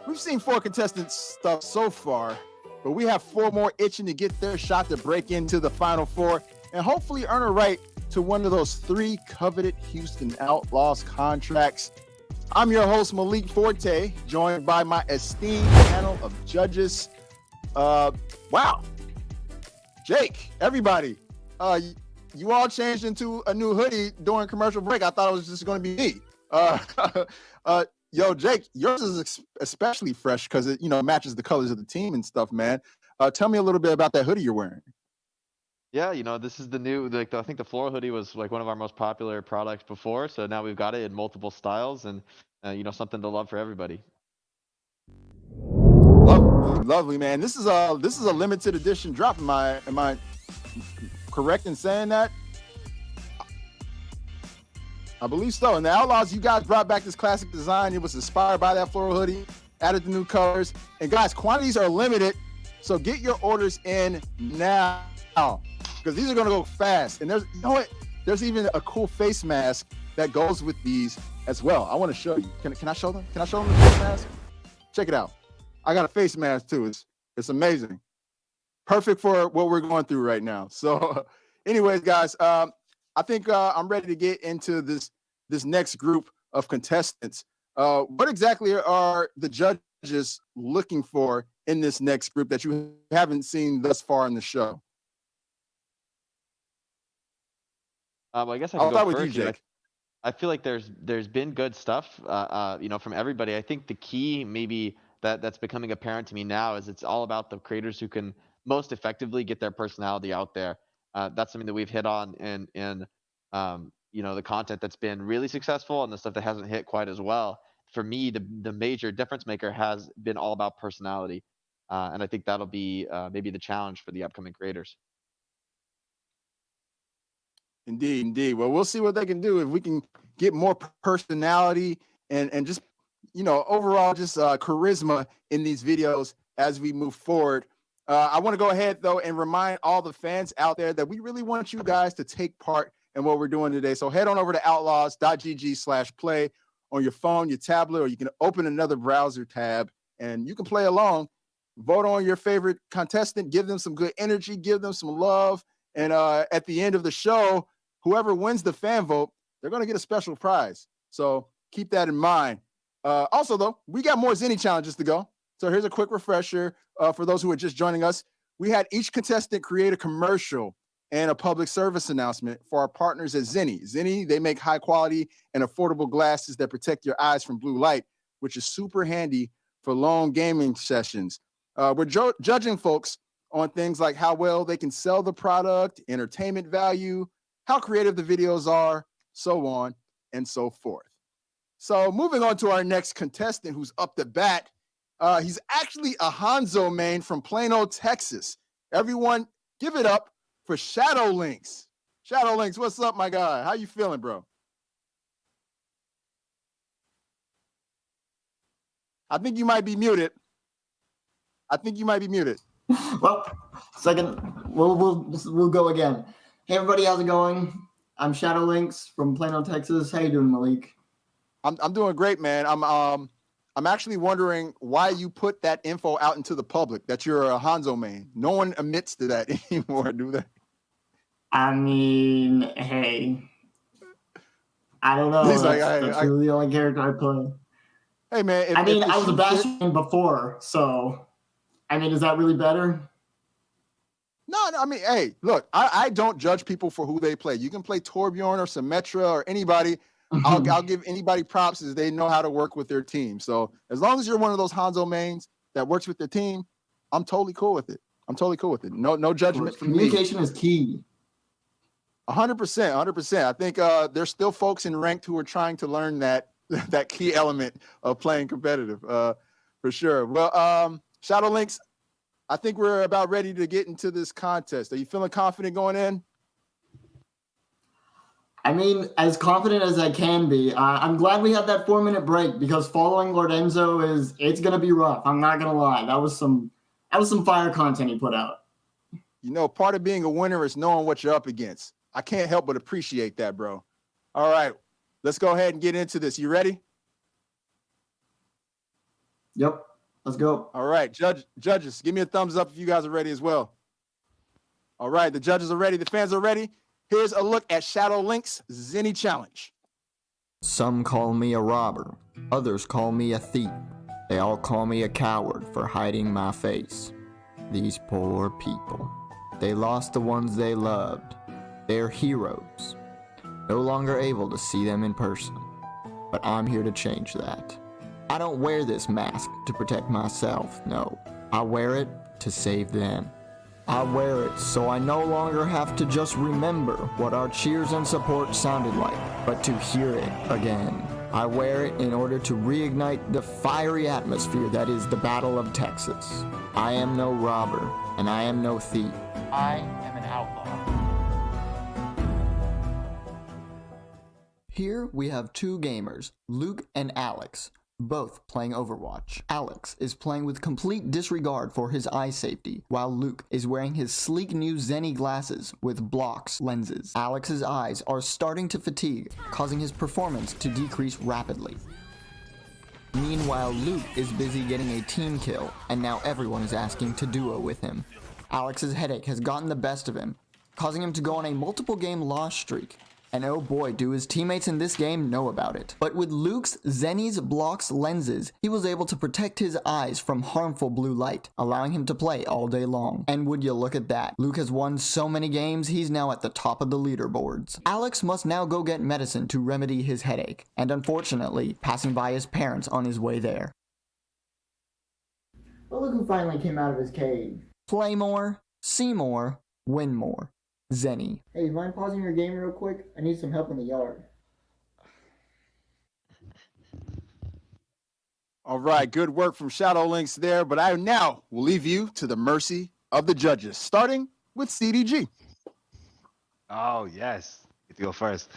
We've seen 4 contestants stuff so far, but we have 4 more itching to get their shot to break into the Final 4 and hopefully earn a right to one of those 3 coveted Houston Outlaws contracts. I'm your host, Malik Forte, joined by my esteemed panel of judges. Wow. Jake, everybody, you all changed into a new hoodie during commercial break. I thought it was just going to be me. Yo, Jake, yours is especially fresh because it, matches the colors of the team and stuff, man. Tell me a little bit about that hoodie you're wearing. Yeah, this is the new, I think the floral hoodie was like one of our most popular products before. So now we've got it in multiple styles and, something to love for everybody. Lovely, man. This is a limited edition drop. Am I correct in saying that? I believe so. And the Outlaws, you guys brought back this classic design. It was inspired by that floral hoodie, added the new colors. And guys, quantities are limited, so get your orders in now because these are going to go fast. And there's even a cool face mask that goes with these as well. I want to show you. Can I show them? Can I show them the face mask? Check it out. I got a face mask too. It's amazing. Perfect for what we're going through right now. So anyways, guys, I think I'm ready to get into this next group of contestants. What exactly are the judges looking for in this next group that you haven't seen thus far in the show? Well, I guess I can go start first. with you, Jake. I feel like there's been good stuff, from everybody. I think the key maybe that's becoming apparent to me now is it's all about the creators who can most effectively get their personality out there. That's something that we've hit on in the content that's been really successful and the stuff that hasn't hit quite as well. For me, the major difference maker has been all about personality. And I think that'll be maybe the challenge for the upcoming creators. Indeed. Well, we'll see what they can do if we can get more personality and just, overall just charisma in these videos as we move forward. I want to go ahead, though, and remind all the fans out there that we really want you guys to take part in what we're doing today. So head on over to outlaws.gg/play on your phone, your tablet, or you can open another browser tab and you can play along. Vote on your favorite contestant, give them some good energy, give them some love. And at the end of the show, whoever wins the fan vote, they're going to get a special prize. So keep that in mind. Also, though, we got more Zenni challenges to go. So here's a quick refresher for those who are just joining us. We had each contestant create a commercial and a public service announcement for our partners at Zenni. Zenni, they make high quality and affordable glasses that protect your eyes from blue light, which is super handy for long gaming sessions. We're judging folks on things like how well they can sell the product, entertainment value, how creative the videos are, so on and so forth. So moving on to our next contestant who's up to bat. He's actually a Hanzo main from Plano, Texas. Everyone, give it up for Shadow Lynx. Shadow Lynx, what's up, my guy? How you feeling, bro? I think you might be muted. Well, second, we'll go again. Hey, everybody, how's it going? I'm Shadow Lynx from Plano, Texas. How you doing, Malik? I'm doing great, man. I'm actually wondering why you put that info out into the public that you're a Hanzo main. No one admits to that anymore, do they? I mean, hey, I don't know. That's really the only character I play. Hey, man. I was a Bastion before, so I mean, is that really better? No, I mean, hey, look, I don't judge people for who they play. You can play Torbjorn or Symmetra or anybody. I'll give anybody props as they know how to work with their team. So as long as you're one of those Hanzo mains that works with their team, I'm totally cool with it. No judgment from me. Communication is key. 100%. I think there's still folks in ranked who are trying to learn that that key element of playing competitive, for sure. Well, Shadow Links, I think we're about ready to get into this contest. Are you feeling confident going in? I mean, as confident as I can be. I'm glad we had that 4-minute break because following Lorenzo it's gonna be rough. I'm not gonna lie. That was some fire content he put out. You know, part of being a winner is knowing what you're up against. I can't help but appreciate that, bro. All right, let's go ahead and get into this. You ready? Yep, let's go. All right, judges, give me a thumbs up if you guys are ready as well. All right, the judges are ready. The fans are ready. Here's a look at Shadow Link's Zenni Challenge. Some call me a robber, others call me a thief. They all call me a coward for hiding my face. These poor people. They lost the ones they loved. They're heroes. No longer able to see them in person. But I'm here to change that. I don't wear this mask to protect myself, no. I wear it to save them. I wear it so I no longer have to just remember what our cheers and support sounded like, but to hear it again. I wear it in order to reignite the fiery atmosphere that is the Battle of Texas. I am no robber, and I am no thief. I am an outlaw. Here we have two gamers, Luke and Alex, both playing Overwatch. Alex is playing with complete disregard for his eye safety, while Luke is wearing his sleek new Zenni glasses with blocks lenses. Alex's eyes are starting to fatigue, causing his performance to decrease rapidly. Meanwhile, Luke is busy getting a team kill, and now everyone is asking to duo with him. Alex's headache has gotten the best of him, causing him to go on a multiple game loss streak. And oh boy, do his teammates in this game know about it. But with Luke's Zenni's blocks lenses, he was able to protect his eyes from harmful blue light, allowing him to play all day long. And would you look at that, Luke has won so many games, he's now at the top of the leaderboards. Alex must now go get medicine to remedy his headache, and unfortunately, passing by his parents on his way there. Well, look who finally came out of his cave. Play more, see more, win more. Zenni. Hey, you mind pausing your game real quick? I need some help in the yard. All right, good work from Shadow Links there, but I now will leave you to the mercy of the judges, starting with CDG. Oh, yes. Get to go first.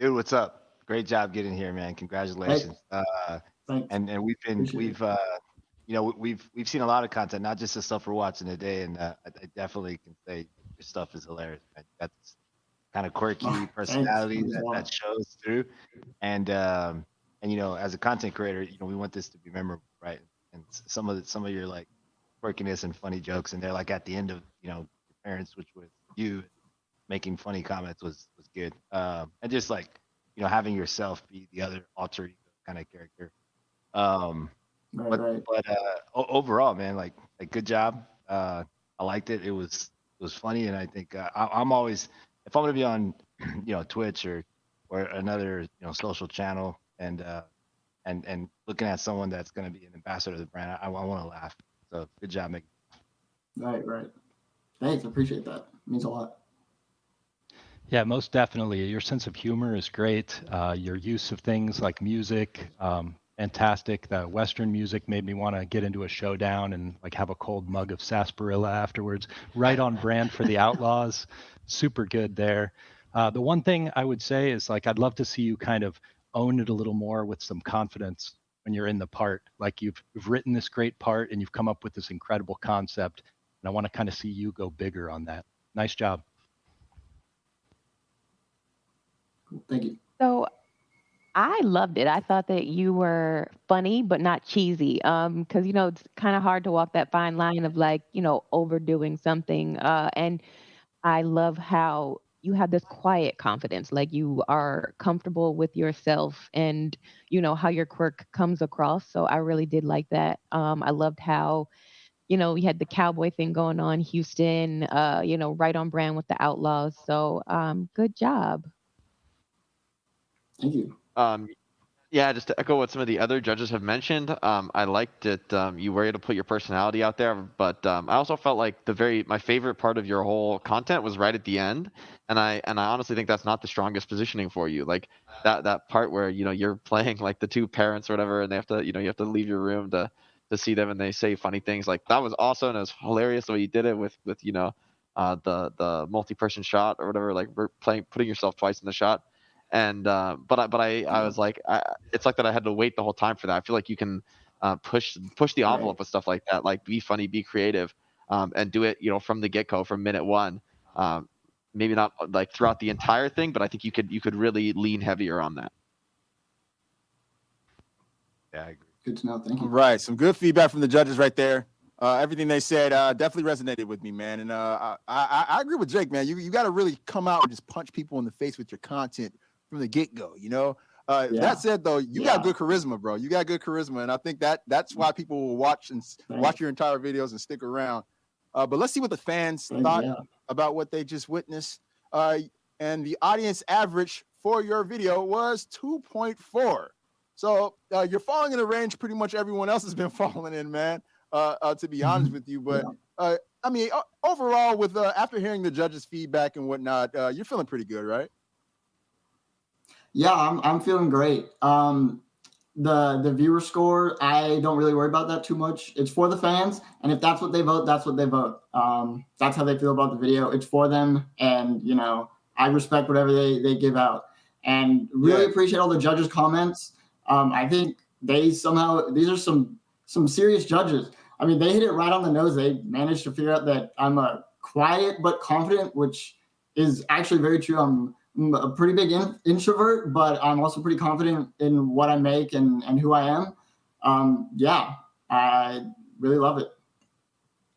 Dude, what's up? Great job getting here, man. Congratulations. Thanks. And we've seen a lot of content, not just the stuff we're watching today, and I definitely can say your stuff is hilarious, man. You got this kind of quirky personality that shows through, and you know, as a content creator, you know, we want this to be memorable, right? And some of your like quirkiness and funny jokes, and they're like at the end of, you know, your parents, which was you making funny comments was good, and just like, you know, having yourself be the other alter ego kind of character. Overall, man, like good job. I liked it. It was funny, and I think I'm always, if I'm gonna be on, you know, Twitch or another, you know, social channel, and looking at someone that's gonna be an ambassador of the brand, I want to laugh. So good job, Mick. Right. Thanks, I appreciate that. It means a lot. Yeah, most definitely. Your sense of humor is great. Your use of things like music, fantastic. The Western music made me want to get into a showdown and like have a cold mug of sarsaparilla afterwards. Right on brand for the Outlaws. Super good there. The one thing I would say is like, I'd love to see you kind of own it a little more with some confidence when you're in the part. Like you've written this great part and you've come up with this incredible concept. And I want to kind of see you go bigger on that. Nice job. Thank you. So I loved it. I thought that you were funny, but not cheesy. Because, you know, it's kind of hard to walk that fine line of like, you know, overdoing something. And I love how you have this quiet confidence, like you are comfortable with yourself and, you know, how your quirk comes across. So I really did like that. I loved how, you know, we had the cowboy thing going on, Houston, you know, right on brand with the Outlaws. So good job. Thank you. Yeah, just to echo what some of the other judges have mentioned, I liked that you were able to put your personality out there, but I also felt like my favorite part of your whole content was right at the end, and I honestly think that's not the strongest positioning for you. Like that part where you're playing like the two parents or whatever, and they have to you have to leave your room to see them, and they say funny things. Like that was awesome, and it was hilarious the way you did it with the multi-person shot or whatever, like putting yourself twice in the shot. And I was like, it's like that I had to wait the whole time for that. I feel like you can push the envelope with stuff like that, like be funny, be creative, and do it from the get-go, from minute one. Maybe not like throughout the entire thing, but I think you could really lean heavier on that. Yeah, I agree. Good to know. Thank you. Right. Some good feedback from the judges right there. Everything they said definitely resonated with me, man. And I agree with Jake, man. You got to really come out and just punch people in the face with your content from the get-go, That said, though, you got good charisma, bro. You got good charisma, and I think that's why people will watch your entire videos and stick around. But let's see what the fans thought about what they just witnessed. And the audience average for your video was 2.4. So you're falling in the range pretty much everyone else has been falling in, man. To be honest with you, but I mean, overall, with after hearing the judges' feedback and whatnot, you're feeling pretty good, right? Yeah, I'm feeling great. The viewer score, I don't really worry about that too much. It's for the fans, and if that's what they vote, that's what they vote. That's how they feel about the video. It's for them, and I respect whatever they give out, and really appreciate all the judges' comments. I think these are some serious judges. I mean, they hit it right on the nose. They managed to figure out that I'm a quiet but confident, which is actually very true. I'm a pretty big introvert, but I'm also pretty confident in what I make and who I am. I really love it.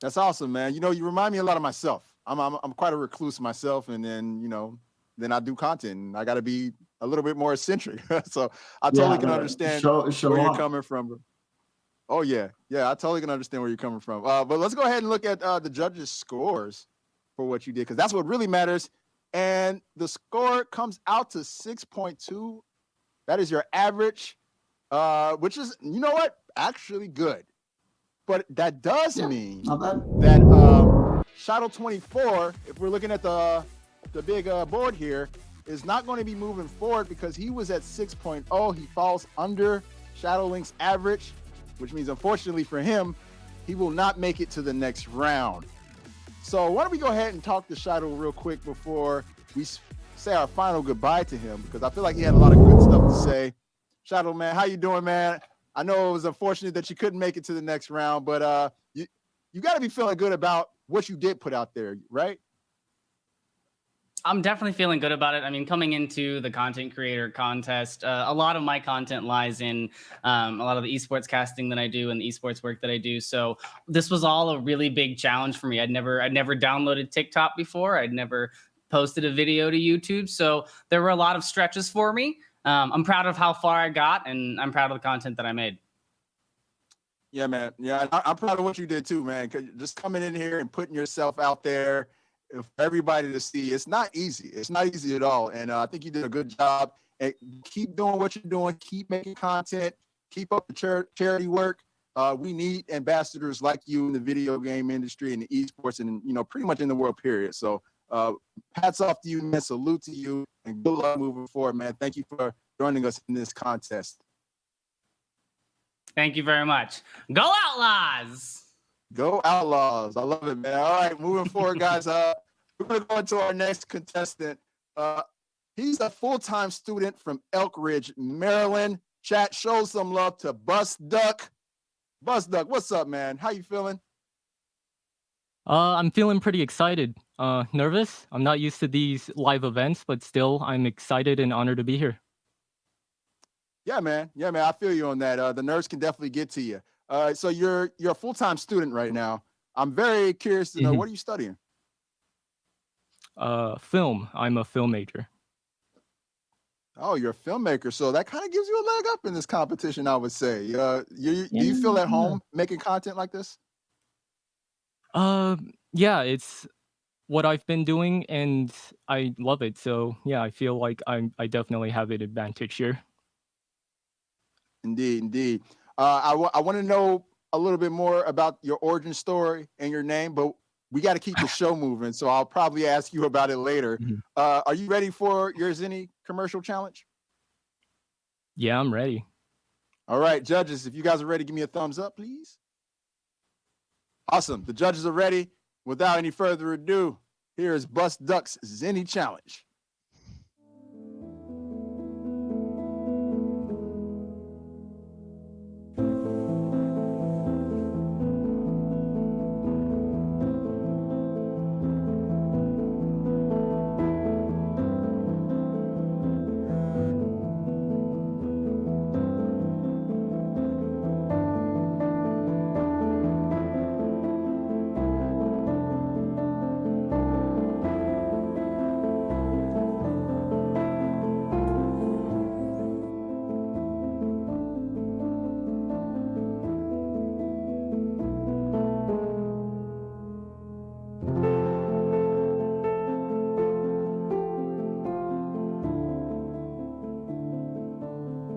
That's awesome, man. You remind me a lot of myself. I'm quite a recluse myself, and then I do content, and I got to be a little bit more eccentric. So I totally can understand where you're coming from. Bro. Oh yeah, I totally can understand where you're coming from. But let's go ahead and look at the judges' scores for what you did, because that's what really matters. And the score comes out to 6.2. That is your average, which is, actually good. But that does mean that Shadow 24, if we're looking at the big board here, is not going to be moving forward because he was at 6.0. He falls under Shadow Link's average, which means, unfortunately for him, he will not make it to the next round. So why don't we go ahead and talk to Shadow real quick before we say our final goodbye to him, because I feel like he had a lot of good stuff to say. Shadow, man, how you doing, man? I know it was unfortunate that you couldn't make it to the next round, but you got to be feeling good about what you did put out there, right? I'm definitely feeling good about it. I mean, coming into the content creator contest, a lot of my content lies in a lot of the esports casting that I do and the esports work that I do. So this was all a really big challenge for me. I'd never downloaded TikTok before. I'd never posted a video to YouTube. So there were a lot of stretches for me. I'm proud of how far I got, and I'm proud of the content that I made. Yeah, man. Yeah, I'm proud of what you did too, man. 'Cause just coming in here and putting yourself out there for everybody to see, it's not easy. It's not easy at all. And I think you did a good job. And keep doing what you're doing. Keep making content. Keep up the charity work. We need ambassadors like you in the video game industry and the esports and, pretty much in the world, period. So hats off to you, man. Salute to you. And good luck moving forward, man. Thank you for joining us in this contest. Thank you very much. Go Outlaws! Go Outlaws. I love it, man. All right, moving forward, guys. We're going to go into our next contestant. He's a full-time student from Elk Ridge, Maryland. Chat, show some love to Bus Duck. Bus Duck, what's up, man? How you feeling? I'm feeling pretty excited. Nervous. I'm not used to these live events, but still, I'm excited and honored to be here. Yeah, man. I feel you on that. The nerves can definitely get to you. So you're a full-time student right now. I'm very curious to know, what are you studying? Film. I'm a film major. Oh, you're a filmmaker. So that kind of gives you a leg up in this competition, I would say. Do you feel at home making content like this? Yeah, it's what I've been doing and I love it. So yeah, I feel like I definitely have an advantage here. Indeed, indeed. I want to know a little bit more about your origin story and your name, but we got to keep the show moving. So I'll probably ask you about it later. Are you ready for your Zenni commercial challenge? Yeah, I'm ready. All right, judges, if you guys are ready, give me a thumbs up, please. Awesome. The judges are ready. Without any further ado, here is Bust Duck's Zenni challenge.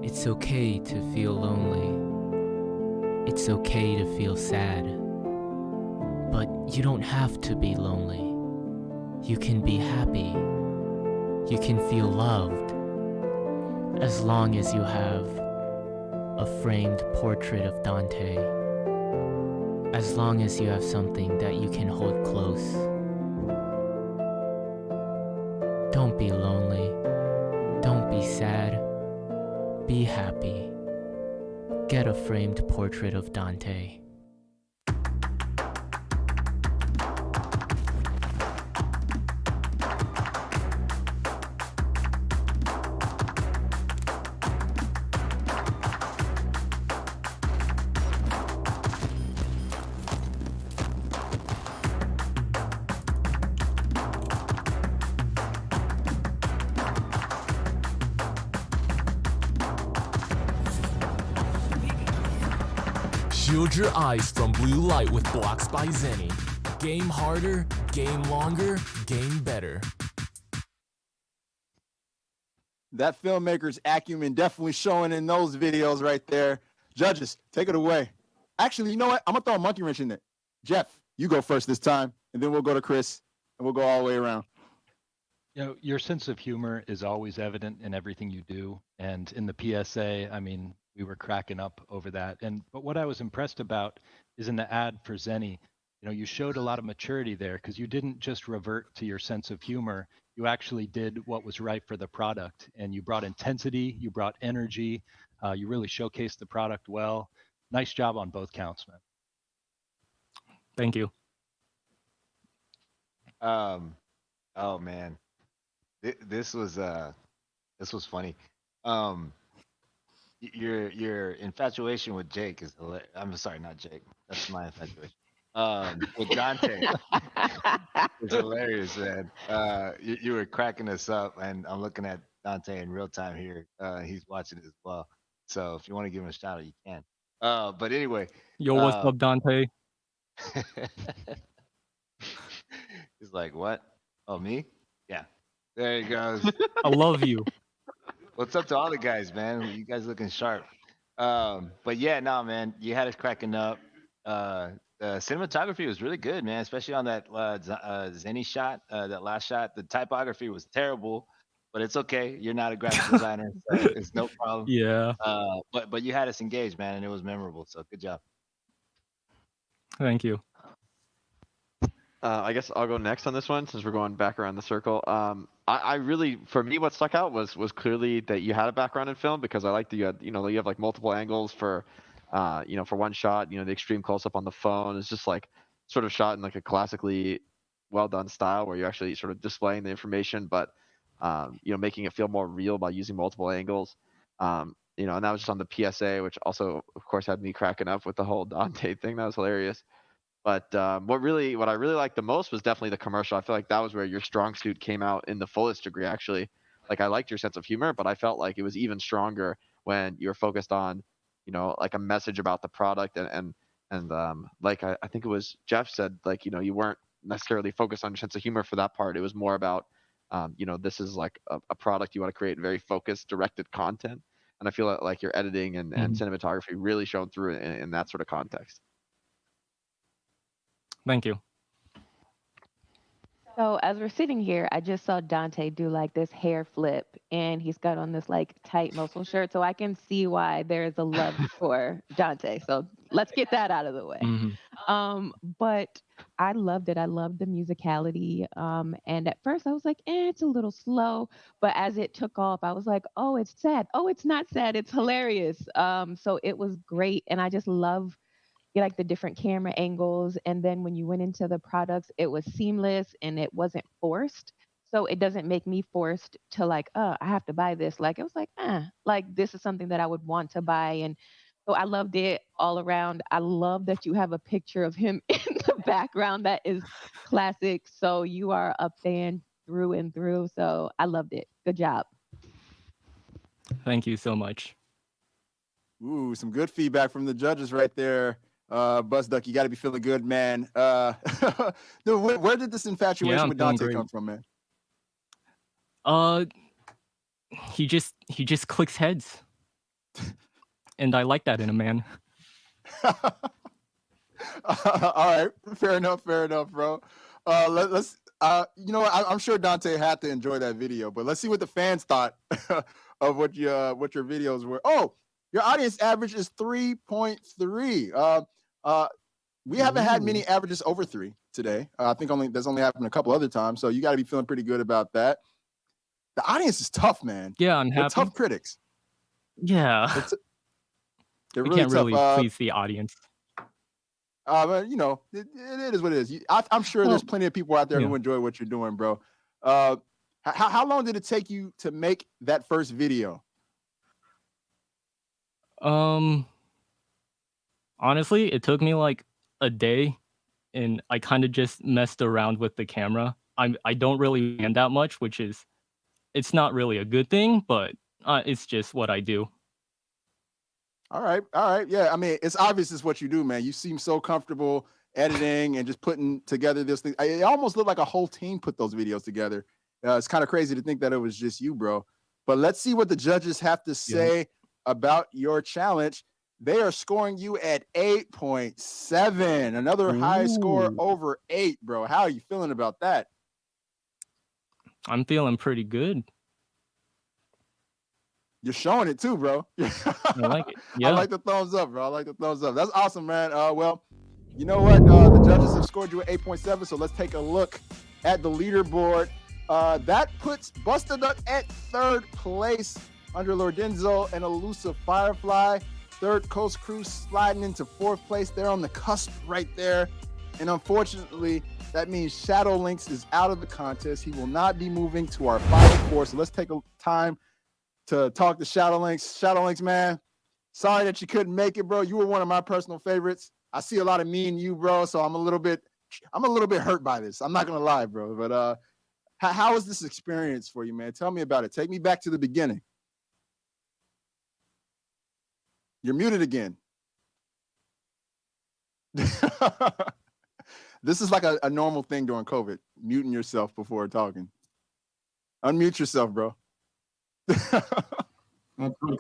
It's okay to feel lonely. It's okay to feel sad. But you don't have to be lonely. You can be happy. You can feel loved. As long as you have a framed portrait of Dante. As long as you have something that you can hold close. Don't be lonely. Don't be sad. Be happy. Get a framed portrait of Dante. Shield your eyes from blue light with blocks by Zenni. Game harder, game longer, game better. That filmmaker's acumen definitely showing in those videos right there. Judges, take it away. Actually, you know what? I'm going to throw a monkey wrench in there. Jeff, you go first this time, and then we'll go to Chris, and we'll go all the way around. You know, your sense of humor is always evident in everything you do. And in the PSA, I mean, we were cracking up over that. But what I was impressed about is in the ad for Zenni, you know, you showed a lot of maturity there because you didn't just revert to your sense of humor. You actually did what was right for the product, and you brought intensity, you brought energy, you really showcased the product well. Nice job on both counts, man. Thank you. Oh man, this was funny. Your infatuation with Jake is hilarious. I'm sorry, not Jake. That's my infatuation. With Dante, it's hilarious, man. You were cracking us up, and I'm looking at Dante in real time here. He's watching it as well. So if you want to give him a shout out, you can. But anyway, Yo, what's up, Dante? he's like, what? Oh, me? Yeah. There he goes. I love you. What's up to all the guys, man? You guys looking sharp. But yeah, no, man, you had us cracking up. The cinematography was really good, man, especially on that Zenni shot, that last shot. The typography was terrible, but it's okay. You're not a graphic designer, so it's no problem. Yeah. But you had us engaged, man, and it was memorable. So good job. Thank you. I guess I'll go next on this one since we're going back around the circle. I really, for me, what stuck out was clearly that you had a background in film because I like that you had, you have like multiple angles for, for one shot. The extreme close up on the phone is just like sort of shot in like a classically well done style where you're actually sort of displaying the information, but making it feel more real by using multiple angles. And that was just on the PSA, which also, of course, had me cracking up with the whole Dante thing. That was hilarious. But what I really liked the most was definitely the commercial. I feel like that was where your strong suit came out in the fullest degree, actually. Like, I liked your sense of humor, but I felt like it was even stronger when you were focused on, like a message about the product. And like, I think it was Jeff said, like, you weren't necessarily focused on your sense of humor for that part. It was more about, this is like a product you want to create very focused, directed content. And I feel like your editing and cinematography really shone through in that sort of context. Thank you. So as we're sitting here, I just saw Dante do like this hair flip, and he's got on this like tight muscle shirt. So I can see why there's a love for Dante. So let's get that out of the way. But I loved it. I loved the musicality. And at first I was like, it's a little slow. But as it took off, I was like, oh, it's sad. Oh, it's not sad. It's hilarious. So it was great. And I just love like the different camera angles. And then when you went into the products, it was seamless and it wasn't forced. So it doesn't make me forced to like, oh, I have to buy this. Like it was like, like this is something that I would want to buy. And so I loved it all around. I love that you have a picture of him in the background. That is classic. So you are a fan through and through. So I loved it. Good job. Thank you so much. Ooh, some good feedback from the judges right there. Buzz Duck, you got to be feeling good, man. Where did this infatuation with Dante come from, man? He just clicks heads, and I like that in a man. All right, fair enough, bro. Let's you know what? I'm sure Dante had to enjoy that video, but let's see what the fans thought of what your videos were. Oh, your audience average is 3.3. We haven't had many averages over 3 today. I think that's only happened a couple other times. So you got to be feeling pretty good about that. The audience is tough, man. Yeah, I'm happy. They're tough critics. Yeah. They're we really can't tough. really please the audience. But you know, it is what it is. I'm sure there's plenty of people out there who enjoy what you're doing, bro. How long did it take you to make that first video? Honestly, it took me like a day, and I kind of just messed around with the camera. I don't really plan that much, which is, it's not really a good thing, but it's just what I do. All right. Yeah, I mean, it's obvious it's what you do, man. You seem so comfortable editing and just putting together this thing. It almost looked like a whole team put those videos together. It's kind of crazy to think that it was just you, bro. But let's see what the judges have to say about your challenge. They are scoring you at 8.7, another high score over 8, bro. How are you feeling about that? I'm feeling pretty good. You're showing it too, bro. I like it. Yeah. I like the thumbs up, bro. I like the thumbs up. That's awesome, man. Well, you know what? The judges have scored you at 8.7, so let's take a look at the leaderboard. That puts Busta Duck at 3rd place under Lord Denzel and Elusive Firefly. 3rd Coast Crew sliding into 4th place. They're on the cusp right there. And unfortunately, that means Shadow Lynx is out of the contest. He will not be moving to our final 4. So let's take a time to talk to Shadow Lynx. Shadow Lynx, man, sorry that you couldn't make it, bro. You were one of my personal favorites. I see a lot of me and you, bro. So I'm a little bit hurt by this. I'm not gonna lie, bro. But how was this experience for you, man? Tell me about it. Take me back to the beginning. You're muted again. This is like a normal thing during COVID, muting yourself before talking. Unmute yourself, bro.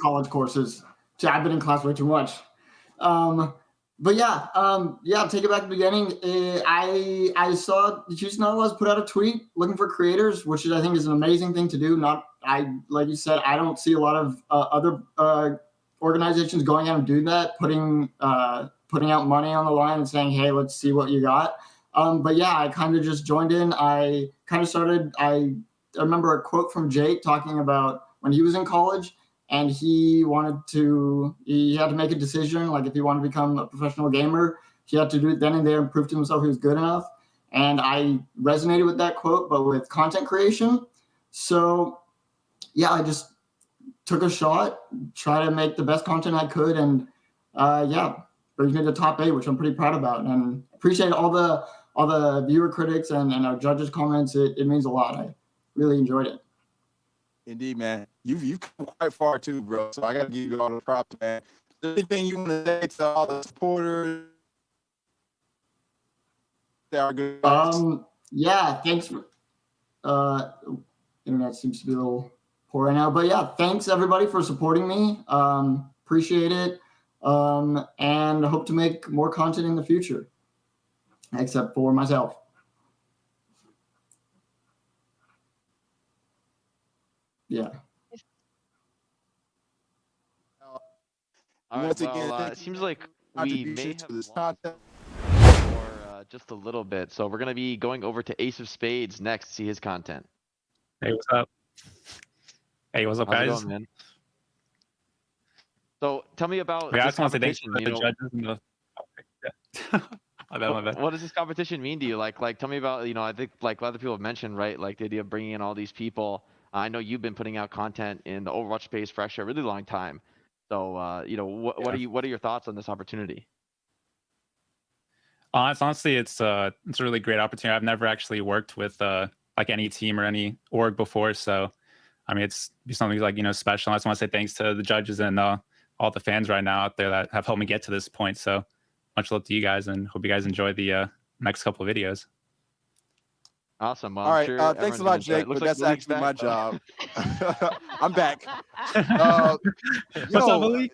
College courses. I've been in class way too much. But yeah, take it back to the beginning. I saw the Houston Outlaws put out a tweet looking for creators, which I think is an amazing thing to do. Like you said, I don't see a lot of other organizations going out and doing that, putting out money on the line and saying, hey, let's see what you got. But yeah, I kind of just joined in. I remember a quote from Jake talking about when he was in college and he had to make a decision. Like if he wanted to become a professional gamer, he had to do it then and there and prove to himself he was good enough. And I resonated with that quote, but with content creation. So yeah, I just took a shot, try to make the best content I could. And brings me to top 8, which I'm pretty proud about. And appreciate all the viewer critics and our judges' comments. It means a lot. I really enjoyed it. Indeed, man. You've come quite far too, bro. So I gotta give you all the props, man. Anything you want to say to all the supporters? They are good. Yeah, thanks. Internet seems to be a little poor right now. But yeah, thanks everybody for supporting me. Appreciate it. And hope to make more content in the future, except for myself. Yeah. All right. Once Well, again, it seems like we may contributions have to this lost content. for just a little bit. So we're gonna be going over to Ace of Spades next to see his content. Hey, what's up? Hey, what's up, How's it guys? going, man? So tell me about Yeah, I this just want to say thanks competition. to the judges and the. Yeah. my bad. What does this competition mean to you? Like, tell me about, I think like other people have mentioned, right? Like the idea of bringing in all these people. I know you've been putting out content in the Overwatch space for actually a really long time. So, what are your thoughts on this opportunity? It's a really great opportunity. I've never actually worked with like any team or any org before, so I mean it's something like special. I just want to say thanks to the judges and all the fans right now out there that have helped me get to this point. So much love to you guys, and hope you guys enjoy the next couple of videos. Awesome. Well, All right. Thanks a lot, Jake. But that's actually my job. I'm back. What's up, Malik?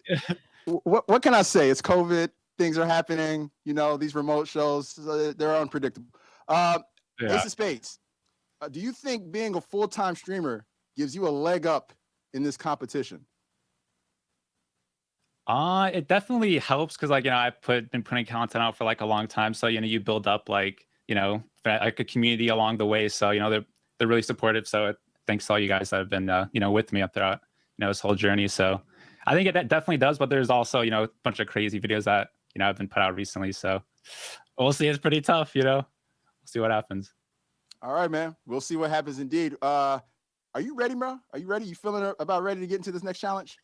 What can I say? It's COVID. Things are happening. These remote shows, they're unpredictable. Ace of Spades. Do you think being a full-time streamer gives you a leg up in this competition? It definitely helps because I've been putting content out for like a long time. So you build up like a community along the way. So they're really supportive. So thanks to all you guys that have been with me up throughout this whole journey. So I think it definitely does. But there's also a bunch of crazy videos that have been put out recently. So we'll see. It's pretty tough. We'll see what happens. All right, man. We'll see what happens indeed. Are you ready, bro? Are you ready? You feeling about ready to get into this next challenge?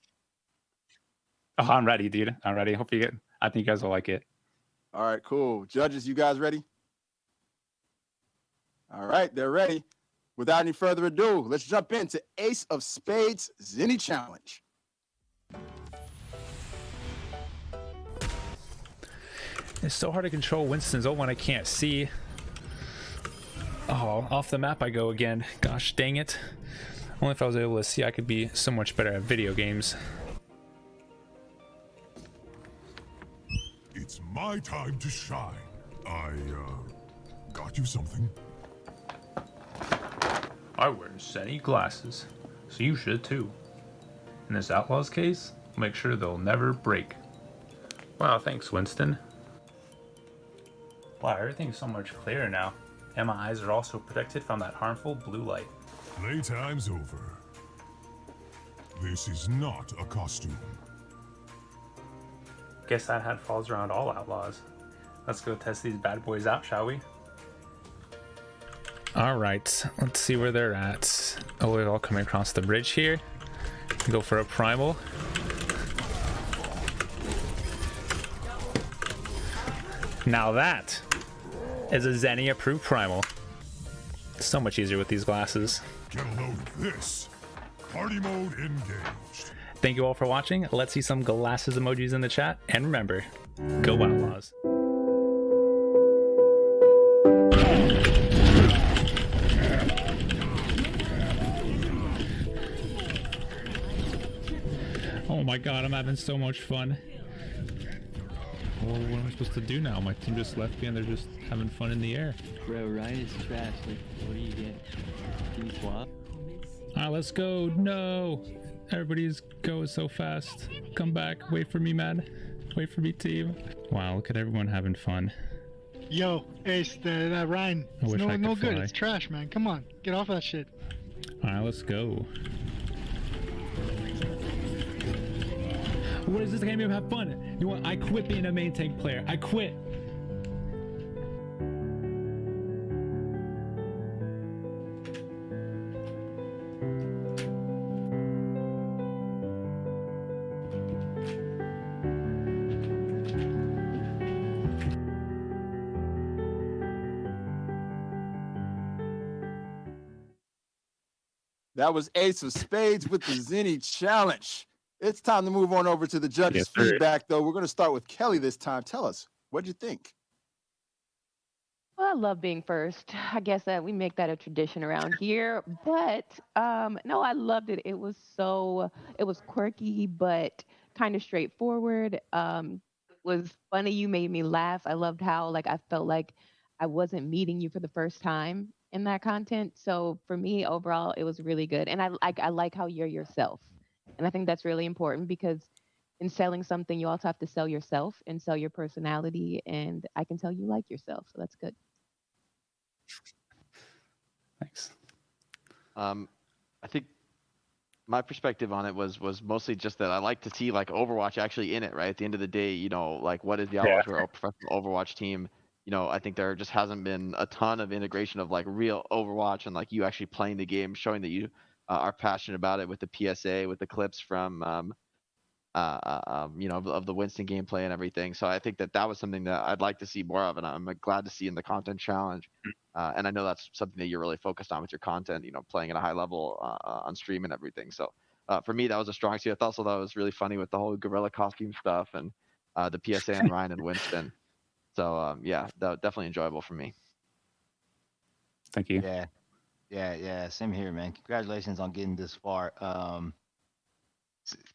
Oh, I'm ready, dude. I'm ready. I think you guys will like it. All right, cool. Judges, you guys ready? All right, they're ready. Without any further ado, let's jump into Ace of Spades Zenni Challenge. It's so hard to control Winston's ult when I can't see. Oh, off the map I go again. Gosh dang it. Only if I was able to see, I could be so much better at video games. It's my time to shine. I got you something. I wear Zenni glasses, so you should too. In this Outlaws case, make sure they'll never break. Wow, thanks, Winston. Wow, everything's so much clearer now. And my eyes are also protected from that harmful blue light. Playtime's over. This is not a costume. Guess that hat falls around all Outlaws. Let's go test these bad boys out, shall we? All right, let's see where they're at. Oh, we're all coming across the bridge here. Go for a primal. Now that is a Zenni approved primal. So much easier with these glasses. Get a load of this. Party mode engaged. Thank you all for watching. Let's see some glasses emojis in the chat. And remember, go Outlaws. Oh my god, I'm having so much fun. Well, what am I supposed to do now? My team just left me and they're just having fun in the air. Bro, Ryan is trash. Like, what do you get? Can you swap? Alright, let's go. No! Everybody's going so fast. Come back. Wait for me, man. Wait for me, team. Wow, look at everyone having fun. Yo, Ace, that Ryan. I It's wish I could no good. fly. It's trash, man. Come on, get off that shit. Alright, let's go. What is this game? Have fun. You want? I quit being a main tank player. I quit. That was Ace of Spades with the Zenni Challenge. It's time to move on over to the judges' Yes, sir. feedback, though. We're going to start with Kelly this time. Tell us, what'd you think? Well, I love being first. I guess that we make that a tradition around here. But no, I loved it. It was quirky but kind of straightforward. Was funny. You made me laugh. I loved how like I felt like I wasn't meeting you for the first time in that content. So for me, overall, it was really good. And I like how you're yourself. And I think that's really important because in selling something, you also have to sell yourself and sell your personality. And I can tell you like yourself. So that's good. Thanks. I think my perspective on it was mostly just that I like to see like Overwatch actually in it, right? At the end of the day, like what is the Outlaws? We're a professional Overwatch team. I think there just hasn't been a ton of integration of like real Overwatch and like you actually playing the game, showing that you are passionate about it with the PSA, with the clips from of the Winston gameplay and everything. So I think that was something that I'd like to see more of, and I'm glad to see in the content challenge. And I know that's something that you're really focused on with your content, playing at a high level on stream and everything. So for me, that was a strong suit. I also thought it was really funny with the whole gorilla costume stuff and the PSA and Ryan and Winston. So yeah, that definitely enjoyable for me. Thank you. Yeah. Same here, man. Congratulations on getting this far.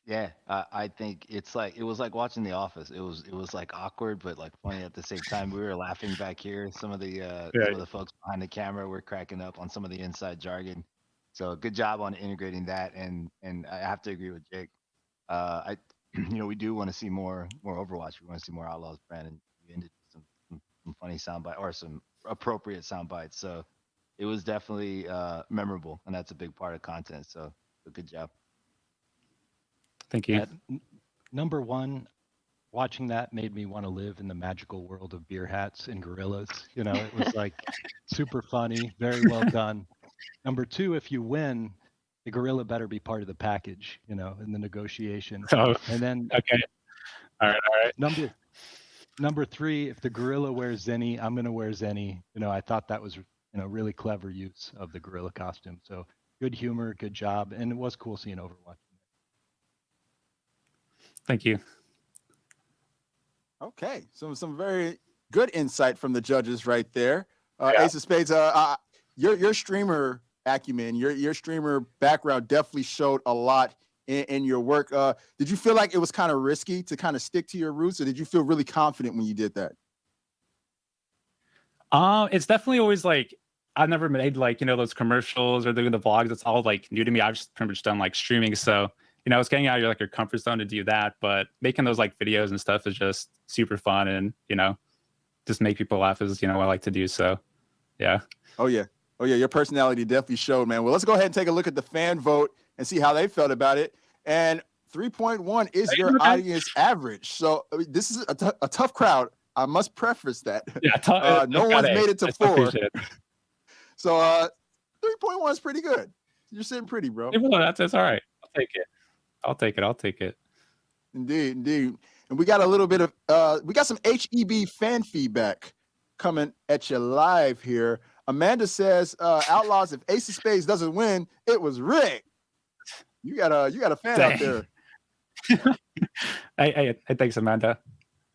Yeah, I think it was like watching The Office. It was like awkward, but like funny at the same time. We were laughing back here. Some of the folks behind the camera were cracking up on some of the inside jargon. So good job on integrating that. And I have to agree with Jake. We do want to see more Overwatch. We want to see more Outlaws brand, and we ended some funny soundbite or some appropriate sound bites. So it was definitely memorable, and that's a big part of content. So good job. Thank you. Number one, watching that made me want to live in the magical world of beer hats and gorillas. It was like super funny, very well done. Number two, if you win, the gorilla better be part of the package, in the negotiation. Oh, and then okay. All right. Number three, if the gorilla wears Zenni, I'm gonna wear Zenni. I thought that was really clever use of the gorilla costume. So good humor, good job, and it was cool seeing Overwatch. Thank you. Okay, some very good insight from the judges right there. Ace of Spades, your streamer acumen, your streamer background definitely showed a lot in your work. Did you feel like it was kind of risky to kind of stick to your roots, or did you feel really confident when you did that? It's definitely always like I've never made like those commercials or doing the vlogs. It's all like new to me. I've just pretty much done like streaming, so it's getting out of your comfort zone to do that. But making those like videos and stuff is just super fun, and just make people laugh is what I like to do. So yeah. Oh yeah, your personality definitely showed, man. Well, let's go ahead and take a look at the fan vote and see how they felt about it. And 3.1 is your audience average. So this is a tough crowd. I must preface that. Yeah, no one's made it to 4. So 3.1 is pretty good. You're sitting pretty, bro. That's all right. I'll take it. Indeed. And we got a little bit of we got some HEB fan feedback coming at you live here. Amanda says, Outlaws, if Ace of Spades doesn't win, it was rigged. You got a fan out there. Hey, thanks, Amanda.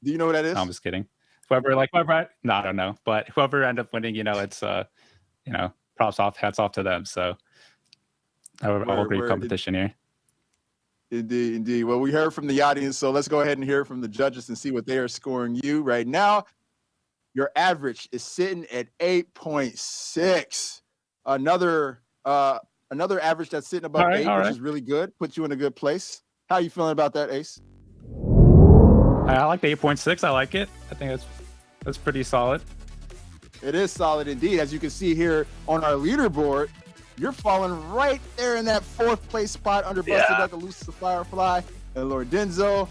Do you know what that is? No, I'm just kidding. Whoever, no, I don't know. But whoever end up winning, it's props off, hats off to them. So all great competition here. Indeed. Well, we heard from the audience, so let's go ahead and hear from the judges and see what they are scoring you right now. Your average is sitting at 8.6. Another average that's sitting above 8, which is really good. Puts you in a good place. How are you feeling about that, Ace? I like the 8.6. I like it. I think that's pretty solid. It is solid indeed. As you can see here on our leaderboard, you're falling right there in that 4th place spot under Busted Duck, Elusive Firefly, and Lord Denzel.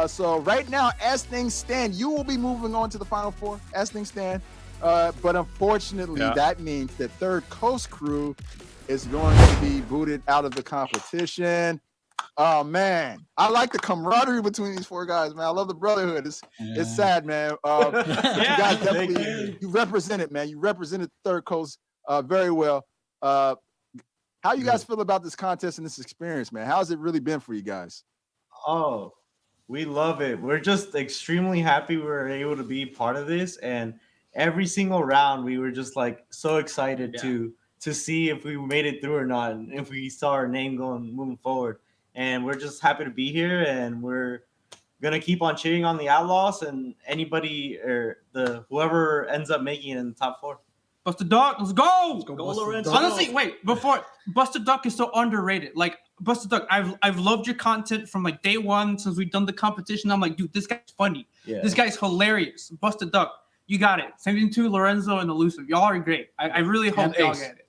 So right now, as things stand, you will be moving on to the Final 4 as things stand. But unfortunately, that means that Third Coast Crew is going to be booted out of the competition. Oh, man. I like the camaraderie between these 4 guys, man. I love the brotherhood. It's sad, man. You guys definitely, you represented, man. You represented Third Coast very well. How you guys feel about this contest and this experience, man? How's it really been for you guys? Oh, we love it. We're just extremely happy we were able to be part of this. And every single round we were just like so excited to see if we made it through or not, and if we saw our name moving forward. And we're just happy to be here, and we're gonna keep on cheering on the Outlaws and anybody or whoever ends up making it in the top 4. Busted Duck, let's go! Go Lorenzo. Honestly, wait, before Busted Duck is so underrated. Like Busted Duck, I've loved your content from like day one since we've done the competition. I'm like, dude, this guy's funny. Yeah. This guy's hilarious. Busted Duck, you got it. Same thing to Lorenzo and Elusive. Y'all are great. I really hope y'all Ace. get it.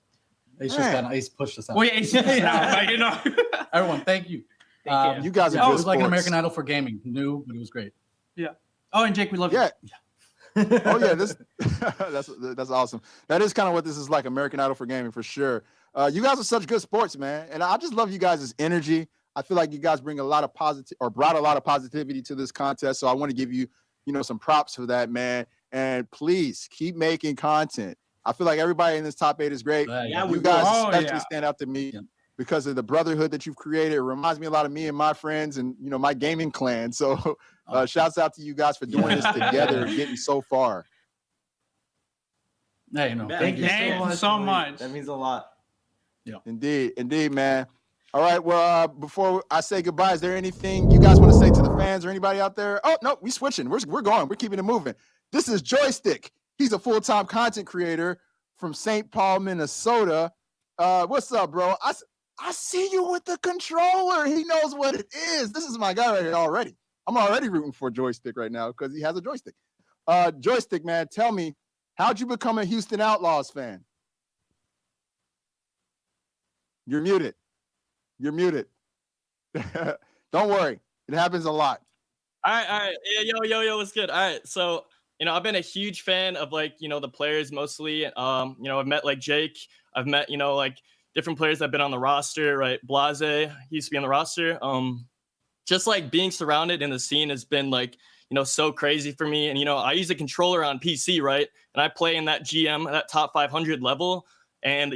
Ace just got Ace pushed us out. Well, yeah, Ace pushed us out, but, you know. Everyone, thank you. You guys are It good was like an sports. American Idol for gaming. New, but it was great. Yeah. Oh, and Jake, we love you. Oh yeah, that's awesome. That is kind of what this is like, American Idol for gaming for sure. You guys are such good sports, man, and I just love you guys' energy. I feel like you guys bring a lot of brought a lot of positivity to this contest. So I want to give you, some props for that, man. And please keep making content. I feel like everybody in this top 8 is great. You guys especially stand out to me because of the brotherhood that you've created. It reminds me a lot of me and my friends and my gaming clan. So shouts out to you guys for doing this together and getting so far. Hey, Thank you so much. That means a lot. Yeah. Indeed, man. All right. Well, before I say goodbye, is there anything you guys want to say to the fans or anybody out there? Oh, no, we switching. We're going. We're keeping it moving. This is Joystick. He's a full-time content creator from St. Paul, Minnesota. What's up, bro? I see you with the controller. He knows what it is. This is my guy right here already. I'm already rooting for Joystick right now because he has a joystick. Joystick, man, tell me, how'd you become a Houston Outlaws fan? You're muted. You're muted. Don't worry. It happens a lot. All right. Yeah, yo, what's good? All right, so, I've been a huge fan of, the players mostly. I've met, Jake. I've met, different players that have been on the roster, right? Blase, he used to be on the roster. Just, being surrounded in the scene has been, so crazy for me. And, I use a controller on PC, right? And I play in that GM, that top 500 level. And,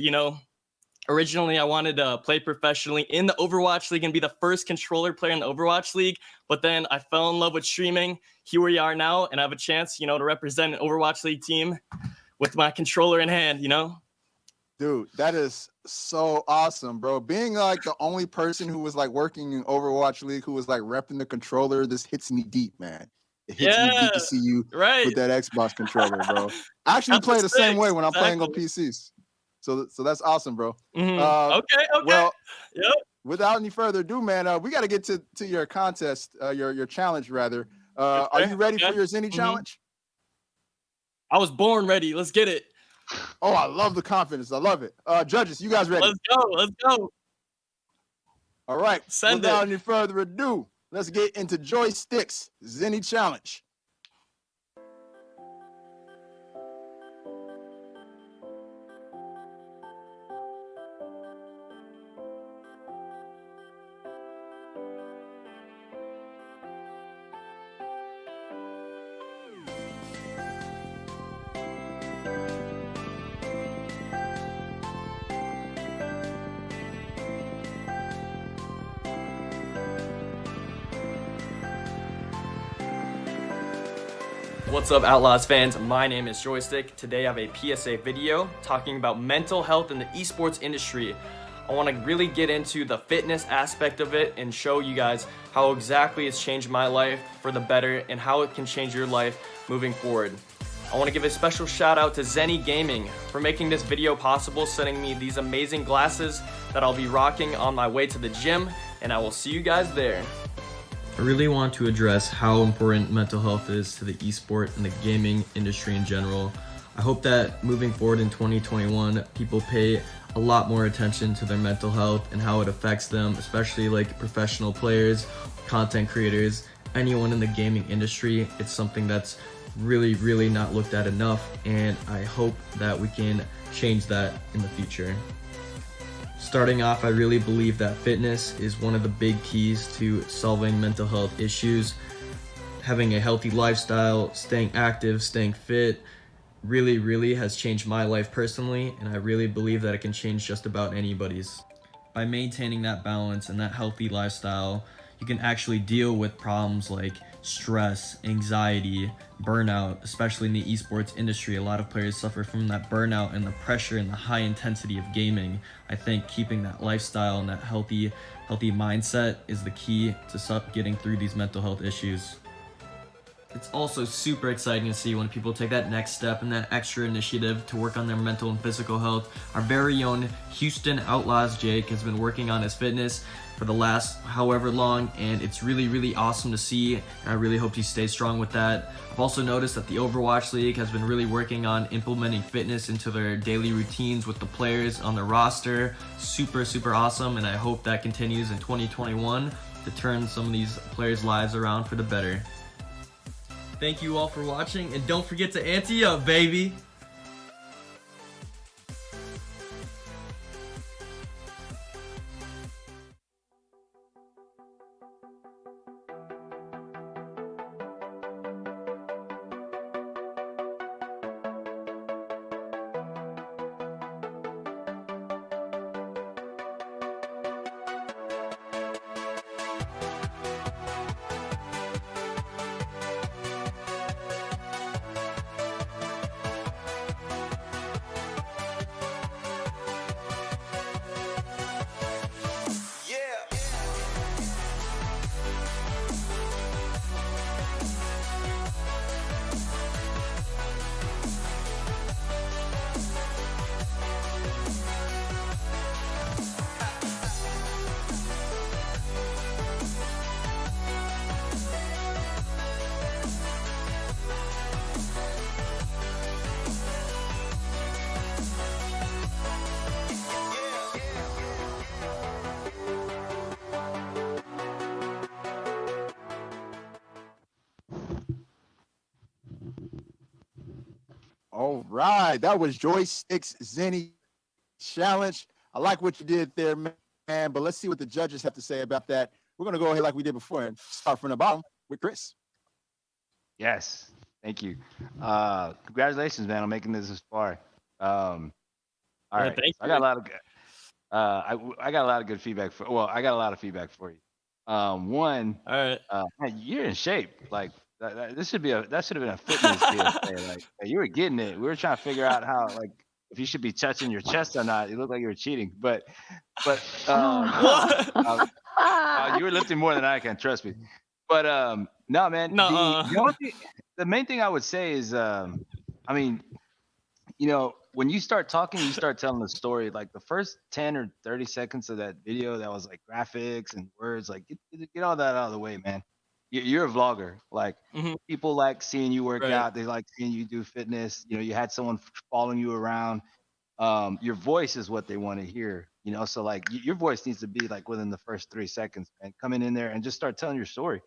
originally, I wanted to play professionally in the Overwatch League and be the first controller player in the Overwatch League. But then I fell in love with streaming. Here we are now, and I have a chance, to represent an Overwatch League team with my controller in hand, Dude, that is so awesome, bro. Being the only person who was working in Overwatch League who was repping the controller, this hits me deep, man. It hits me deep to see you with that Xbox controller, bro. I actually play the same way when I'm playing on PCs. So that's awesome, bro. Okay. Well, without any further ado, man, we got to get to your contest, your challenge rather. Are you ready for your Zenni challenge? I was born ready. Let's get it. Oh, I love the confidence. I love it. Judges, you guys ready? Let's go. All right. Send without it. any further ado, let's get into Joystick's Zenni challenge. What's up, Outlaws fans? My name is Joystick. Today I have a PSA video talking about mental health in the esports industry. I want to really get into the fitness aspect of it and show you guys how exactly it's changed my life for the better and how it can change your life moving forward. I want to give a special shout out to Zenni Gaming for making this video possible, sending me these amazing glasses that I'll be rocking on my way to the gym, and I will see you guys there. I really want to address how important mental health is to the esport and the gaming industry in general. I hope that moving forward in 2021, people pay a lot more attention to their mental health and how it affects them, especially professional players, content creators, anyone in the gaming industry. It's something that's really, really not looked at enough, and I hope that we can change that in the future. Starting off, I really believe that fitness is one of the big keys to solving mental health issues. Having a healthy lifestyle, staying active, staying fit, really has changed my life personally, and I really believe that it can change just about anybody's. By maintaining that balance and that healthy lifestyle, you can actually deal with problems like stress, anxiety, burnout, especially in the esports industry. A lot of players suffer from that burnout and the pressure and the high intensity of gaming. I think keeping that lifestyle and that healthy mindset is the key to getting through these mental health issues. It's also super exciting to see when people take that next step and that extra initiative to work on their mental and physical health. Our very own Houston Outlaws Jake has been working on his fitness for the last however long, and it's really, really awesome to see. I really hope he stays strong with that. I've also noticed that the Overwatch League has been really working on implementing fitness into their daily routines with the players on their roster. Super, super awesome, and I hope that continues in 2021 to turn some of these players' lives around for the better. Thank you all for watching, and don't forget to ante up, baby! All right, that was Joystick's Zenni challenge. I like what you did there, man, but let's see what the judges have to say about that. We're going to go ahead like we did before and start from the bottom with Chris. Yes, thank you. Congratulations, man, on making this far. All right, I got a lot of I got a lot of good feedback for. Well, I got a lot of feedback for you. One, all right, man, you're in shape. Like this should be that should have been a fitness PSA. Like you were getting it. We were trying to figure out how if you should be touching your chest or not. It looked like you were cheating, but you were lifting more than I can. Trust me. But no, man. The main thing I would say is, I mean, when you start talking, you start telling the story. Like the first 10 or 30 seconds of that video, that was like graphics and words. Like get all that out of the way, man. You're a vlogger. Like people like seeing you work out. They like seeing you do fitness. You had someone following you around. Your voice is what they want to hear. So like your voice needs to be like within the first 3 seconds, man. Coming in there and just start telling your story.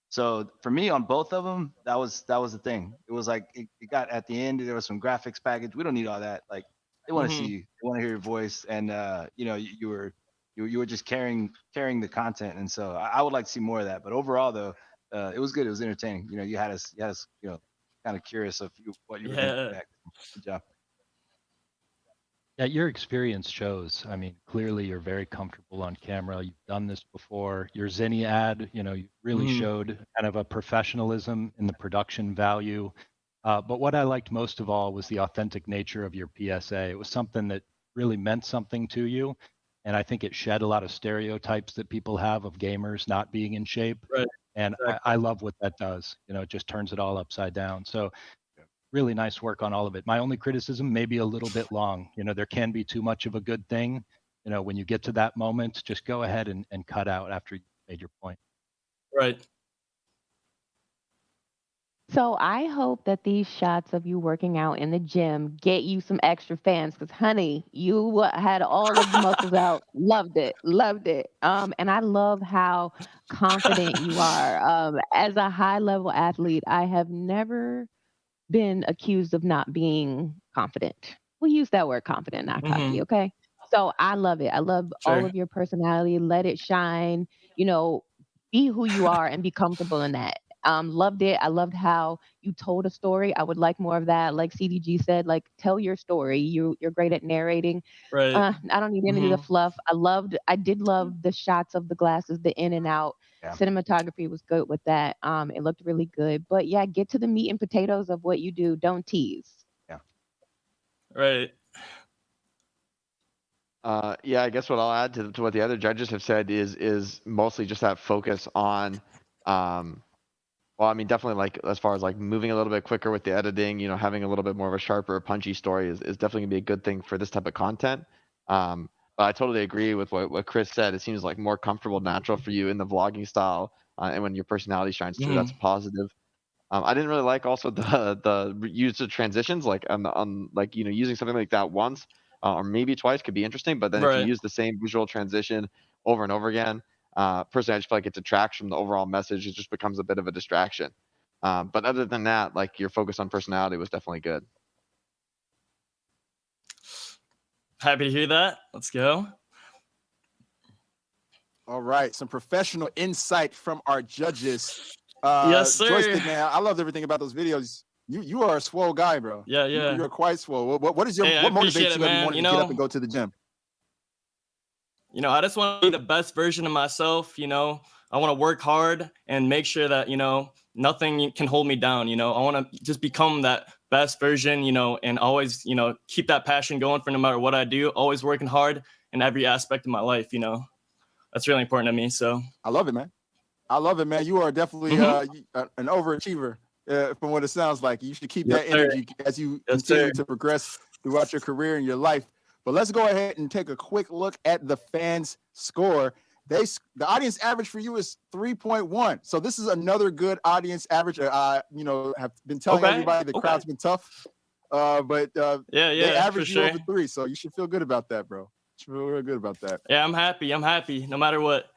So for me, on both of them, that was the thing. It was like it got at the end. There was some graphics package. We don't need all that. Like they want to see you. They want to hear your voice, and you were just carrying the content. And so I would like to see more of that. But overall, though, it was good. It was entertaining. You had us kind of curious of what you were going to expect. Good job. Yeah, your experience shows. I mean, clearly you're very comfortable on camera. You've done this before. Your Zenni ad, you really showed kind of a professionalism in the production value. But what I liked most of all was the authentic nature of your PSA. It was something that really meant something to you. And I think it shed a lot of stereotypes that people have of gamers not being in shape. Right. And I love what that does. It just turns it all upside down. So really nice work on all of it. My only criticism, maybe a little bit long. There can be too much of a good thing. When you get to that moment, just go ahead and cut out after you made your point. Right. So I hope that these shots of you working out in the gym get you some extra fans, because honey, you had all of the muscles out. Loved it. And I love how confident you are. As a high level athlete, I have never been accused of not being confident. We'll use that word confident, not cocky, okay? So I love it. I love all of your personality. Let it shine. Be who you are and be comfortable in that. Loved it. I loved how you told a story. I would like more of that. Like CDG said, like tell your story. You're great at narrating. Right. I don't need any of the fluff. I did love the shots of the glasses, the in and out. Yeah. Cinematography was good with that. It looked really good. But yeah, get to the meat and potatoes of what you do. Don't tease. Right. Yeah, I guess what I'll add to what the other judges have said is mostly just that focus on, well, I mean, definitely like as far as like moving a little bit quicker with the editing, you know, having a little bit more of a sharper, punchy story is definitely gonna be a good thing for this type of content. But I totally agree with what Chris said. It seems like more comfortable, natural for you in the vlogging style, and when your personality shines through, that's a positive. I didn't really like also the use of transitions, like on like, you know, using something like that once or maybe twice could be interesting, but then if you use the same visual transition over and over again, personally, I just feel like it detracts from the overall message. It just becomes a bit of a distraction. But other than that, like your focus on personality was definitely good. Happy to hear that. Let's go. All right, some professional insight from our judges. Yes, sir. Joystick, man, I loved everything about those videos. You are a swole guy, bro. Yeah, yeah. You're quite swole. What is your Hey, I what appreciate motivates it, you every man. morning You to get know- up and go to the gym? You know, I just want to be the best version of myself. You know, I want to work hard and make sure that, you know, nothing can hold me down. You know, I want to just become that best version, you know, and always, you know, keep that passion going for no matter what I do, always working hard in every aspect of my life. You know, that's really important to me. So I love it, man. I love it, man. You are definitely an overachiever, from what it sounds like. You should keep Yes, that sir. energy as you Yes, continue sir. to progress throughout your career and your life. But let's go ahead and take a quick look at the fans' score. The audience average for you is 3.1. So this is another good audience average. You know, have been telling everybody the crowd's been tough, but they average you over 3. So you should feel good about that, bro. You should feel real good about that. Yeah, I'm happy. I'm happy no matter what.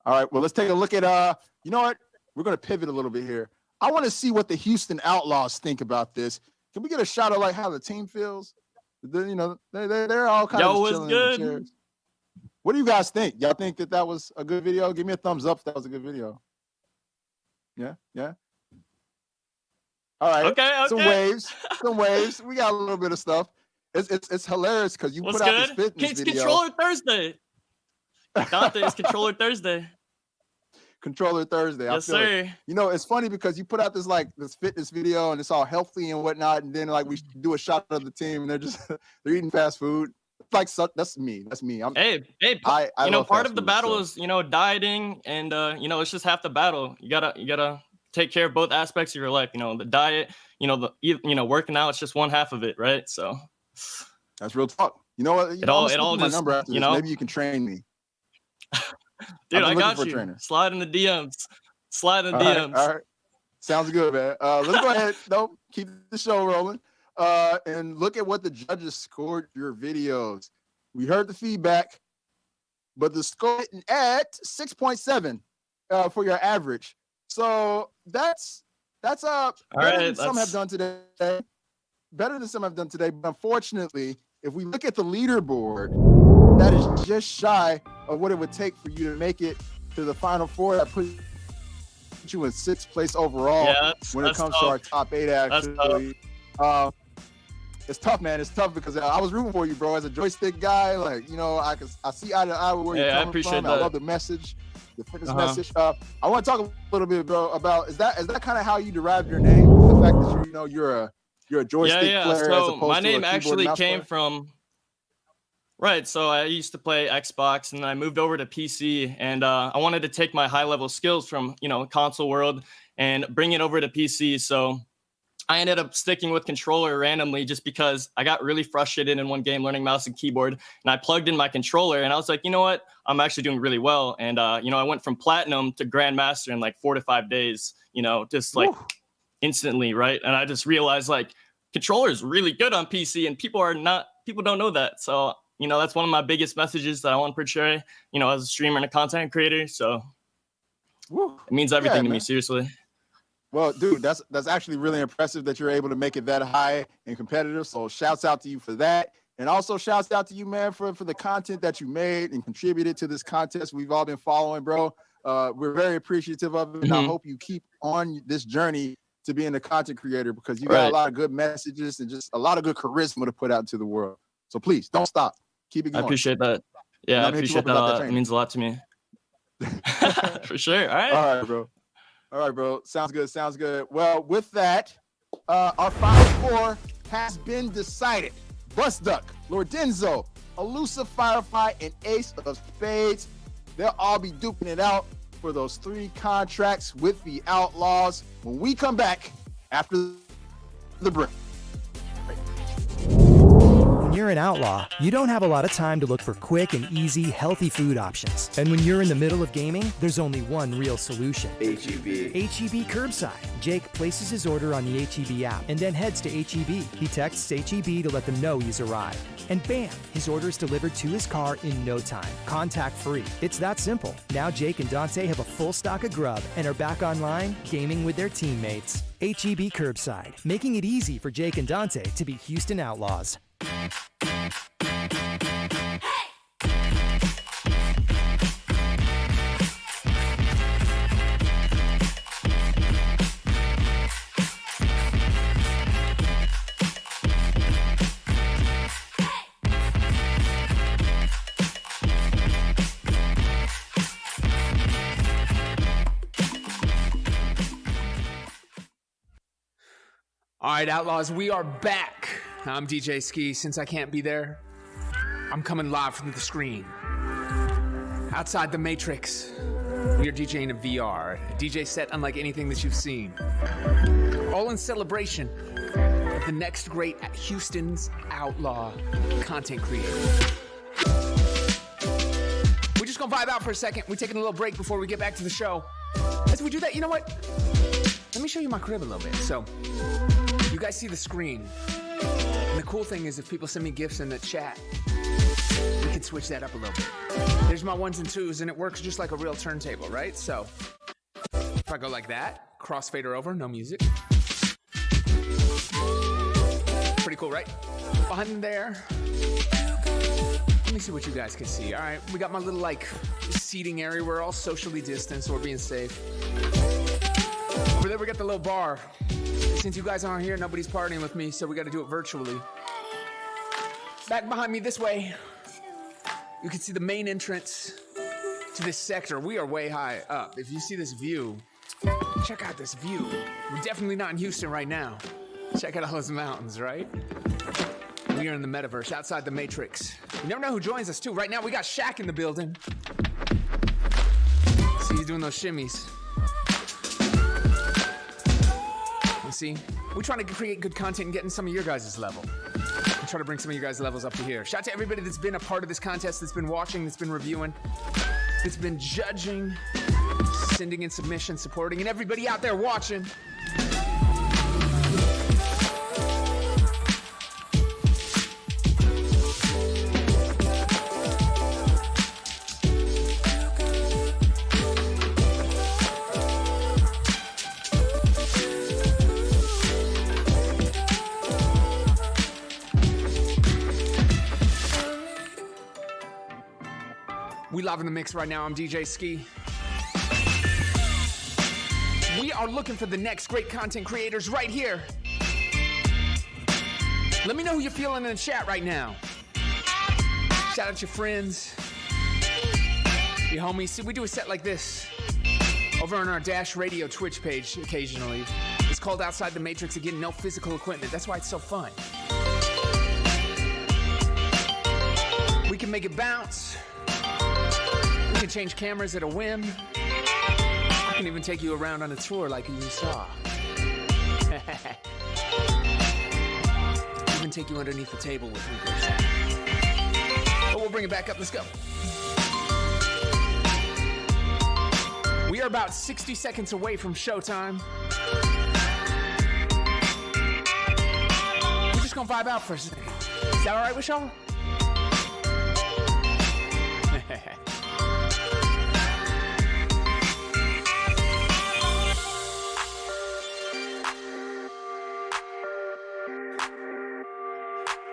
All right, well, let's take a look at, you know what? We're going to pivot a little bit here. I want to see what the Houston Outlaws think about this. Can we get a shot of like how the team feels? You know, they're all kind of chilling in the chairs. What do you guys think? Y'all think that was a good video? Give me a thumbs up if that was a good video. Yeah, yeah. All right. Okay. Some waves. We got a little bit of stuff. It's hilarious because you What's put out good? this fitness It's video. Controller Thursday. Dante, it's Controller Thursday. Controller Thursday. Yes, I feel sir. it. You know, it's funny because you put out this fitness video and it's all healthy and whatnot, and then like we do a shot of the team and they're eating fast food. It's like that's me. That's me. Hey, I you know, love part fast of the food, battle so. is, you know, dieting, and you know, it's just half the battle. You gotta take care of both aspects of your life. You know, the diet, you know, working out, it's just one half of it, right? So that's real talk. You know what? It all my just, number after you this. know, Maybe you can train me. dude, I looking got for a you. trainer. Slide in the DMs. Slide in the All right, DMs. all right. Sounds good, man. Let's go ahead. Nope. Keep the show rolling. And look at what the judges scored your videos. We heard the feedback, but the score at 6.7 for your average. So that's better than some have done today. Better than some have done today. But unfortunately, if we look at the leaderboard, that is just shy of what it would take for you to make it to the Final Four. That puts you in 6th place overall when it comes to our top 8. Actually, it's tough, man. It's tough because I was rooting for you, bro. As a joystick guy, like, you know, I see eye to eye with where you're coming from. I love the message, the fitness message. I want to talk a little bit, bro, about is that kind of how you derived your name? The fact that you're a joystick player as so opposed my to a name keyboard actually and mouse came player? from so I used to play Xbox, and then I moved over to PC, and I wanted to take my high level skills from, you know, console world and bring it over to PC. So I ended up sticking with controller randomly just because I got really frustrated in one game learning mouse and keyboard, and I plugged in my controller and I was like, you know what, I'm actually doing really well. And you know, I went from platinum to grandmaster in like 4 to 5 days, you know, just like instantly, right? And I just realized like controller is really good on PC, and people don't know that. So, you know, that's one of my biggest messages that I want to portray, you know, as a streamer and a content creator. So it means everything to me, seriously. Well, dude, that's actually really impressive that you're able to make it that high and competitive. So shouts out to you for that. And also shouts out to you, man, for the content that you made and contributed to this contest we've all been following, bro. we're very appreciative of it, and I hope you keep on this journey to being a content creator because you got a lot of good messages and just a lot of good charisma to put out into the world. So please don't stop. Keep it going. I appreciate that. Yeah, I appreciate that. It means a lot to me. For sure. All right. All right, bro. All right, bro. Sounds good. Sounds good. Well, with that, our final four has been decided. Bust Duck, Lord Denzel, Elusive Firefly, and Ace of Spades. They'll all be duking it out for those 3 contracts with the Outlaws when we come back after the break. When you're an outlaw, you don't have a lot of time to look for quick and easy, healthy food options. And when you're in the middle of gaming, there's only one real solution. HEB. HEB Curbside. Jake places his order on the HEB app and then heads to HEB. He texts HEB to let them know he's arrived. And bam, his order is delivered to his car in no time. Contact-free. It's that simple. Now Jake and Dante have a full stock of grub and are back online gaming with their teammates. HEB Curbside, making it easy for Jake and Dante to be Houston Outlaws. All right, Outlaws, we are back. I'm DJ Ski. Since I can't be there, I'm coming live from the screen. Outside the Matrix, we are DJing in VR, a DJ set unlike anything that you've seen. All in celebration of the next great Houston's Outlaw content creator. We're just gonna vibe out for a second. We're taking a little break before we get back to the show. As we do that, you know what? Let me show you my crib a little bit. So, you guys see the screen. And the cool thing is if people send me gifts in the chat, we can switch that up a little bit. There's my 1s and 2s, and it works just like a real turntable, right? So, if I go like that, crossfader over, no music. Pretty cool, right? Behind there, let me see what you guys can see. All right, we got my little, like, seating area. We're all socially distanced, so we're being safe. Over there, we got the little bar. Since you guys aren't here, nobody's partying with me, so we got to do it virtually. Back behind me this way, you can see the main entrance to this sector. We are way high up. If you see this view, check out this view. We're definitely not in Houston right now. Check out all those mountains, right? We are in the metaverse, outside the Matrix. You never know who joins us, too. Right now, we got Shaq in the building. See, he's doing those shimmies. See, we're trying to create good content and get in some of your guys' level. I'm trying to bring some of your guys' levels up to here. Shout out to everybody that's been a part of this contest, that's been watching, that's been reviewing, that's been judging, sending in submissions, supporting, and everybody out there watching. We live in the mix right now. I'm DJ Ski. We are looking for the next great content creators right here. Let me know who you're feeling in the chat right now. Shout out your friends, your homies. See, we do a set like this over on our Dash Radio Twitch page occasionally. It's called Outside the Matrix. Again, no physical equipment. That's why it's so fun. We can make it bounce. We can change cameras at a whim. I can even take you around on a tour like you saw. Even take you underneath the table with me. But we'll bring it back up. Let's go. We are about 60 seconds away from showtime. We're just gonna vibe out for a second. Is that all right with y'all?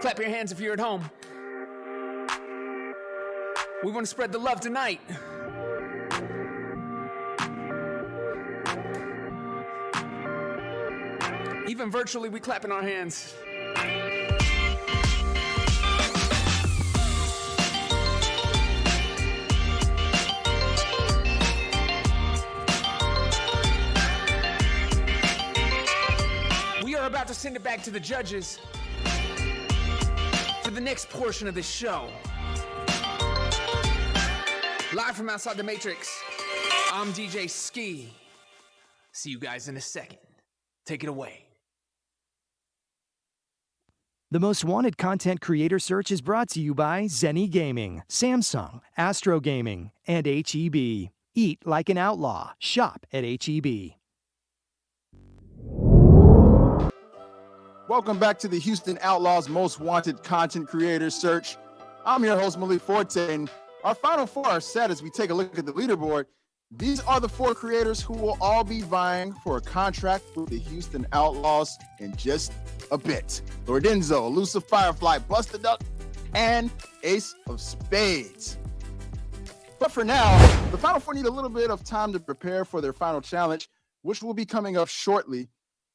Clap your hands if you're at home. We want to spread the love tonight. Even virtually, we clapping our hands. We are about to send it back to the judges for the next portion of this show. Live from outside the Matrix, I'm DJ Ski. See you guys in a second. Take it away. The Most Wanted Content Creator Search is brought to you by Zenni Gaming, Samsung, Astro Gaming, and HEB. Eat like an outlaw. Shop at HEB. Welcome back to the Houston Outlaws Most Wanted Content Creator Search. I'm your host, Malik Forte, and our final four are set as we take a look at the leaderboard. These are the four creators who will all be vying for a contract with the Houston Outlaws in just a bit. Lord Denzel, Elusive Firefly, Busta Duck, and Ace of Spades. But for now, the final four need a little bit of time to prepare for their final challenge, which will be coming up shortly.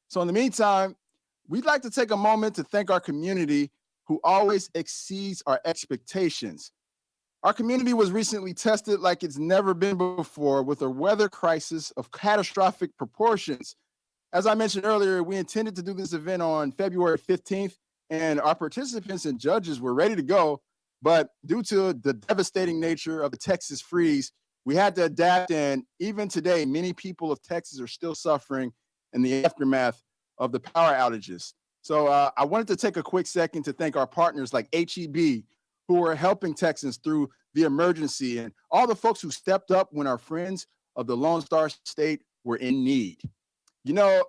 So in the meantime, we'd like to take a moment to thank our community who always exceeds our expectations. Our community was recently tested like it's never been before with a weather crisis of catastrophic proportions. As I mentioned earlier, we intended to do this event on February 15th, and our participants and judges were ready to go. But due to the devastating nature of the Texas freeze, we had to adapt. And even today, many people of Texas are still suffering in the aftermath of the power outages. So I wanted to take a quick second to thank our partners like HEB, who are helping Texans through the emergency, and all the folks who stepped up when our friends of the Lone Star State were in need. You know,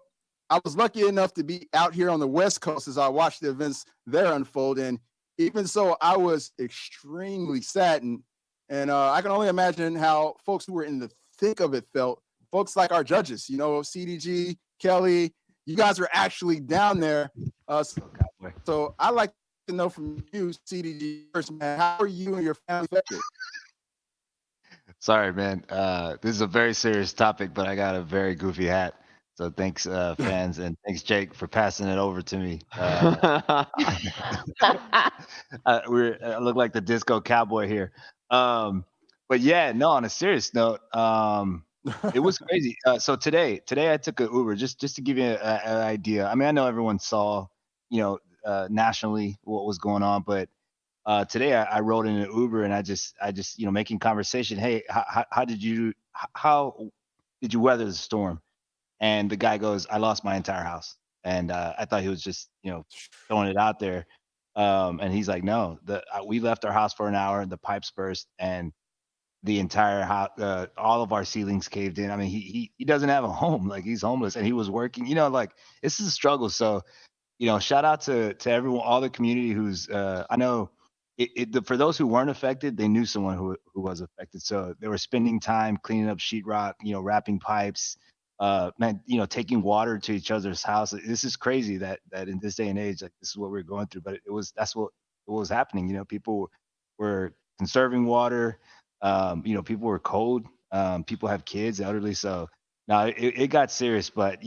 I was lucky enough to be out here on the West Coast as I watched the events there unfold, and even so, I was extremely saddened, and I can only imagine how folks who were in the thick of it felt. Folks like our judges, you know, CDG, Kelly, you guys were actually down there. So I'd like to know from you, CDG first, man, how are you and your family affected? Sorry, man. This is a very serious topic, but I got a very goofy hat. So thanks, fans, and thanks, Jake, for passing it over to me. I look like the disco cowboy here. But yeah, no, on a serious note, it was crazy. So today I took an Uber just to give you an idea. I mean, I know everyone saw, nationally what was going on, but today I rode in an Uber and I just making conversation. Hey, how did you weather the storm? And the guy goes, I lost my entire house. And I thought he was just throwing it out there. And he's like, no, we left our house for an hour, the pipes burst, and the entire house, all of our ceilings caved in. I mean, he doesn't have a home, like he's homeless, and he was working. Like this is a struggle. So, shout out to everyone, all the community who's. I know for those who weren't affected, they knew someone who was affected. So they were spending time cleaning up sheetrock, wrapping pipes, taking water to each other's house. This is crazy that in this day and age, like this is what we're going through. But that's what was happening. People were conserving water. People were cold. People have kids, elderly. So now it got serious, but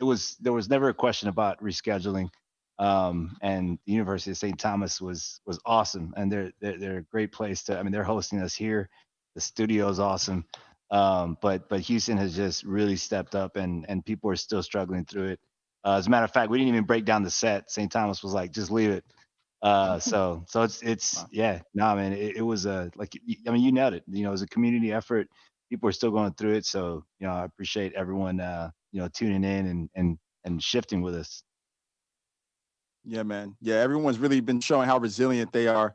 there was never a question about rescheduling. And the University of St. Thomas was awesome, and they're a great place to. I mean, they're hosting us here. The studio is awesome. But Houston has just really stepped up, and people are still struggling through it. As a matter of fact, we didn't even break down the set. St. Thomas was like, just leave it. So it's yeah, no, man, it was you nailed it. It was a community effort. People are still going through it. So, I appreciate everyone, tuning in and shifting with us. Yeah, man. Yeah, everyone's really been showing how resilient they are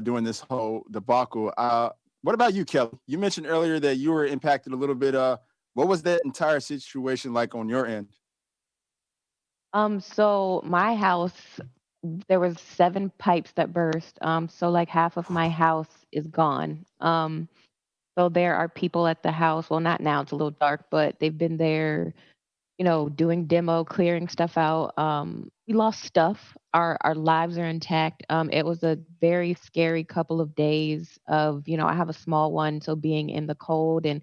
during this whole debacle. What about you, Kelly? You mentioned earlier that you were impacted a little bit. What was that entire situation like on your end? So my house, there was 7 pipes that burst. So like half of my house is gone. So there are people at the house. Well, not now, it's a little dark, but they've been there doing demo, clearing stuff out. We lost stuff. Our lives are intact. It was a very scary couple of days of, I have a small one, so being in the cold and,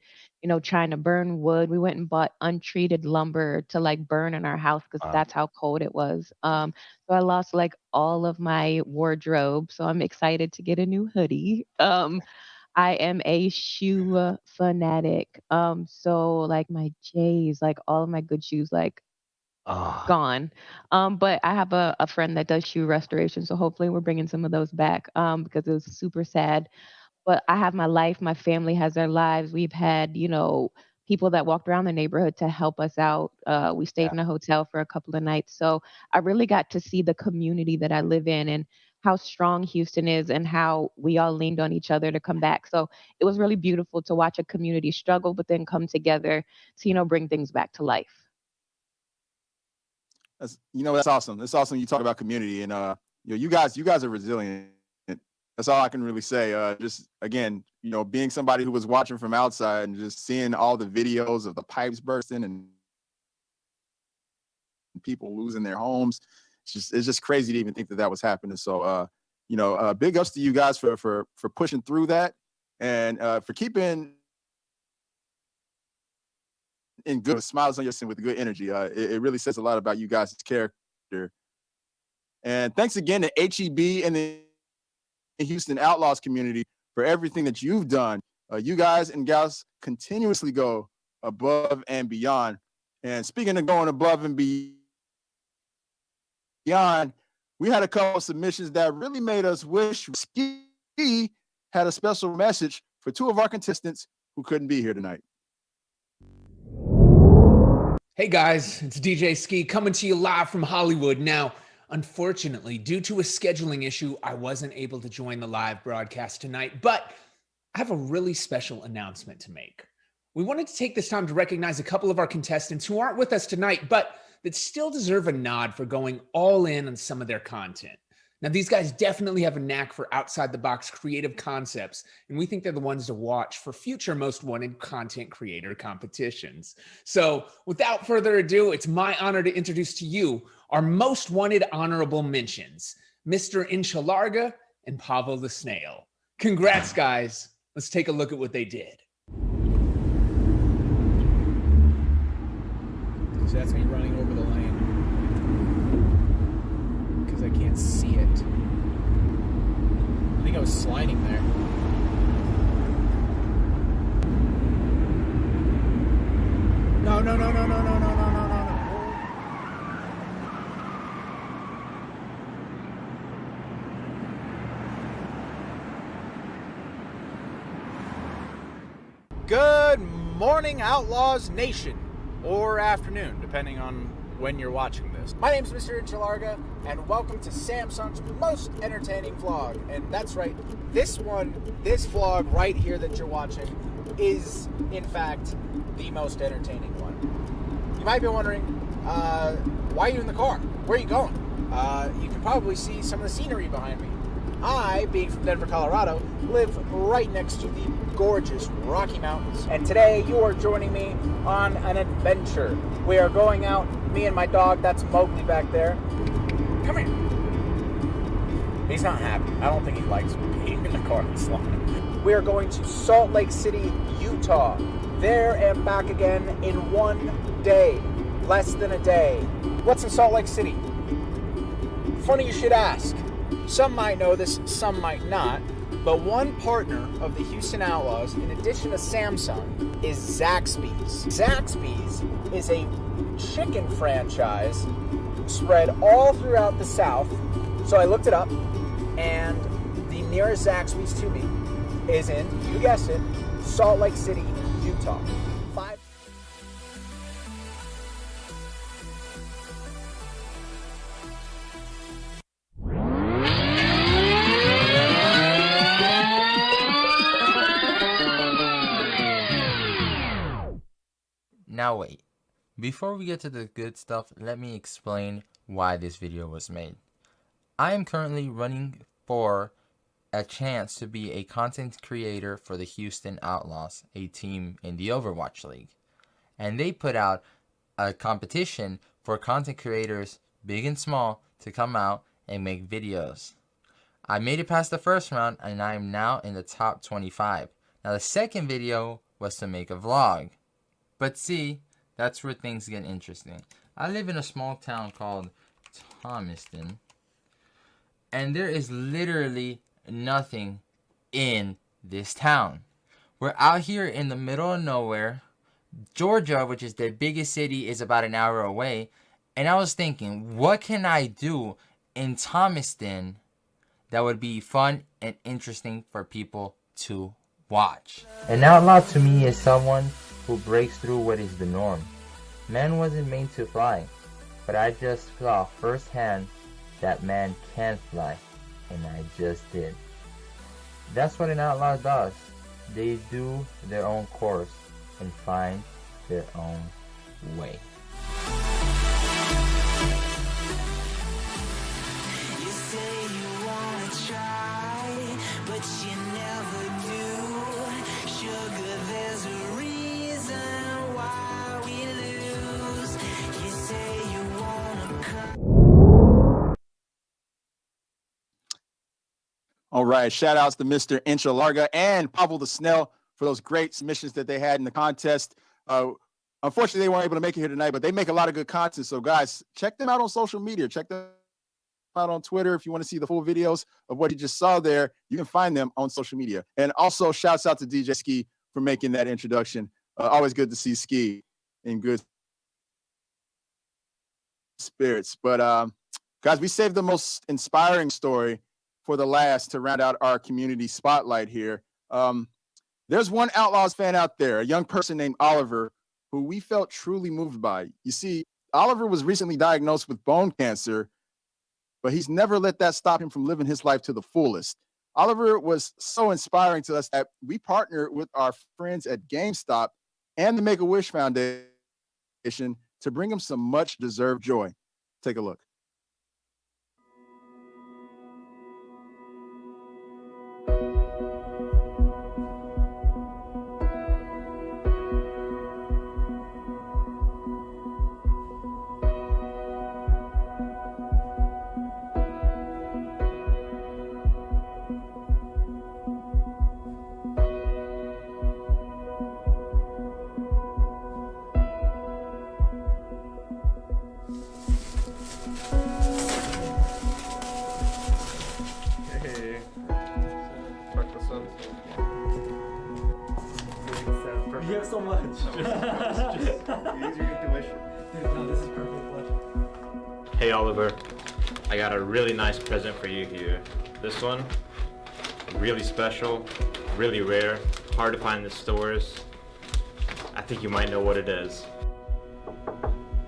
trying to burn wood. We went and bought untreated lumber to like burn in our house because Wow. that's how cold it was. So I lost like all of my wardrobe. So I'm excited to get a new hoodie. I am a shoe fanatic. So like my J's, like all of my good shoes, like Ah, gone. But I have a friend that does shoe restoration, so hopefully we're bringing some of those back. Because it was super sad. But I have my life. My family has their lives. We've had, people that walked around the neighborhood to help us out. We stayed yeah. in a hotel for a couple of nights, so I really got to see the community that I live in and how strong Houston is and how we all leaned on each other to come back. So it was really beautiful to watch a community struggle, but then come together to, bring things back to life. That's awesome. That's awesome. You talk about community, and you guys are resilient. That's all I can really say. Just again, being somebody who was watching from outside and just seeing all the videos of the pipes bursting and people losing their homes. It's just crazy to even think that was happening. So, big ups to you guys for pushing through that and for keeping in good smiles on your face with good energy. It really says a lot about you guys' character. And thanks again to HEB and the Houston Outlaws community for everything that you've done. You guys and gals continuously go above and beyond. And speaking of going above and beyond, we had a couple of submissions that really made us wish Ski had a special message for two of our contestants who couldn't be here tonight. Hey guys, it's DJ Ski coming to you live from Hollywood. Now, unfortunately, due to a scheduling issue, I wasn't able to join the live broadcast tonight, but I have a really special announcement to make. We wanted to take this time to recognize a couple of our contestants who aren't with us tonight, but that still deserve a nod for going all in on some of their content. Now, these guys definitely have a knack for outside-the-box creative concepts, and we think they're the ones to watch for future Most Wanted content creator competitions. So, without further ado, it's my honor to introduce to you our Most Wanted honorable mentions, Mr. Inchalarga and Pavel the Snail. Congrats, guys. Let's take a look at what they did. So that's me running over the lane. Because I can't see it. I think I was sliding there. No. Good morning, Outlaws Nation. Or afternoon, depending on when you're watching this. My name's Mr. Inchalarga, and welcome to Samsung's most entertaining vlog. And that's right, this vlog right here that you're watching is, in fact, the most entertaining one. You might be wondering, why are you in the car? Where are you going? You can probably see some of the scenery behind me. I, being from Denver, Colorado, live right next to the gorgeous Rocky Mountains. And today you are joining me on an adventure. We are going out, me and my dog, that's Mowgli back there. Come here. He's not happy. I don't think he likes being in the car this long. We are going to Salt Lake City, Utah. There and back again in one day. Less than a day. What's in Salt Lake City? Funny you should ask. Some might know this, some might not, but one partner of the Houston Outlaws, in addition to Samsung, is Zaxby's. Zaxby's is a chicken franchise spread all throughout the South. So I looked it up, and the nearest Zaxby's to me is in, you guessed it, Salt Lake City, Utah. Now wait, before we get to the good stuff, let me explain why this video was made. I am currently running for a chance to be a content creator for the Houston Outlaws, a team in the Overwatch League. And they put out a competition for content creators, big and small, to come out and make videos. I made it past the first round and I am now in the top 25. Now the second video was to make a vlog. But see, that's where things get interesting. I live in a small town called Thomaston, and there is literally nothing in this town. We're out here in the middle of nowhere. Georgia, which is the biggest city, is about an hour away. And I was thinking, what can I do in Thomaston that would be fun and interesting for people to watch? An outlaw to me is someone who breaks through what is the norm. Man wasn't made to fly, but I just saw firsthand that man can fly, and I just did. That's what an outlaw does. They do their own course and find their own way. You say you wanna try, but you never do. Sugar, there's a reason why we lose. You say you wanna come. All right. Shout outs to Mr. Enchilarga and Pavel the Snell for those great submissions that they had in the contest. Unfortunately, they weren't able to make it here tonight, but they make a lot of good content. So, guys, check them out on social media. Check them out on Twitter. If you want to see the full videos of what you just saw there, you can find them on social media. And also, shouts out to DJ Ski for making that introduction. Always good to see Ski in good spirits. But, guys, we saved the most inspiring story for the last to round out our community spotlight here. There's one Outlaws fan out there, a young person named Oliver, who we felt truly moved by. You see, Oliver was recently diagnosed with bone cancer, but he's never let that stop him from living his life to the fullest. Oliver was so inspiring to us that we partnered with our friends at GameStop and the Make-A-Wish Foundation to bring him some much-deserved joy. Take a look. You have so much. Just use your intuition. Dude, no, this is perfect. Hey Oliver, I got a really nice present for you here. This one, really special, really rare, hard to find in the stores. I think you might know what it is.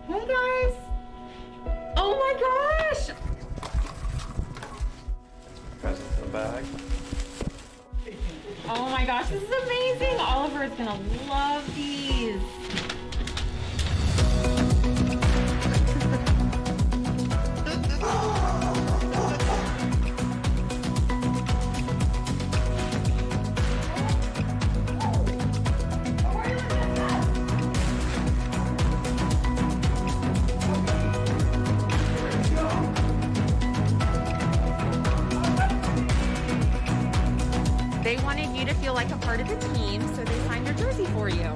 Hey guys! Oh my gosh! Present in the bag. Oh my gosh, this is amazing! Oliver is gonna love these. They wanted you to feel like a part of the team, so they signed your jersey for you.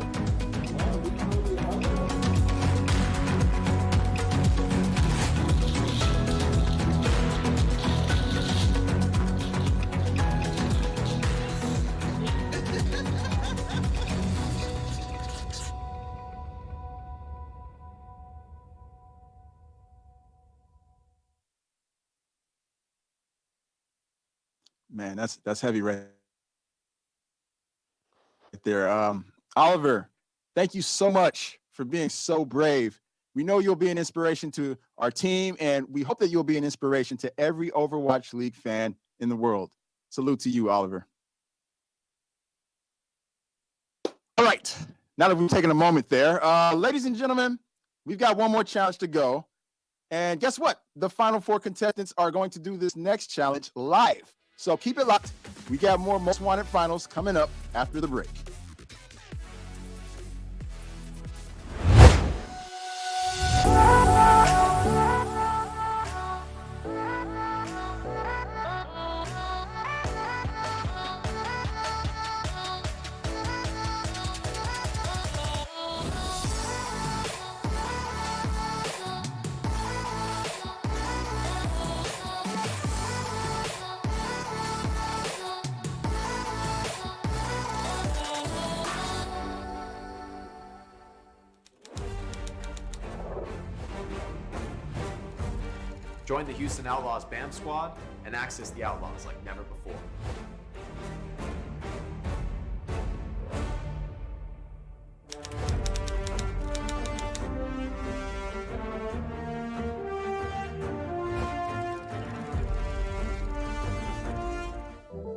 Man, that's heavy right there. Oliver, thank you so much for being so brave. We know you'll be an inspiration to our team, and we hope that you'll be an inspiration to every Overwatch League fan in the world. Salute to you, Oliver. All right, now that we've taken a moment there, ladies and gentlemen, we've got one more challenge to go. And guess what? The final 4 contestants are going to do this next challenge live. So keep it locked. We got more Most Wanted finals coming up after the break. Join the Houston Outlaws BAM squad and access the Outlaws like never before.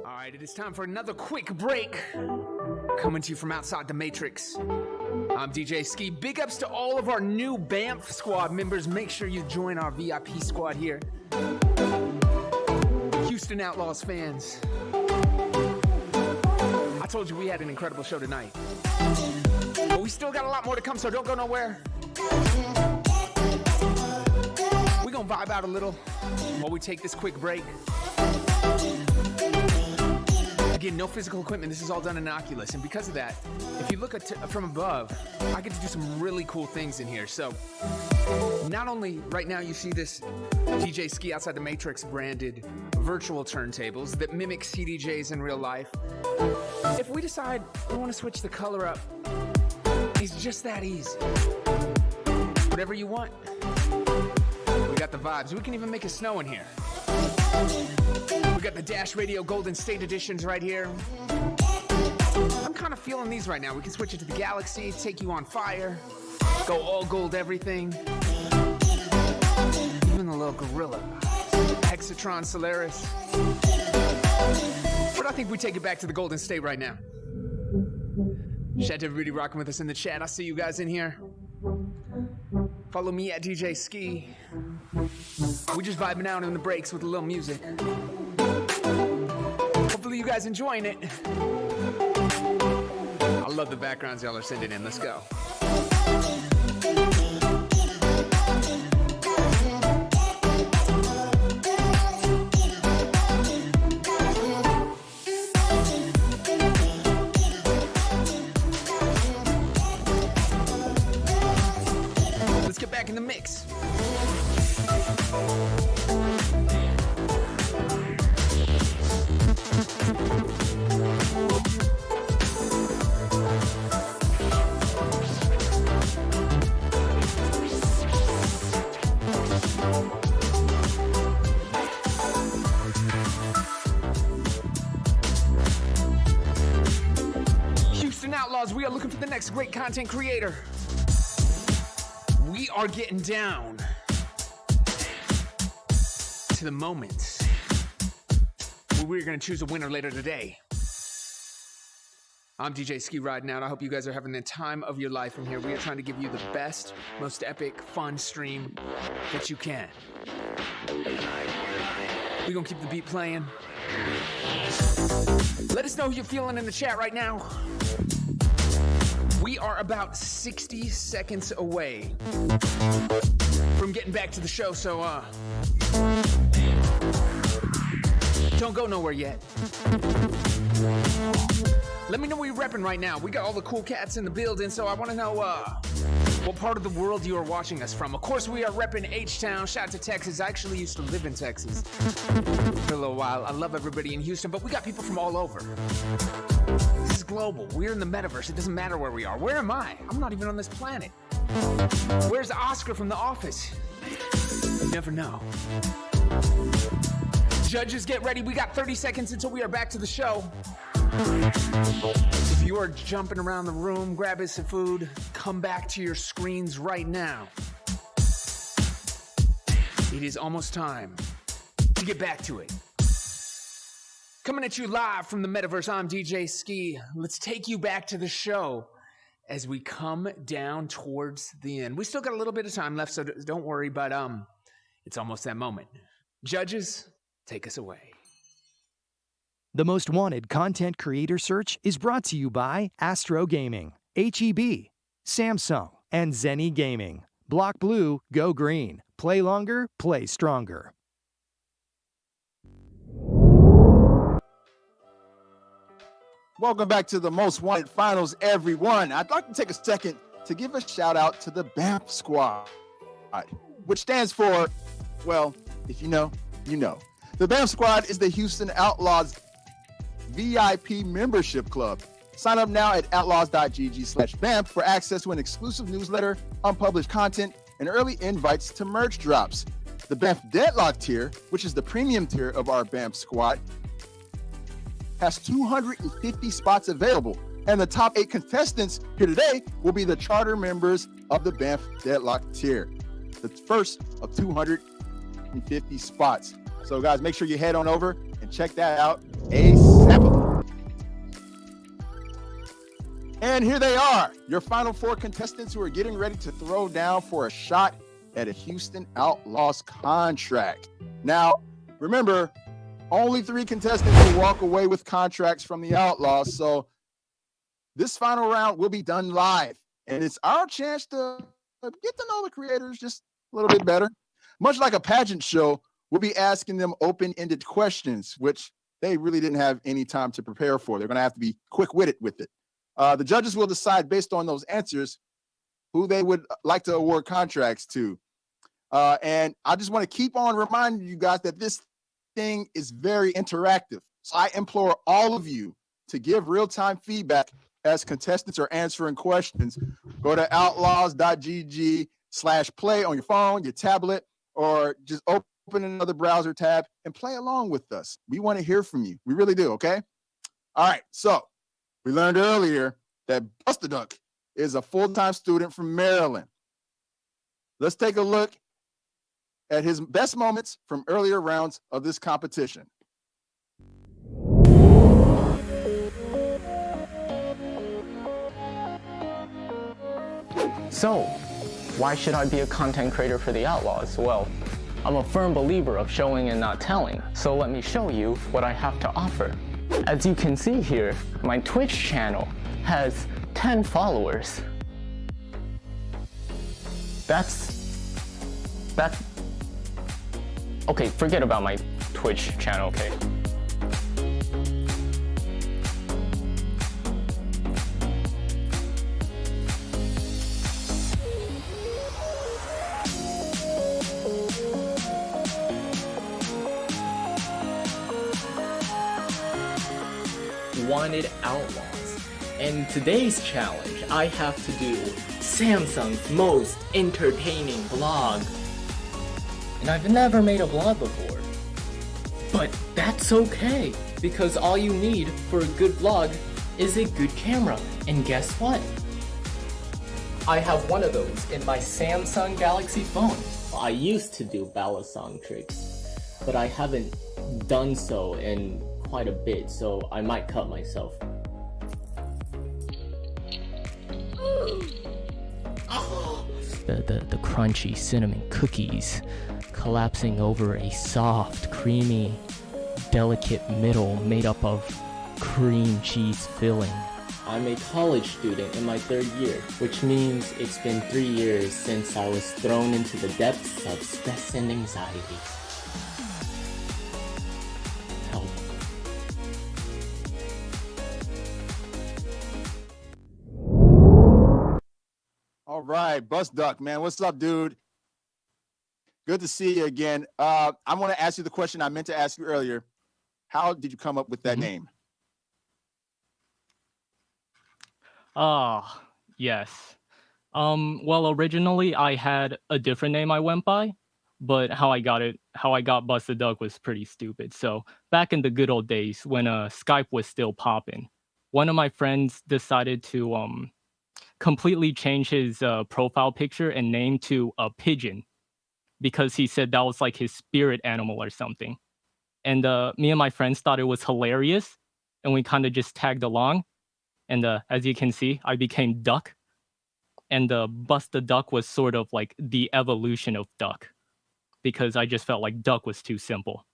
All right, it is time for another quick break. Coming to you from outside the Matrix. I'm DJ Ski. Big ups to all of our new BAMF squad members. Make sure you join our VIP squad here. Houston Outlaws fans. I told you we had an incredible show tonight. But we still got a lot more to come, so don't go nowhere. We're gonna vibe out a little while we take this quick break. Again, no physical equipment. This is all done in Oculus. And because of that, if you look at from above, I get to do some really cool things in here. So not only right now you see this DJ Ski Outside the Matrix branded virtual turntables that mimic CDJs in real life. If we decide we want to switch the color up, it's just that easy. Whatever you want. We got the vibes. We can even make it snow in here. We got the Dash Radio Golden State editions right here. I'm kind of feeling these right now. We can switch it to the Galaxy, take you on fire, go all gold everything. Even the little gorilla. Hexatron Solaris. But I think we take it back to the Golden State right now. Shout out to everybody rocking with us in the chat. I see you guys in here. Follow me at DJ Ski. We just vibing out in the breaks with a little music. Hopefully you guys enjoying it. I love the backgrounds y'all are sending in. Let's go. Let's get back in the mix. Houston Outlaws, we are looking for the next great content creator. We are getting down to the moments where we're going to choose a winner later today. I'm DJ Ski riding out. I hope you guys are having the time of your life in here. We are trying to give you the best, most epic, fun stream that you can. We're going to keep the beat playing. Let us know how you're feeling in the chat right now. We are about 60 seconds away from getting back to the show, so don't go nowhere yet. Let me know where you're repping right now. We got all the cool cats in the building, so I want to know what part of the world you are watching us from. Of course, we are repping H-Town. Shout out to Texas. I actually used to live in Texas for a little while. I love everybody in Houston, but we got people from all over. This is global. We're in the metaverse. It doesn't matter where we are. Where am I? I'm not even on this planet. Where's Oscar from The Office? You never know. Judges, get ready. We got 30 seconds until we are back to the show. If you are jumping around the room, grabbing some food, come back to your screens right now. It is almost time to get back to it. Coming at you live from the metaverse, I'm DJ Ski. Let's take you back to the show as we come down towards the end. We still got a little bit of time left, so don't worry, but it's almost that moment. Judges, take us away. The Most Wanted Content Creator Search is brought to you by Astro Gaming, HEB, Samsung, and Zenni Gaming. Block blue, go green. Play longer, play stronger. Welcome back to the Most Wanted Finals, everyone. I'd like to take a second to give a shout out to the BAMF squad, which stands for, well, if you know, you know. The BAMF squad is the Houston Outlaws VIP membership club. Sign up now at outlaws.gg/BAMF for access to an exclusive newsletter, unpublished content, and early invites to merch drops. The BAMF Deadlock tier, which is the premium tier of our BAMF squad, has 250 spots available. And the top 8 contestants here today will be the charter members of the BAMF Deadlock tier, the first of 250 spots. So guys, make sure you head on over and check that out ASAP. And here they are, your final 4 contestants who are getting ready to throw down for a shot at a Houston Outlaws contract. Now, remember, only 3 contestants will walk away with contracts from the Outlaws. So this final round will be done live, and it's our chance to get to know the creators just a little bit better. Much like a pageant show, we'll be asking them open-ended questions, which they really didn't have any time to prepare for. They're going to have to be quick-witted with it. The judges will decide based on those answers who they would like to award contracts to. And I just want to keep on reminding you guys that this thing is very interactive. So I implore all of you to give real-time feedback as contestants are answering questions. Go to outlaws.gg/play on your phone, your tablet, or just open another browser tab and play along with us. We want to hear from you. We really do, okay? All right, so we learned earlier that Buster Duck is a full-time student from Maryland. Let's take a look at his best moments from earlier rounds of this competition. So, why should I be a content creator for the Outlaws? Well, I'm a firm believer of showing and not telling, so let me show you what I have to offer. As you can see here, my Twitch channel has 10 followers. Okay, forget about my Twitch channel, okay? Wanted Outlaws. In today's challenge, I have to do Samsung's most entertaining vlog. And I've never made a vlog before. But that's okay, because all you need for a good vlog is a good camera. And guess what? I have one of those in my Samsung Galaxy phone. I used to do balisong tricks, but I haven't done so in quite a bit, so I might cut myself. The crunchy cinnamon cookies collapsing over a soft, creamy, delicate middle made up of cream cheese filling. I'm a college student in my 3rd year, which means it's been 3 years since I was thrown into the depths of stress and anxiety. Help. All right, Bus Duck, man. What's up, dude? Good to see you again. I want to ask you the question I meant to ask you earlier. How did you come up with that name? Yes. Well, originally I had a different name I went by, but how I got Busted Duck was pretty stupid. So back in the good old days when Skype was still popping, one of my friends decided to completely change his profile picture and name to a pigeon, because he said that was like his spirit animal or something. And me and my friends thought it was hilarious, and we kind of just tagged along. And as you can see, I became Duck. And Bust the Duck was sort of like the evolution of Duck, because I just felt like Duck was too simple.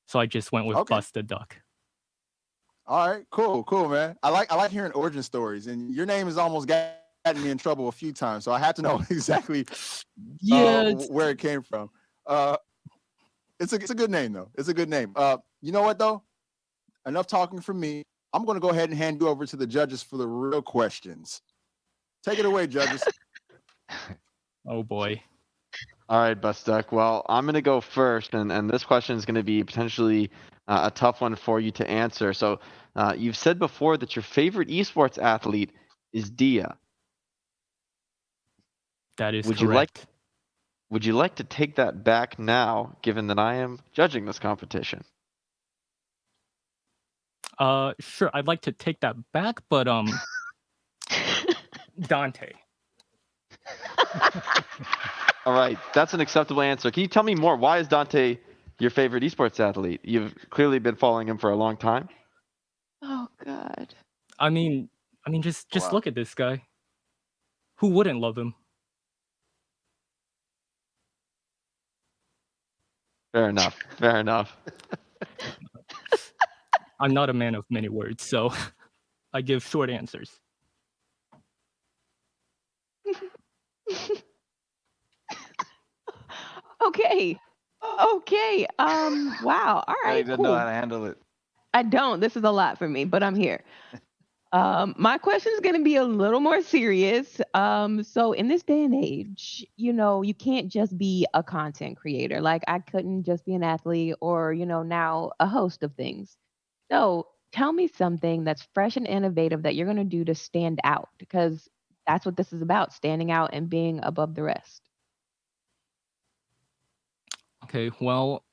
So I just went with Bust the Duck. All right, cool, man. I like hearing origin stories, and your name has almost gotten me in trouble a few times, so I had to know exactly where it came from. It's a good name though. It's a good name. You know what though? Enough talking from me. I'm going to go ahead and hand you over to the judges for the real questions. Take it away, judges. Oh boy. All right, Bust Duck. Well, I'm going to go first, and this question is going to be potentially a tough one for you to answer. So you've said before that your favorite esports athlete is Dia. That is Would correct. Would you like to take that back now, given that I am judging this competition? Sure. I'd like to take that back, but Dante. All right, that's an acceptable answer. Can you tell me more? Why is Dante your favorite esports athlete? You've clearly been following him for a long time. Oh God. I mean, just Wow. look at this guy. Who wouldn't love him? Fair enough. Fair enough. I'm not a man of many words, so I give short answers. Okay. Okay. Wow. All He right. doesn't know how Cool. to handle it. I don't. This is a lot for me, but I'm here. My question is going to be a little more serious. So in this day and age, you can't just be a content creator. Like I couldn't just be an athlete or, now a host of things. So tell me something that's fresh and innovative that you're going to do to stand out because that's what this is about, standing out and being above the rest. Okay, well,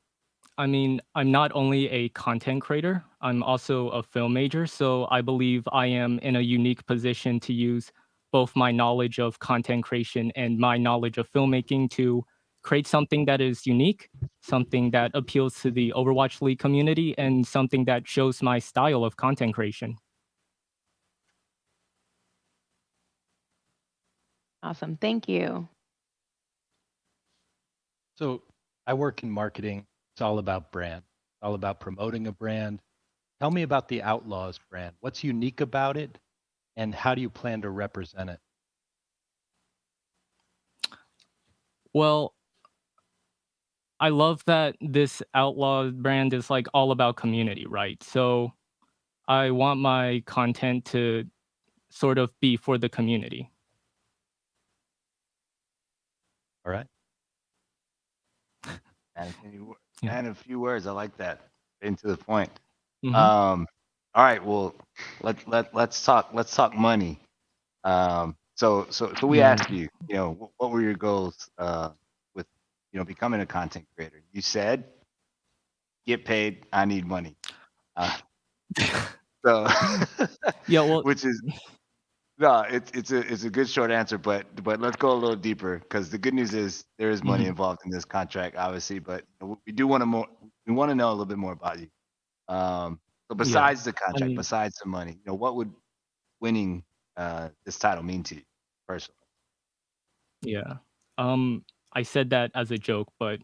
I'm not only a content creator, I'm also a film major, so I believe I am in a unique position to use both my knowledge of content creation and my knowledge of filmmaking to create something that is unique, something that appeals to the Overwatch League community, and something that shows my style of content creation. Awesome. Thank you. So I work in marketing. It's all about brand. It's all about promoting a brand. Tell me about the Outlaws brand. What's unique about it, and how do you plan to represent it? Well, I love that this Outlaw brand is like all about community, right? So I want my content to sort of be for the community. All right. And a few words. I like that. Into the point. Mhm. All right. Well, let's talk money. So we asked you, what were your goals with, becoming a content creator? You said, get paid. I need money. So Yeah, well, which is no, it's a good short answer, but let's go a little deeper because the good news is there is money Mhm. involved in this contract, obviously, but we do want to we want to know a little bit more about you. So besides the contract, besides the money, what would winning this title mean to you personally? Yeah. I said that as a joke, but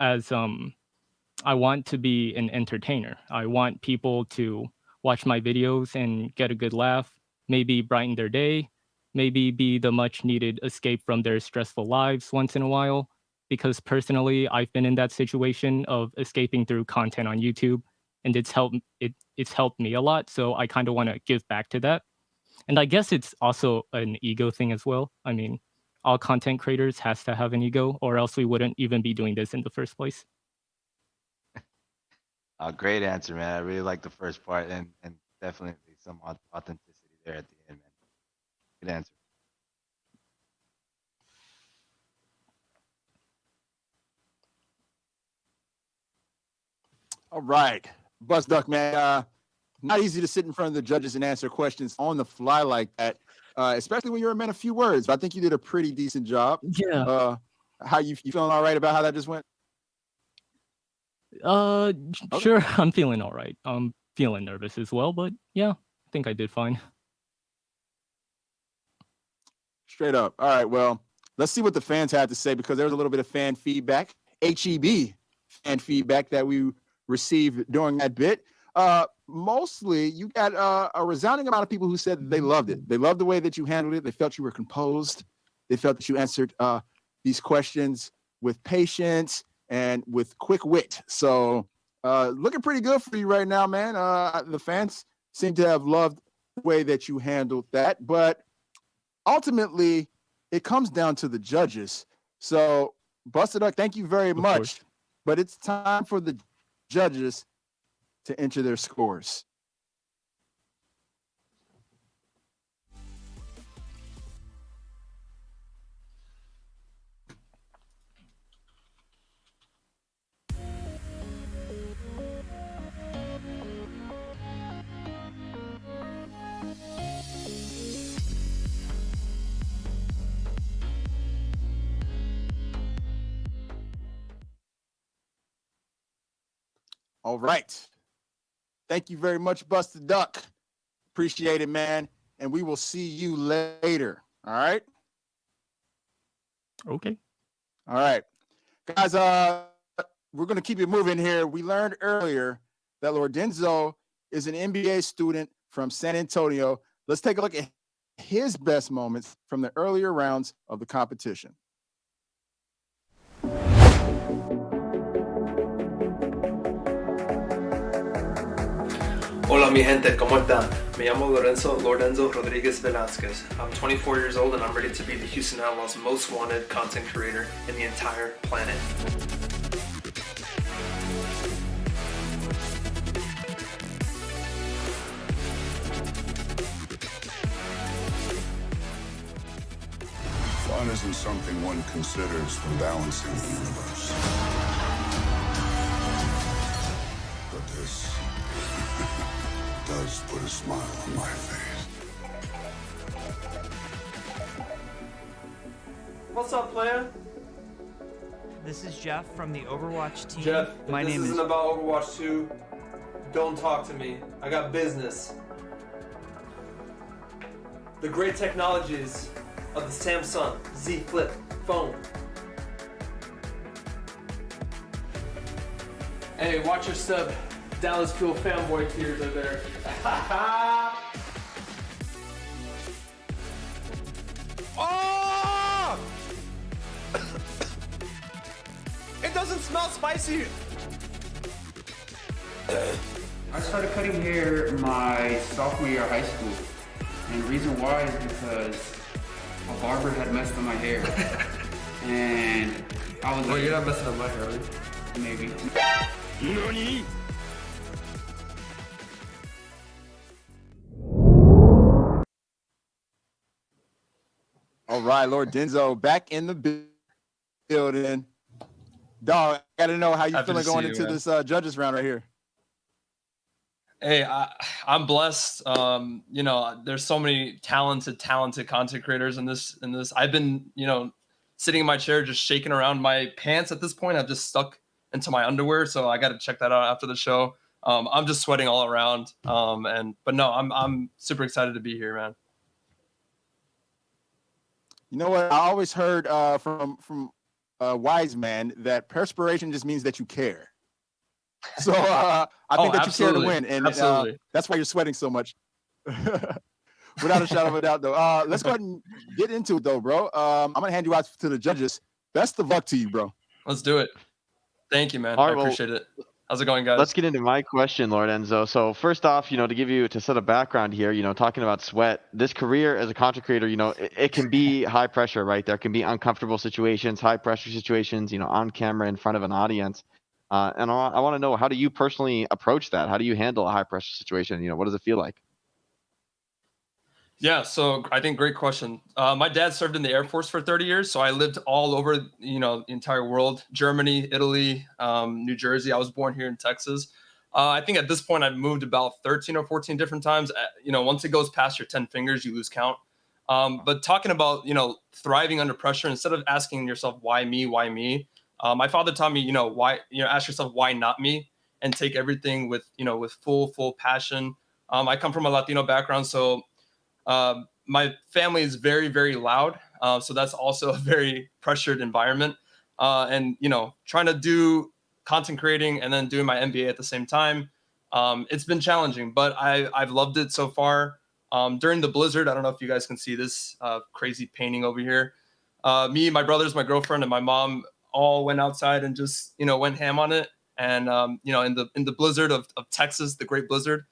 as I want to be an entertainer. I want people to watch my videos and get a good laugh, maybe brighten their day, maybe be the much needed escape from their stressful lives once in a while. Because personally, I've been in that situation of escaping through content on YouTube, and it's helped me a lot. So I kind of want to give back to that. And I guess it's also an ego thing as well. I mean, all content creators has to have an ego, or else we wouldn't even be doing this in the first place. Great answer, man. I really like the first part and definitely some authenticity there at the end, man. Good answer. All right. Buzz Duck, man. Not easy to sit in front of the judges and answer questions on the fly like that, especially when you're a man of few words. But I think you did a pretty decent job. Yeah. How you feeling all right about how that just went? Sure, I'm feeling all right. I'm feeling nervous as well, but yeah, I think I did fine. Straight up. All right. Well, let's see what the fans had to say because there was a little bit of fan feedback, HEB fan feedback that we received during that bit. Mostly you got a resounding amount of people who said that they loved it. They loved the way that you handled it. They felt you were composed. They felt that you answered these questions with patience and with quick wit. So looking pretty good for you right now, man. The fans seem to have loved the way that you handled that. But ultimately, it comes down to the judges. So, Busted Up, thank you very much. But it's time for the judges to enter their scores. All right. Thank you very much, Busted Duck. Appreciate it, man. And we will see you later. All right. Okay. All right. Guys, we're going to keep it moving here. We learned earlier that Lord Denzel is an NBA student from San Antonio. Let's take a look at his best moments from the earlier rounds of the competition. Hola mi gente, ¿cómo están? Me llamo Lorenzo Rodriguez Velázquez. I'm 24 years old and I'm ready to be the Houston Outlaws' most wanted content creator in the entire planet. Fun isn't something one considers when balancing the universe. But this does put a smile on my face. What's up, player? This is Jeff from the Overwatch team. Jeff, My if this name isn't is about Overwatch 2, don't talk to me. I got business. The great technologies of the Samsung Z Flip phone. Hey, watch your step. Dallas Fuel fanboy tears are there. Oh! It doesn't smell spicy. I started cutting hair my sophomore year of high school. And the reason why is because a barber had messed up my hair. And I was Well, like, you're not messing up my hair, are you? Maybe. NANI? All right, Lord Denzel back in the building. Dog, I got to know how you Happy feeling to going see you, into man. this judges round right here. Hey, I'm blessed. You know, there's so many talented content creators in this. I've been, sitting in my chair just shaking around my pants at this point. I've just stuck into my underwear, so I got to check that out after the show. I'm just sweating all around. But no, I'm super excited to be here, man. You know what? I always heard from wise man that perspiration just means that you care. So I think that you care to win, and that's why you're sweating so much. Without a shadow of a doubt, though. Let's go ahead and get into it, though, bro. I'm gonna hand you out to the judges. Best of luck to you, bro. Let's do it. Thank you, man. All I right, well, appreciate it. How's it going, guys? Let's get into my question, Lord Enzo. So first off, to set a background here, talking about sweat, this career as a content creator, it can be high pressure, right? There can be uncomfortable situations, high pressure situations, on camera in front of an audience. And I want to know, how do you personally approach that? How do you handle a high pressure situation? What does it feel like? Yeah, so I think great question. My dad served in the Air Force for 30 years, so I lived all over, the entire world: Germany, Italy, New Jersey. I was born here in Texas. I think at this point I've moved about 13 or 14 different times. Once it goes past your 10 fingers, you lose count. But talking about, thriving under pressure, instead of asking yourself, why me, why me? My father taught me, why, ask yourself, why not me? And take everything with, with full passion. I come from a Latino background, so my family is very, very loud. So that's also a very pressured environment. And, trying to do content creating and then doing my MBA at the same time. It's been challenging, but I've loved it so far. During the blizzard, I don't know if you guys can see this crazy painting over here. Me, my brothers, my girlfriend, and my mom all went outside and just, went ham on it. And, in the blizzard of Texas, the Great Blizzard.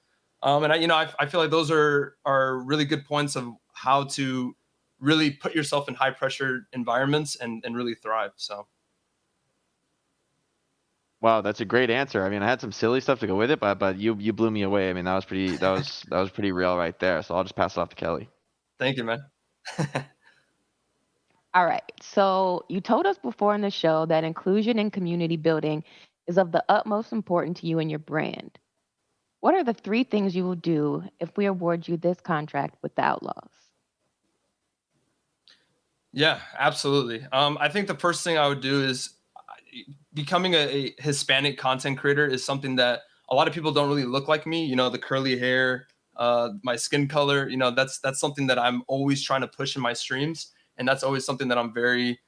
And I feel like those are really good points of how to really put yourself in high pressure environments and really thrive. So. Wow, that's a great answer. I mean, I had some silly stuff to go with it, but you blew me away. I mean, that was pretty real right there. So I'll just pass it off to Kelly. Thank you, man. All right. So you told us before in the show that inclusion and community building is of the utmost importance to you and your brand. What are the 3 things you will do if we award you this contract with the Outlaws? Yeah, absolutely. I think the first thing I would do is, becoming a Hispanic content creator is something that a lot of people don't really look like me. You know, the curly hair, my skin color. You know, that's something that I'm always trying to push in my streams, and that's always something that I'm very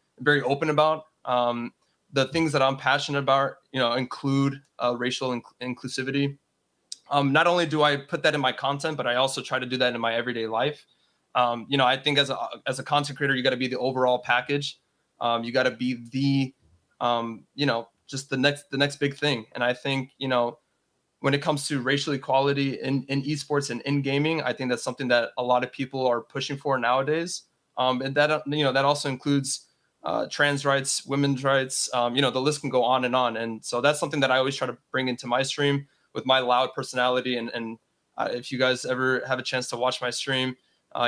open about. The things that I'm passionate about, you know, include racial inclusivity. Not only do I put that in my content, but I also try to do that in my everyday life. You know, I think as a content creator, you got to be the overall package. You got to be the, you know, just the next big thing. And I think, you know, when it comes to racial equality in esports and in gaming, I think that's something that a lot of people are pushing for nowadays. And that, you know, that also includes trans rights, women's rights. You know, the list can go on and on. And so that's something that I always try to bring into my stream with my loud personality. And if you guys ever have a chance to watch my stream,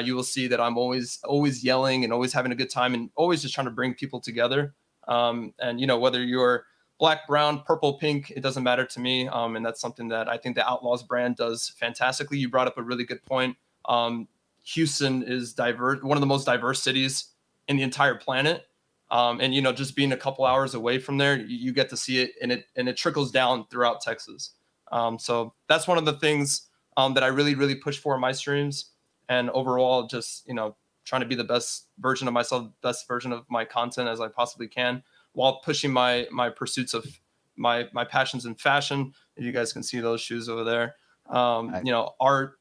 you will see that I'm always yelling and always having a good time and always just trying to bring people together. And, you know, whether you're black, brown, purple, pink, it doesn't matter to me. And that's something that I think the Outlaws brand does fantastically. You brought up a really good point. Houston is one of the most diverse cities in the entire planet. And, you know, just being a couple hours away from there, you get to see it, and it trickles down throughout Texas. So that's one of the things that I really push for in my streams. And overall, just, you know, trying to be the best version of myself, best version of my content as I possibly can, while pushing my pursuits of my passions in fashion. If you guys can see those shoes over there, you know, art,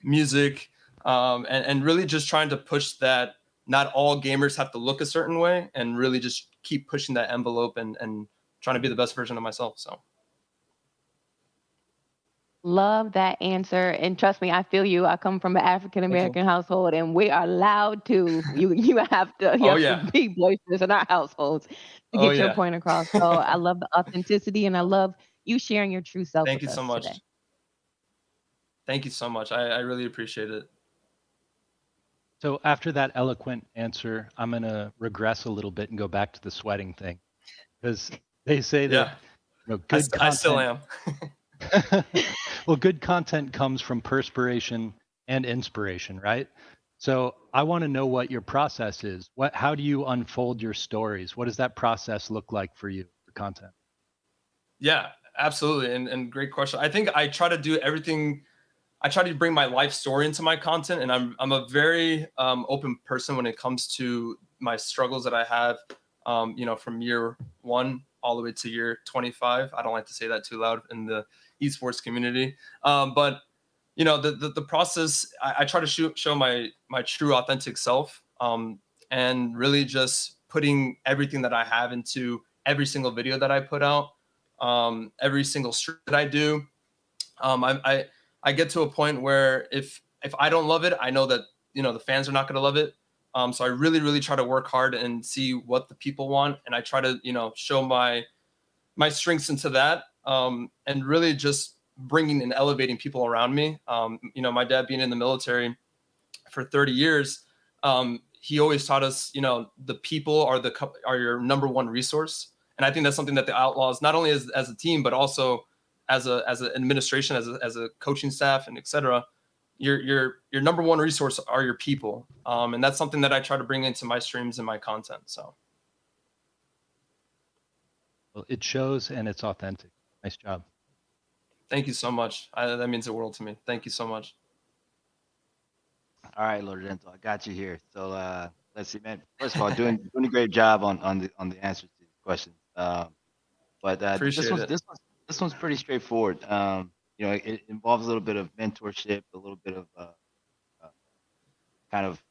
music, and really just trying to push that not all gamers have to look a certain way, and really just keep pushing that envelope and trying to be the best version of myself. So. Love that answer. And trust me, I feel you. I come from an African American household, and we are loud too. You have to be boisterous in our households to get your point across. So I love the authenticity, and I love you sharing your true self. Thank you with so us much. today. Thank you so much. I really appreciate it. So after that eloquent answer, I'm going to regress a little bit and go back to the sweating thing, because they say that you know, good content, I still am. well, good content comes from perspiration and inspiration, right? So I want to know what your process is. How do you unfold your stories? What does that process look like for you for content? Yeah, absolutely. And great question. I think I try to do everything. I try to bring my life story into my content, and I'm a very open person when it comes to my struggles that I have, you know, from year 1 all the way to year 25. I don't like to say that too loud in the esports community. But, you know, the process, I try to show my true authentic self, and really just putting everything that I have into every single video that I put out, every single stream that I do. I get to a point where if I don't love it, I know that, you know, the fans are not going to love it. So I really try to work hard and see what the people want. And I try to, you know, show my strengths into that, and really just bringing and elevating people around me. You know, my dad being in the military for 30 years, he always taught us, you know, the people are your number one resource. And I think that's something that the Outlaws, not only as a team, but also as an administration, as a coaching staff, and et cetera, your number one resource are your people. And that's something that I try to bring into my streams and my content. So. Well, it shows, and it's authentic. Nice job. Thank you so much. That means the world to me. Thank you so much. All right, Lorenzo, I got you here. So let's see, man. First of all, doing a great job on the answers to these questions. But this one's pretty straightforward. You know, it involves a little bit of mentorship, a little bit of kind of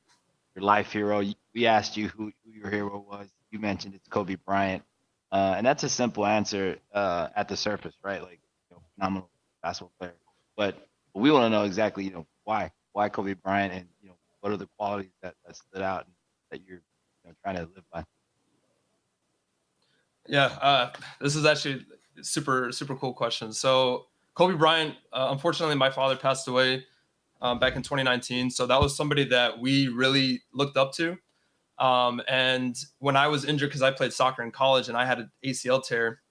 your life hero. We asked you who your hero was. You mentioned it's Kobe Bryant, and that's a simple answer at the surface, right? Like, you know, phenomenal basketball player. But we want to know exactly, you know, why Kobe Bryant, and, you know, what are the qualities that stood out and that you're, you know, trying to live by. Yeah, this is actually super cool question. So Kobe Bryant, unfortunately, my father passed away back in 2019. So that was somebody that we really looked up to. And when I was injured, because I played soccer in college and I had an ACL tear,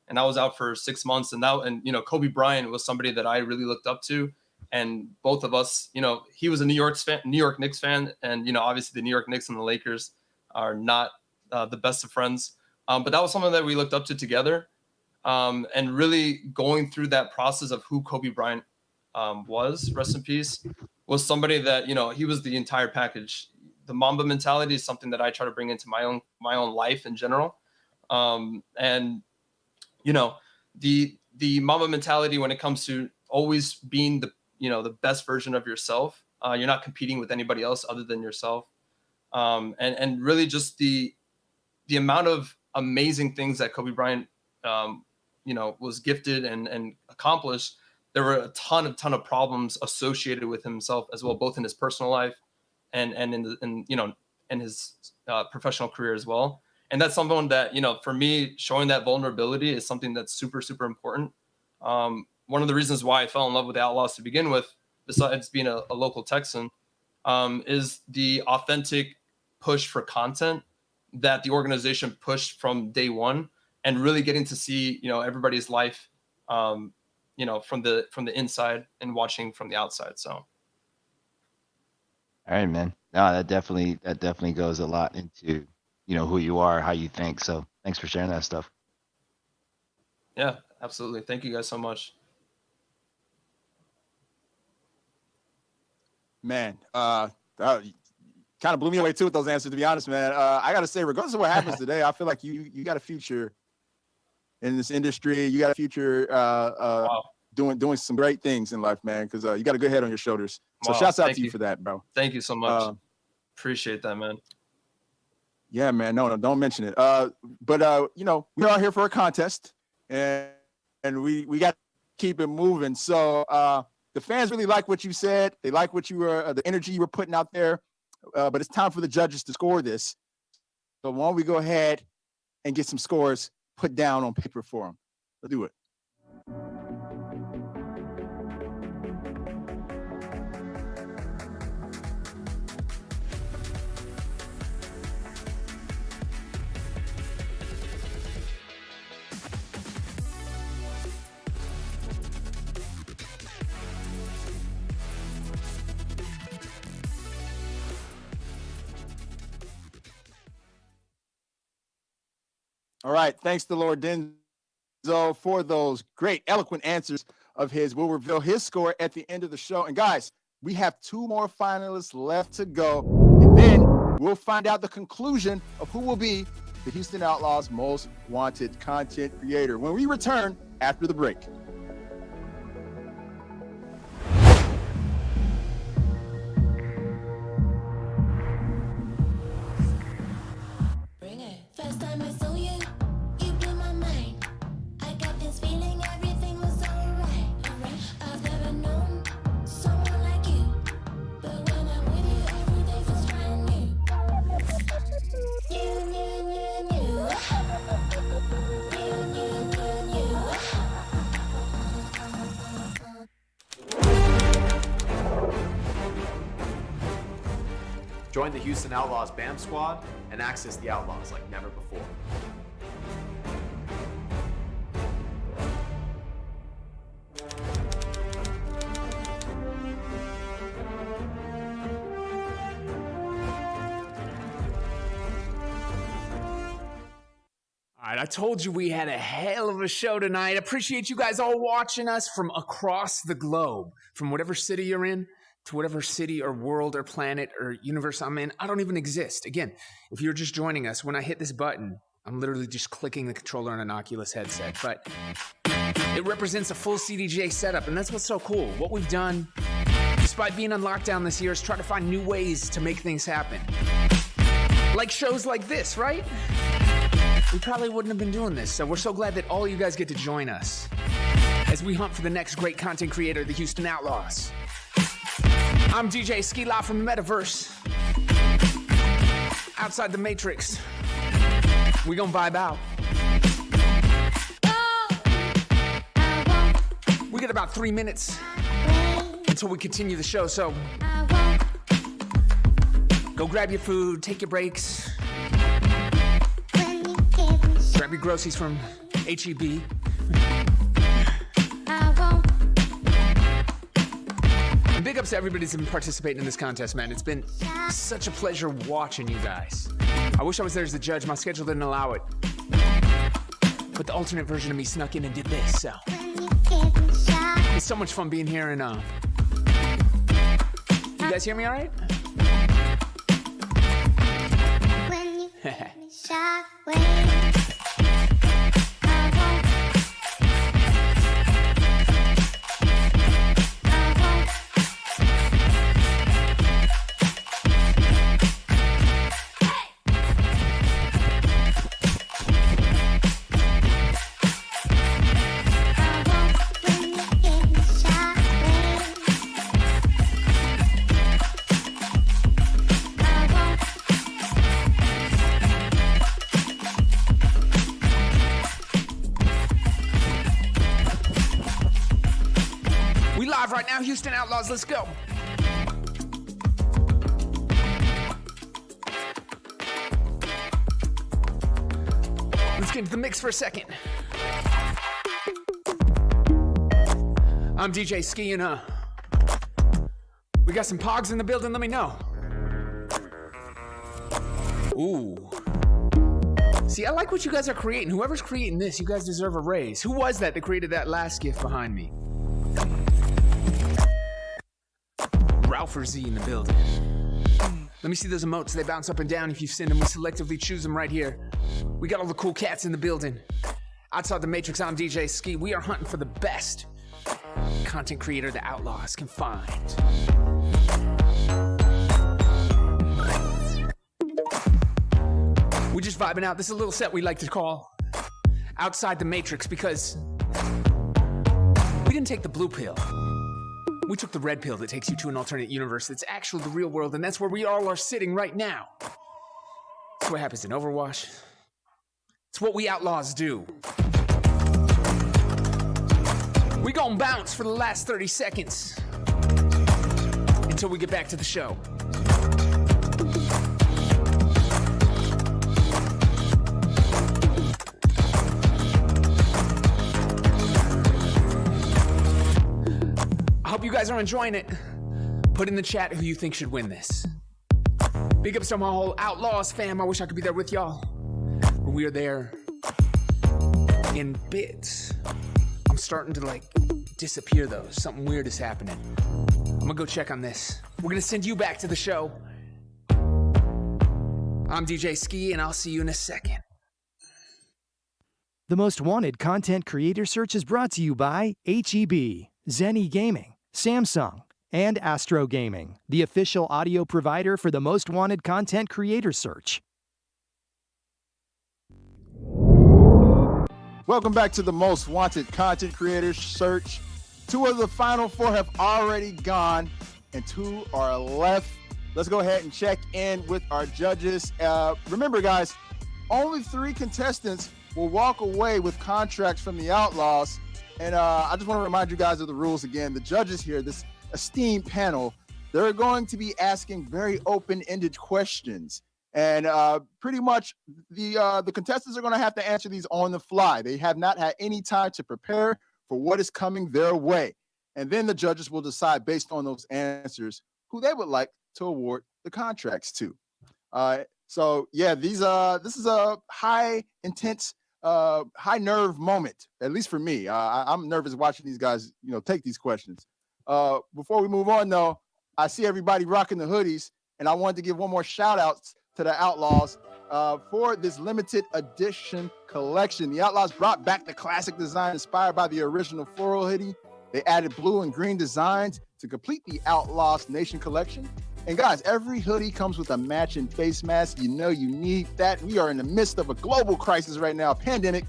and I was out for 6 months, and you know, Kobe Bryant was somebody that I really looked up to. And both of us, you know, he was a New York Knicks fan, and, you know, obviously the New York Knicks and the Lakers are not the best of friends. But that was something that we looked up to together, and really going through that process of who Kobe Bryant was, rest in peace, was somebody that, you know, he was the entire package. The Mamba mentality is something that I try to bring into my own life in general. And, you know, the Mamba mentality when it comes to always being the best version of yourself. You're not competing with anybody else other than yourself. And really just the amount of amazing things that Kobe Bryant, was gifted and accomplished. There were a ton of problems associated with himself as well, both in his personal life and in his professional career as well. And that's something that, for me, showing that vulnerability is something that's super, super important. One of the reasons why I fell in love with the Outlaws to begin with, besides being a local Texan, is the authentic push for content that the organization pushed from day one, and really getting to see, everybody's life, from the inside and watching from the outside. So. All right, man. No, that definitely goes a lot into, who you are, how you think. So thanks for sharing that stuff. Yeah, absolutely. Thank you guys so much. Man, that kind of blew me away too with those answers, to be honest, man. I got to say, regardless of what happens today, I feel like you got a future in this industry. You got a future Wow. doing some great things in life, man, because you got a good head on your shoulders. So Wow, shouts out thank to you you. for that, bro. Thank you so much. Appreciate that, man. Yeah, man. No, don't mention it. But we're out here for a contest, and we got to keep it moving. So the fans really like what you said. They like what you were, the energy you were putting out there. But it's time for the judges to score this. So why don't we go ahead and get some scores put down on paper for them? Let's do it. All right. Thanks to Lord Denzel for those great, eloquent answers of his. We'll reveal his score at the end of the show. And guys, we have 2 more finalists left to go. And then we'll find out the conclusion of who will be the Houston Outlaws' most wanted content creator when we return after the break. First time I saw you, you blew my mind. I got this feeling everything was alright. I've never known someone like you, but when I'm with you, every day feels brand new. Join the Houston Outlaws BAM squad and access the Outlaws like never before. All right, I told you we had a hell of a show tonight. Appreciate you guys all watching us from across the globe, from whatever city you're in to whatever city or world or planet or universe I'm in. I don't even exist. Again, if you're just joining us, when I hit this button, I'm literally just clicking the controller on an Oculus headset, but it represents a full CDJ setup, and that's what's so cool. What we've done, despite being on lockdown this year, is try to find new ways to make things happen. Like shows like this, right? We probably wouldn't have been doing this, so we're so glad that all you guys get to join us as we hunt for the next great content creator, the Houston Outlaws. I'm DJ Ski Live from the Metaverse. Outside the Matrix. We gonna vibe out. We got about 3 minutes until we continue the show, so go grab your food, take your breaks. Grab your groceries from HEB. And big ups to everybody that's been participating in this contest, man. It's been such a pleasure watching you guys. I wish I was there as the judge. My schedule didn't allow it. but the alternate version of me snuck in and did this, so. It's so much fun being here, and you guys hear me all right? Right now, Houston Outlaws, let's go. Let's get into the mix for a second. I'm DJ Ski, and we got some pogs in the building, let me know. Ooh. See, I like what you guys are creating. Whoever's creating this, you guys deserve a raise. Who was that created that last gift behind me? Ralph or Z in the building. Let me see those emotes. They bounce up and down if you've seen them. We selectively choose them right here. We got all the cool cats in the building. Outside the Matrix, I'm DJ Ski. We are hunting for the best content creator the Outlaws can find. We're just vibing out. This is a little set we like to call Outside the Matrix because we didn't take the blue pill. We took the red pill that takes you to an alternate universe that's actually the real world, and that's where we all are sitting right now. That's what happens in Overwatch. It's what we Outlaws do. We gon' bounce for the last 30 seconds until we get back to the show. I hope you guys are enjoying it. Put in the chat who you think should win this. Big ups to my whole Outlaws fam. I wish I could be there with y'all. But we are there in bits. I'm starting to disappear though. Something weird is happening. I'm gonna go check on this. We're gonna send you back to the show. I'm DJ Ski, and I'll see you in a second. The Most Wanted Content Creator Search is brought to you by HEB, Zenni Gaming, Samsung, and Astro Gaming, the official audio provider for the Most Wanted Content Creator Search. Welcome back to the Most Wanted Content Creators Search. 2 of the final 4 have already gone, and 2 are left. Let's go ahead and check in with our judges. Remember, guys, only 3 contestants will walk away with contracts from the Outlaws. And I just want to remind you guys of the rules again. The judges here, this esteemed panel, they're going to be asking very open-ended questions. And pretty much the contestants are going to have to answer these on the fly. They have not had any time to prepare for what is coming their way. And then the judges will decide based on those answers who they would like to award the contracts to. So yeah, this is a high intense, high nerve moment, at least for me. I'm nervous watching these guys, take these questions. Before we move on though, I see everybody rocking the hoodies, and I wanted to give one more shout out to the Outlaws for this limited edition collection. The Outlaws brought back the classic design inspired by the original floral hoodie. They added blue and green designs to complete the Outlaws Nation collection. And guys, every hoodie comes with a matching face mask. You need that. We are in the midst of a global crisis right now, pandemic.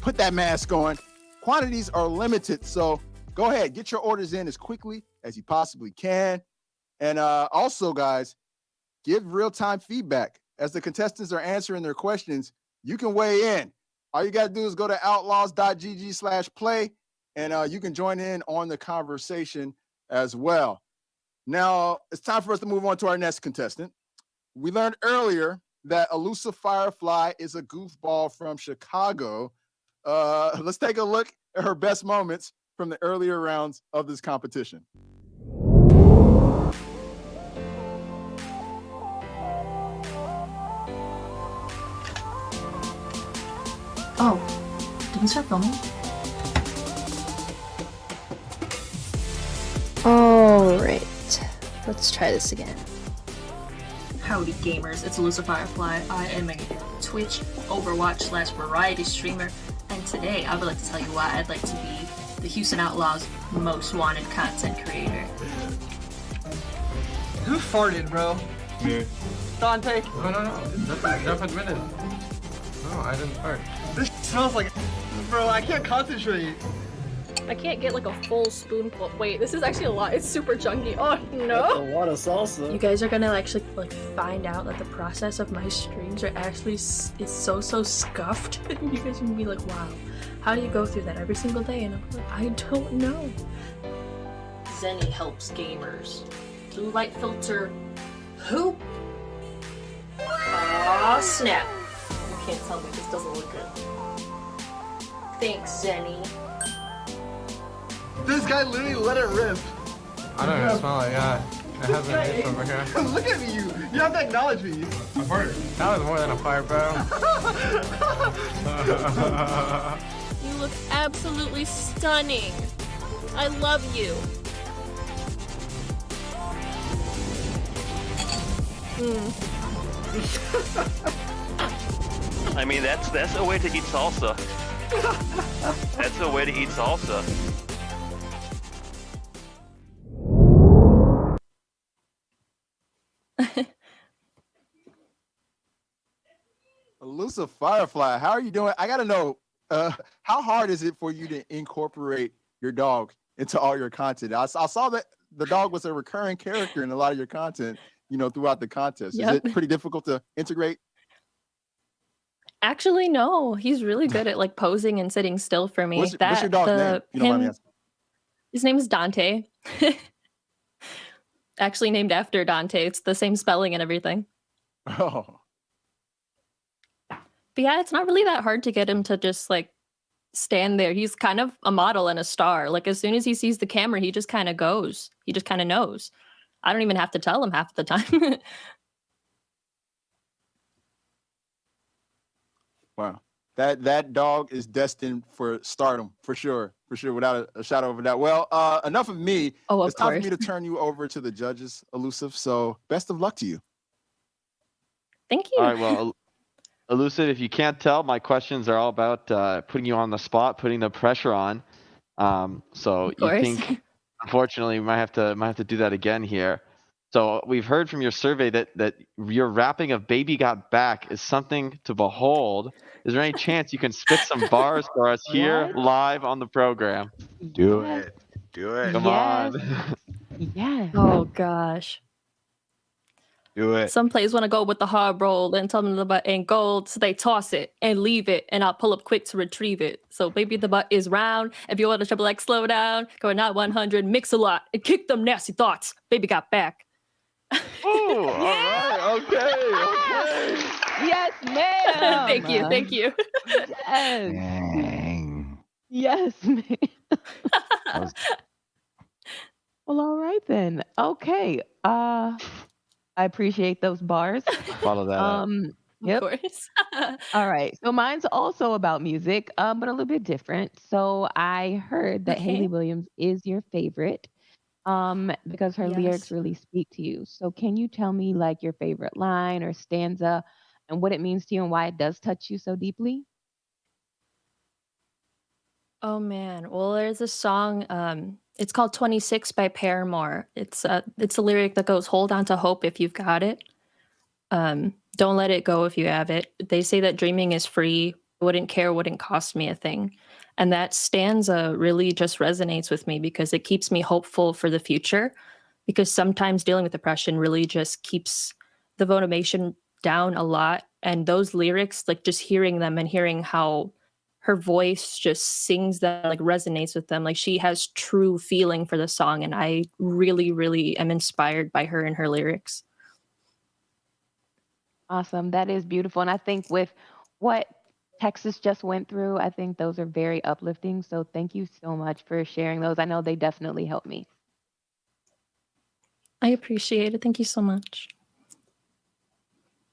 Put that mask on. Quantities are limited, so go ahead, get your orders in as quickly as you possibly can. And also, guys, give real-time feedback. As the contestants are answering their questions, you can weigh in. All you got to do is go to outlaws.gg/play, and you can join in on the conversation as well. Now, it's time for us to move on to our next contestant. We learned earlier that Elusive Firefly is a goofball from Chicago. Let's take a look at her best moments from the earlier rounds of this competition. Oh, can start filming. Alright, let's try this again. Howdy gamers, it's Elusive Firefly. I am a Twitch, Overwatch / variety streamer, and today I would like to tell you why I'd like to be the Houston Outlaws' most wanted content creator. Who farted, bro? Me. Dante? No. Jeff admitted. No, I didn't fart. This smells like... Bro, I can't concentrate. I can't get like a full spoonful. Wait, this is actually a lot. It's super chunky. Oh no! A lot of salsa. You guys are gonna actually like find out that the process of my streams are actually is so scuffed. You guys are gonna be like, wow, how do you go through that every single day? And I'm like, I don't know. Zenni helps gamers. Blue light filter. Who? Aw, snap. You can't tell me this doesn't look good. Thanks, Zenni. This guy literally let it rip. I don't even smell it, yeah. It has an itch over here. Look at me, you have to acknowledge me. A fart. That was more than a fart, bro. You look absolutely stunning. I love you. I mean, that's a way to eat salsa. That's a way to eat salsa. Elusive Firefly, how are you doing? I gotta know, how hard is it for you to incorporate your dog into all your content? I saw that the dog was a recurring character in a lot of your content, you know, throughout the contest. Yep. Is it pretty difficult to integrate? Actually, no. He's really good at like posing and sitting still for me. What's your dog's name? You don't mind me asking. His name is Dante. Actually named after Dante. It's the same spelling and everything. Oh. But yeah, it's not really that hard to get him to just like stand there. He's kind of a model and a star. Like as soon as he sees the camera, he just kind of goes. He just kind of knows. I don't even have to tell him half the time. Wow. That dog is destined for stardom, for sure, without a shadow of a doubt. Well, enough of me. Oh, of it's time course. for me to turn you over to the judges, Elusive. So best of luck to you. Thank you. All right, well, Elusive, if you can't tell, my questions are all about putting you on the spot, putting the pressure on. So you think, unfortunately, we might have to do that again here. So we've heard from your survey that your rapping of "Baby Got Back" is something to behold. Is there any chance you can spit some bars for us here live on the program? Do it. Come on. Yes. Oh gosh. Do it. Some players want to go with the hard roll and tell them the butt ain't gold, so they toss it and leave it, and I'll pull up quick to retrieve it. So baby, the butt is round. If you want to triple X, slow down, go not 100, mix a lot, and kick them nasty thoughts. Baby got back. Oh, all right, okay. Yes, ma'am. Thank you. Yes. Dang. Yes, ma'am. Well, all right then. Okay. I appreciate those bars. Follow that up. Yep. Of course. All right. So mine's also about music, but a little bit different. So I heard that Okay. Hayley Williams is your favorite, because her lyrics Yes. really speak to you. So can you tell me like your favorite line or stanza and what it means to you and why it does touch you so deeply? Oh man. Well, there's a song. It's called 26 by Paramore. It's a lyric that goes, "Hold on to hope if you've got it. Don't let it go if you have it. They say that dreaming is free. Wouldn't care, wouldn't cost me a thing." And that stanza really just resonates with me because it keeps me hopeful for the future. Because sometimes dealing with depression really just keeps the motivation down a lot. And those lyrics, like just hearing them and hearing how her voice just sings that, like resonates with them. Like she has true feeling for the song. And I really, really am inspired by her and her lyrics. Awesome. That is beautiful. And I think with what Texas just went through, I think those are very uplifting. So thank you so much for sharing those. I know they definitely helped me. I appreciate it. Thank you so much.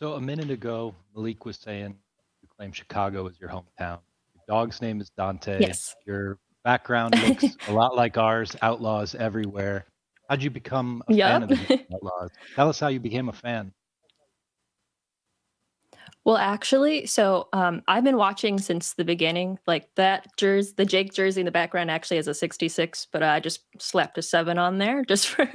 So a minute ago, Malik was saying you claim Chicago is your hometown. You've dog's name is Dante. Yes. Your background looks a lot like ours, Outlaws everywhere. How'd you become a fan of the Yup. Houston Outlaws? Tell us how you became a fan. Well, actually, so I've been watching since the beginning. Like that jersey, the Jake jersey in the background actually has a 66, but I just slapped a 7 on there just for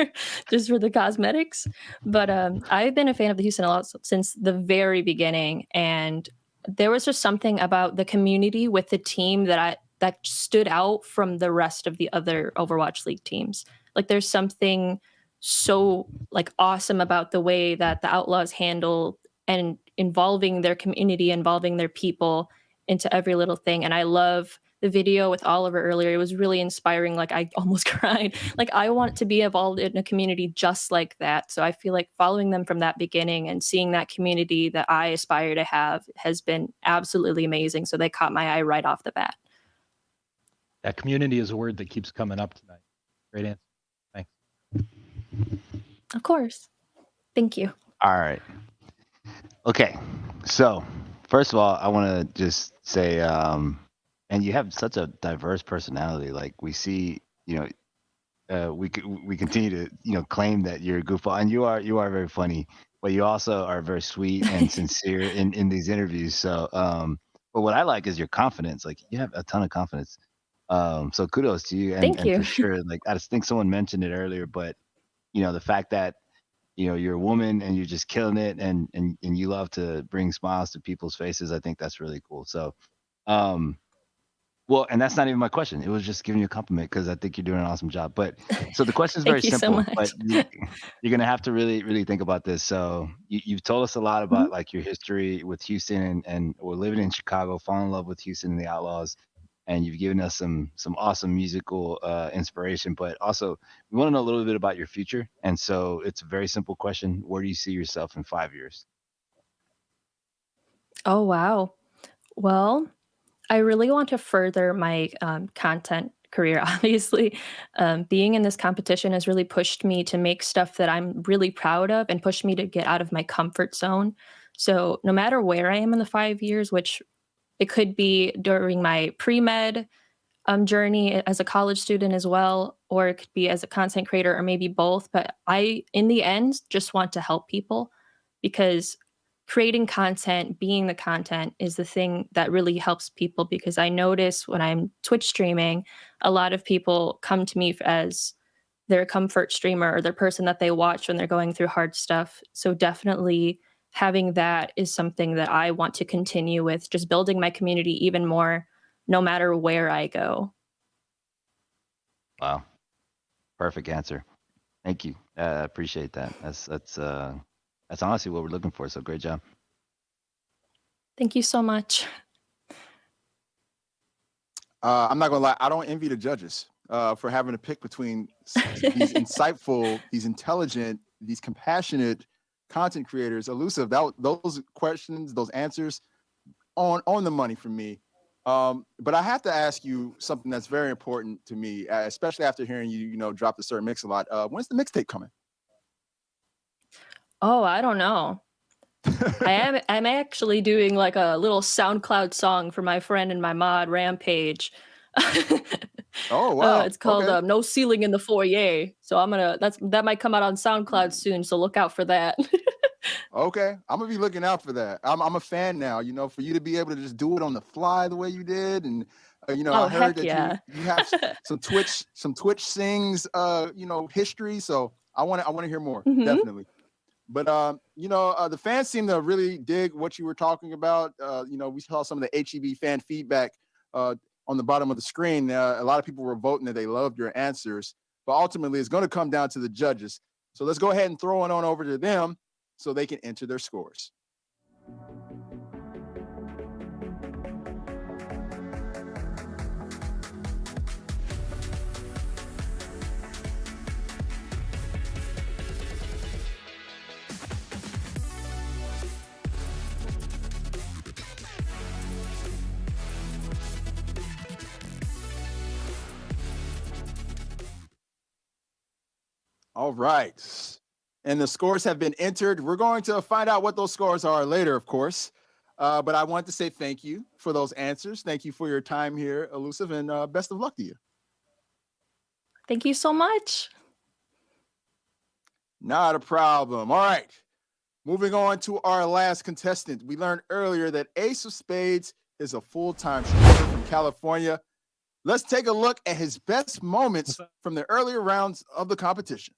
just for the cosmetics. But I've been a fan of the Houston Outlaws since the very beginning, and there was just something about the community with the team that stood out from the rest of the other Overwatch League teams. Like there's something so like awesome about the way that the Outlaws handle and involving their community, involving their people into every little thing. And I love the video with Oliver earlier. It was really inspiring. Like I almost cried. Like I want to be involved in a community just like that. So I feel like following them from that beginning and seeing that community that I aspire to have has been absolutely amazing. So they caught my eye right off the bat. That community is a word that keeps coming up tonight. Great answer. Thanks. Of course. Thank you. All right. Okay. So, first of all, I want to just say, and you have such a diverse personality. Like we see, we continue to, claim that you're a goofball, and you are very funny, but you also are very sweet and sincere in these interviews. So, but what I like is your confidence. Like you have a ton of confidence. So kudos to you. Thank you. For sure, like I just think someone mentioned it earlier, but the fact that you're a woman and you're just killing it and you love to bring smiles to people's faces. I think that's really cool. So, well, and that's not even my question. It was just giving you a compliment because I think you're doing an awesome job. But so the question is very Thank you so simple, much. but you're going to have to really, really think about this. So you've told us a lot about like your history with Houston and we're living in Chicago, fall in love with Houston and the Outlaws. And you've given us some awesome musical inspiration, but also we want to know a little bit about your future. And so it's a very simple question. Where do you see yourself in 5 years? Oh, wow. Well, I really want to further my content career, obviously. Being in this competition has really pushed me to make stuff that I'm really proud of and pushed me to get out of my comfort zone. So no matter where I am in the 5 years, which it could be during my pre-med journey as a college student as well, or it could be as a content creator or maybe both. But I, in the end, just want to help people because creating content, being the content is the thing that really helps people because I notice when I'm Twitch streaming, a lot of people come to me as their comfort streamer or their person that they watch when they're going through hard stuff. So definitely having that is something that I want to continue with, just building my community even more, no matter where I go. Wow. Perfect answer. Thank you. I appreciate that. That's honestly what we're looking for. So great job. Thank you so much. I'm not gonna lie, I don't envy the judges for having to pick between these insightful, these intelligent, these compassionate content creators. Elusive, those questions, those answers, on the money for me. But I have to ask you something that's very important to me, especially after hearing you drop the Sir Mix a lot. When's the mixtape coming? Oh, I don't know. I'm actually doing like a little SoundCloud song for my friend and my mod Rampage. Oh wow. It's called Okay. No Ceiling in the Foyer. So that might come out on SoundCloud soon, so look out for that. Okay, I'm gonna be looking out for that. I'm a fan now. For you to be able to just do it on the fly the way you did, and Oh, I heard heck that yeah. you have some Twitch sings history. So I want to hear more, definitely. But the fans seem to really dig what you were talking about. We saw some of the HEB fan feedback on the bottom of the screen. A lot of people were voting that they loved your answers, but ultimately it's going to come down to the judges. So let's go ahead and throw it on over to them so they can enter their scores. All right. And the scores have been entered. We're going to find out what those scores are later, of course. But I want to say thank you for those answers. Thank you for your time here, Elusive, and best of luck to you. Thank you so much. Not a problem. All right. Moving on to our last contestant. We learned earlier that Ace of Spades is a full-time shooter from California. Let's take a look at his best moments from the earlier rounds of the competition.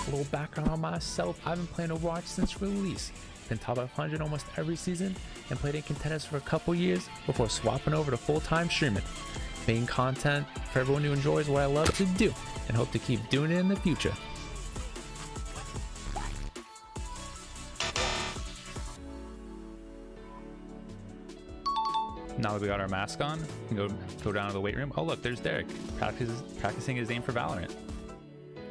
A little background on myself: I've been playing Overwatch since release. Been top 500 almost every season and played in contenders for a couple years before swapping over to full-time streaming. Making content for everyone who enjoys what I love to do and hope to keep doing it in the future. Now that we got our mask on, we can go down to the weight room. Oh look, there's Derek practicing his aim for Valorant.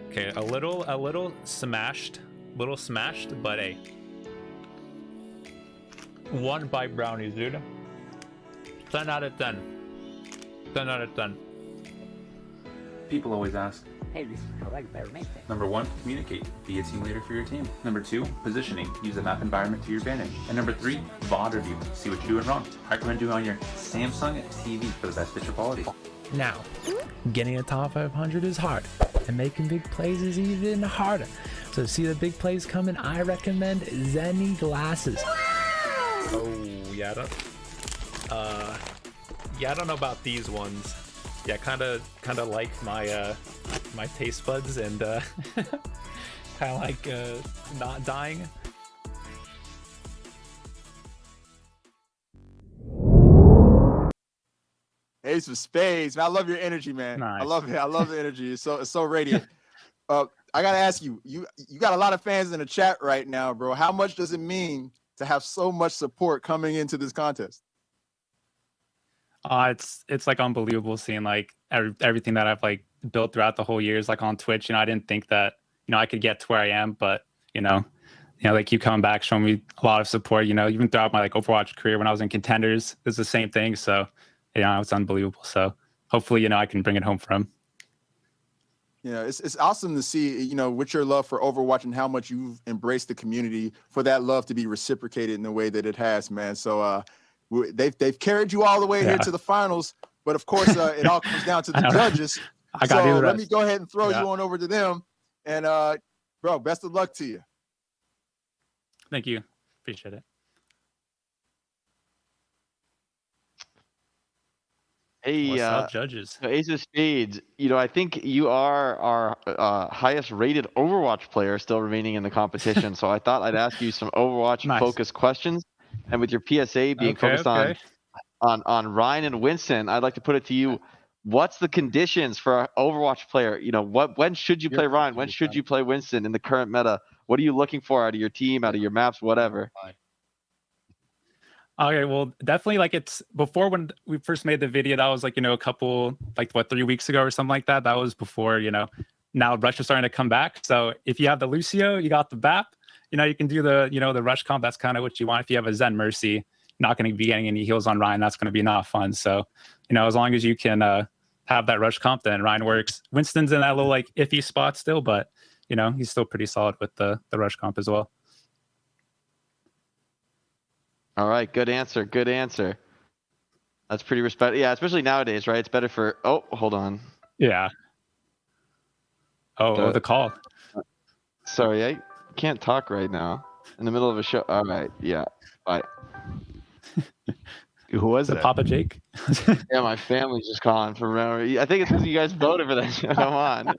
Okay, a little smashed, but hey. 1 bite brownies, dude. 10 out of 10. 10 out of 10. People always ask, hey, this is how I better make that. number 1, communicate. Be a team leader for your team. Number 2, positioning. Use the map environment to your advantage. And number 3, VOD review. See what you're doing wrong. I recommend doing on your Samsung TV for the best picture quality. Now, getting a top 500 is hard, and making big plays is even harder. So to see the big plays coming, I recommend Zenni glasses. Oh, yeah, I don't know about these ones. Yeah, kind of like my my taste buds and kind of like not dying. Ace of Spades, man, I love your energy, man. Nice. I love it. I love the energy. It's so radiant. I gotta ask you, you got a lot of fans in the chat right now, bro. How much does it mean to have so much support coming into this contest? It's like unbelievable seeing like everything that I've like built throughout the whole years, like on Twitch. I didn't think that I could get to where I am, but they keep coming back, showing me a lot of support. Even throughout my like Overwatch career when I was in contenders, it's the same thing. So it's unbelievable. So hopefully I can bring it home for him. Yeah, it's awesome to see, with your love for Overwatch and how much you've embraced the community, for that love to be reciprocated in the way that it has, man. So they've carried you all the way here to the finals, but of course it all comes down to the judges. So let me go ahead and throw you on over to them. And bro, best of luck to you. Thank you. Appreciate it. Hey, what's up, judges? Ace of Spades, I think you are our highest rated Overwatch player still remaining in the competition. So I thought I'd ask you some Overwatch focused questions. And with your PSA being focused on Ryan and Winston, I'd like to put it to you. What's the conditions for an Overwatch player? When should you play Ryan? When should you play Winston in the current meta? What are you looking for out of your team, out of your maps, whatever? Okay, well, definitely like it's before when we first made the video, that was like, a couple, 3 weeks ago or something like that. That was before, now Rush is starting to come back. So if you have the Lucio, you got the BAP, you can do the, the Rush comp. That's kind of what you want. If you have a Zen Mercy, you're not going to be getting any heals on Ryan. That's going to be not fun. So, as long as you can have that Rush comp, then Ryan works. Winston's in that little iffy spot still, but, he's still pretty solid with the Rush comp as well. All right, good answer. Good answer. That's pretty respect. Yeah, especially nowadays, right? It's better for. Oh, hold on. Yeah. Oh, the call. Sorry, I can't talk right now. In the middle of a show. All right. Yeah. Bye. Who was it? Papa Jake. Yeah, my family's just calling for memory. I think it's because you guys voted for that. Come on.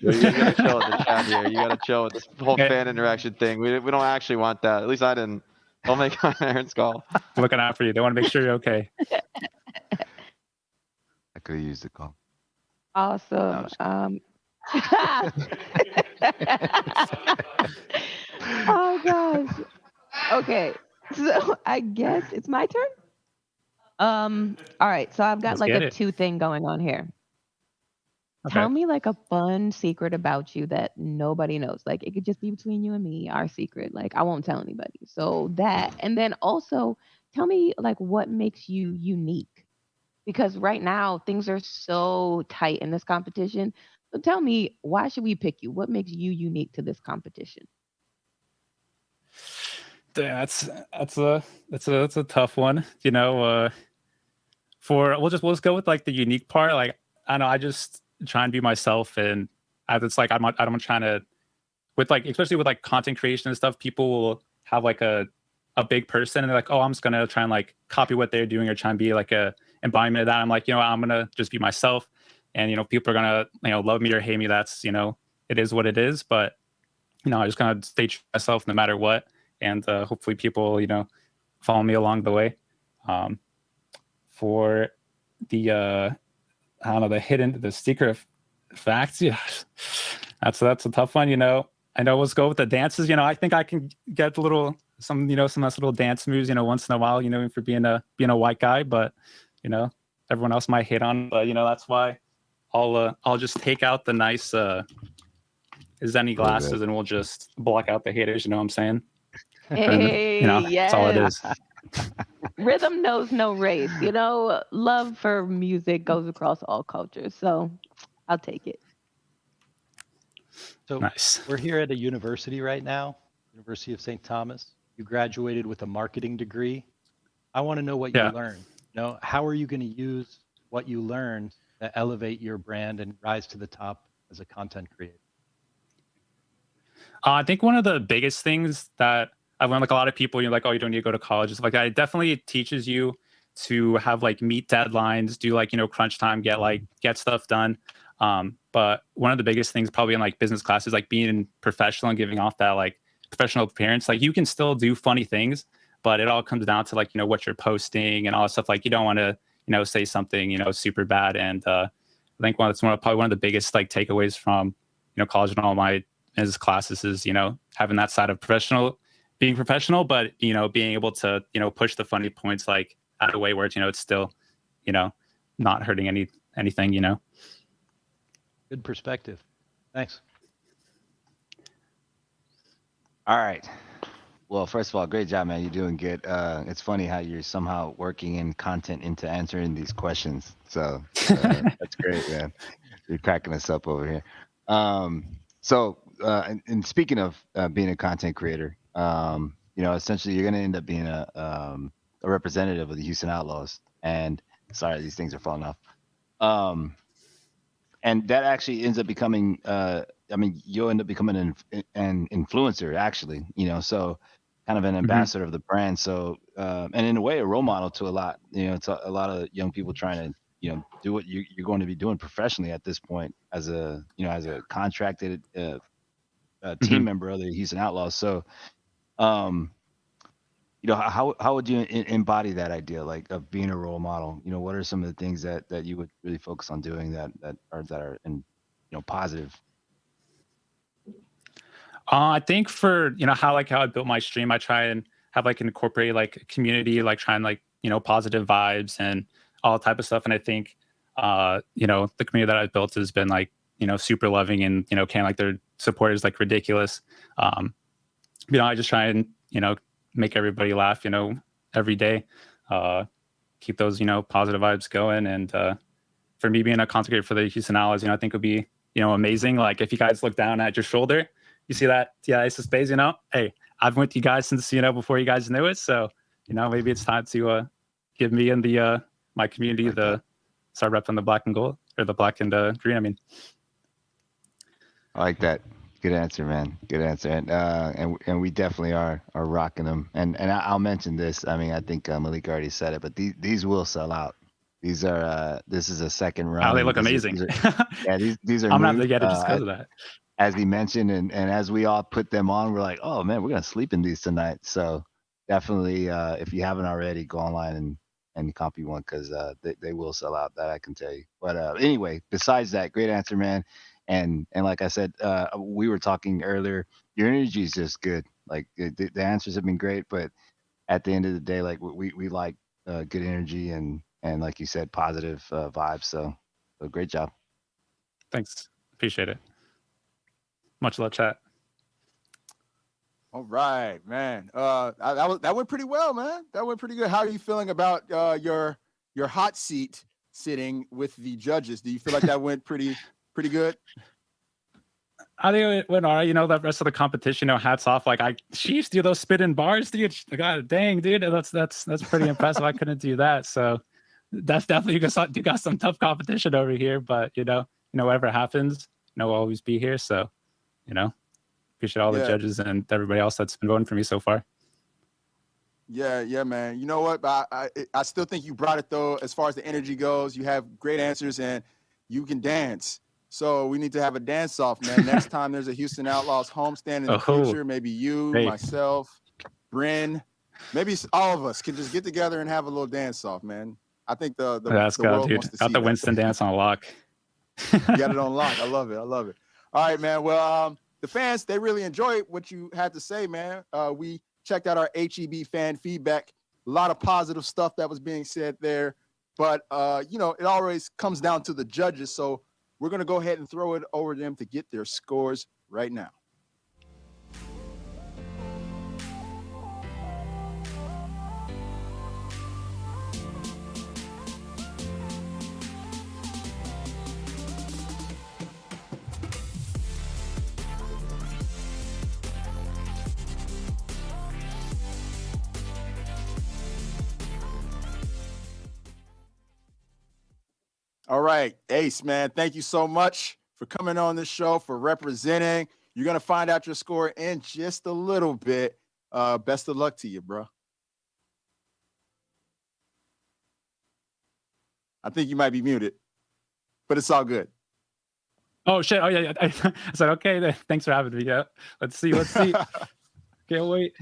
You gotta chill with the chat here. You gotta chill with this whole fan interaction thing. We don't actually want that. At least I didn't. Don't make my parents call. Looking out for you. They want to make sure you're okay. I could have used the call. Awesome. Oh gosh. Okay. So I guess it's my turn. All right. So I've got Let's get a it. 2 thing going on here. Tell me like a fun secret about you that nobody knows. Like it could just be between you and me, our secret. Like I won't tell anybody. So that, and then also tell me like what makes you unique. Because right now things are so tight in this competition. So tell me, why should we pick you? What makes you unique to this competition? That's a tough one. For we'll just go with like the unique part. Like I know I just try and be myself, and as it's like I'm trying to with like especially with like content creation and stuff. People will have like a big person, and they're like, oh, I'm just gonna try and like copy what they're doing or try and be like a embodiment of that. I'm like, I'm gonna just be myself, and people are gonna love me or hate me. That's it is what it is. But I just kind of stay true to myself no matter what, and hopefully people follow me along the way. For the I don't know, the secret facts. Yeah, that's a tough one. I know. Let's go with the dances. I think I can get some nice little dance moves. Once in a while. For being a white guy, but everyone else might hate on. But that's why I'll just take out the nice Zenni glasses and we'll just block out the haters. You know what I'm saying? Hey, That's all it is. Rhythm knows no race. Love for music goes across all cultures. So I'll take it. So nice. We're here at a university right now, University of St. Thomas. You graduated with a marketing degree. I want to know what you learned. How are you going to use what you learned to elevate your brand and rise to the top as a content creator? I think one of the biggest things that I've learned, like a lot of people, you're like, oh, you don't need to go to college. It's like that. It definitely teaches you to have like meet deadlines, do like, crunch time, get stuff done. But one of the biggest things probably in like business classes, like being professional and giving off that like professional appearance, like you can still do funny things, but it all comes down to like, what you're posting and all that stuff. Like you don't want to, say something, super bad. And I think probably one of the biggest like takeaways from, college and all my business classes is, having that side of being professional, but, being able to, push the funny points like out of a way where it's, it's still, not hurting anything. Good perspective. Thanks. All right. Well, first of all, great job, man. You're doing good. It's funny how you're somehow working in content into answering these questions. So that's great, man. You're cracking us up over here. And speaking of being a content creator, essentially you're going to end up being a representative of the Houston Outlaws. And sorry, these things are falling off. And that actually ends up becoming, you'll end up becoming an influencer, actually, so kind of an ambassador of the brand. So, and in a way, a role model to a lot, it's a lot of young people trying to, do what you're going to be doing professionally at this point as a contracted team member of the Houston Outlaws. So, how would you embody that idea, like of being a role model? What are some of the things that you would really focus on doing that are positive? I think for how I built my stream, I try and have like incorporate like a community, like try and like positive vibes and all type of stuff. And I think the community that I've built has been like super loving and like their support is like ridiculous. I just try and make everybody laugh every day, keep those positive vibes going. And for me being a content creator for the Houston Outlaws, I think it would be amazing. Like if you guys look down at your shoulder, you see that? Yeah, it's Spades. Hey, I've been with you guys since before you guys knew it. So maybe it's time to give me and the my community the start repping the black and gold or the black and green. I like that. Good answer, man. Good answer. And we definitely are rocking them. And I'll mention this. I think Malik already said it, but these will sell out. These are this is a second run. Oh, they look amazing. These are. I'm gonna have to get it just because of that. As he mentioned, and as we all put them on, we're like, oh man, we're gonna sleep in these tonight. So definitely, if you haven't already, go online and copy one because they will sell out. That I can tell you. But anyway, besides that, great answer, man. And like I said, we were talking earlier, your energy is just good. Like the answers have been great, but at the end of the day, like we like good energy and like you said, positive vibes. So great job. Thanks. Appreciate it. Much love, chat. All right, man. That went pretty well, man. That went pretty good. How are you feeling about your hot seat sitting with the judges? Do you feel like that went pretty good? I think it went all right. The rest of the competition, hats off. Like sheesh, do those spit in bars, dude. God dang, dude. That's pretty impressive. I couldn't do that. So that's definitely you got some tough competition over here. But whatever happens, we'll always be here. So, appreciate all the judges and everybody else that's been voting for me so far. Yeah, man. You know what? I still think you brought it though. As far as the energy goes, you have great answers and you can dance. So we need to have a dance off, man. Next time there's a Houston Outlaws homestand in the future, maybe you, myself, Bryn, maybe all of us can just get together and have a little dance off, man. I think the world wants to see Got the that. Winston dance on lock. You got it on lock. I love it. All right, man. Well, the fans, they really enjoyed what you had to say, man. We checked out our HEB fan feedback. A lot of positive stuff that was being said there. But, it always comes down to the judges. So we're going to go ahead and throw it over to them to get their scores right now. All right, Ace, man, thank you so much for coming on this show, for representing. You're going to find out your score in just a little bit. Best of luck to you, bro. I think you might be muted, but it's all good. Oh, shit. Oh, yeah. I said, okay, thanks for having me. Yeah. Let's see. Can't wait.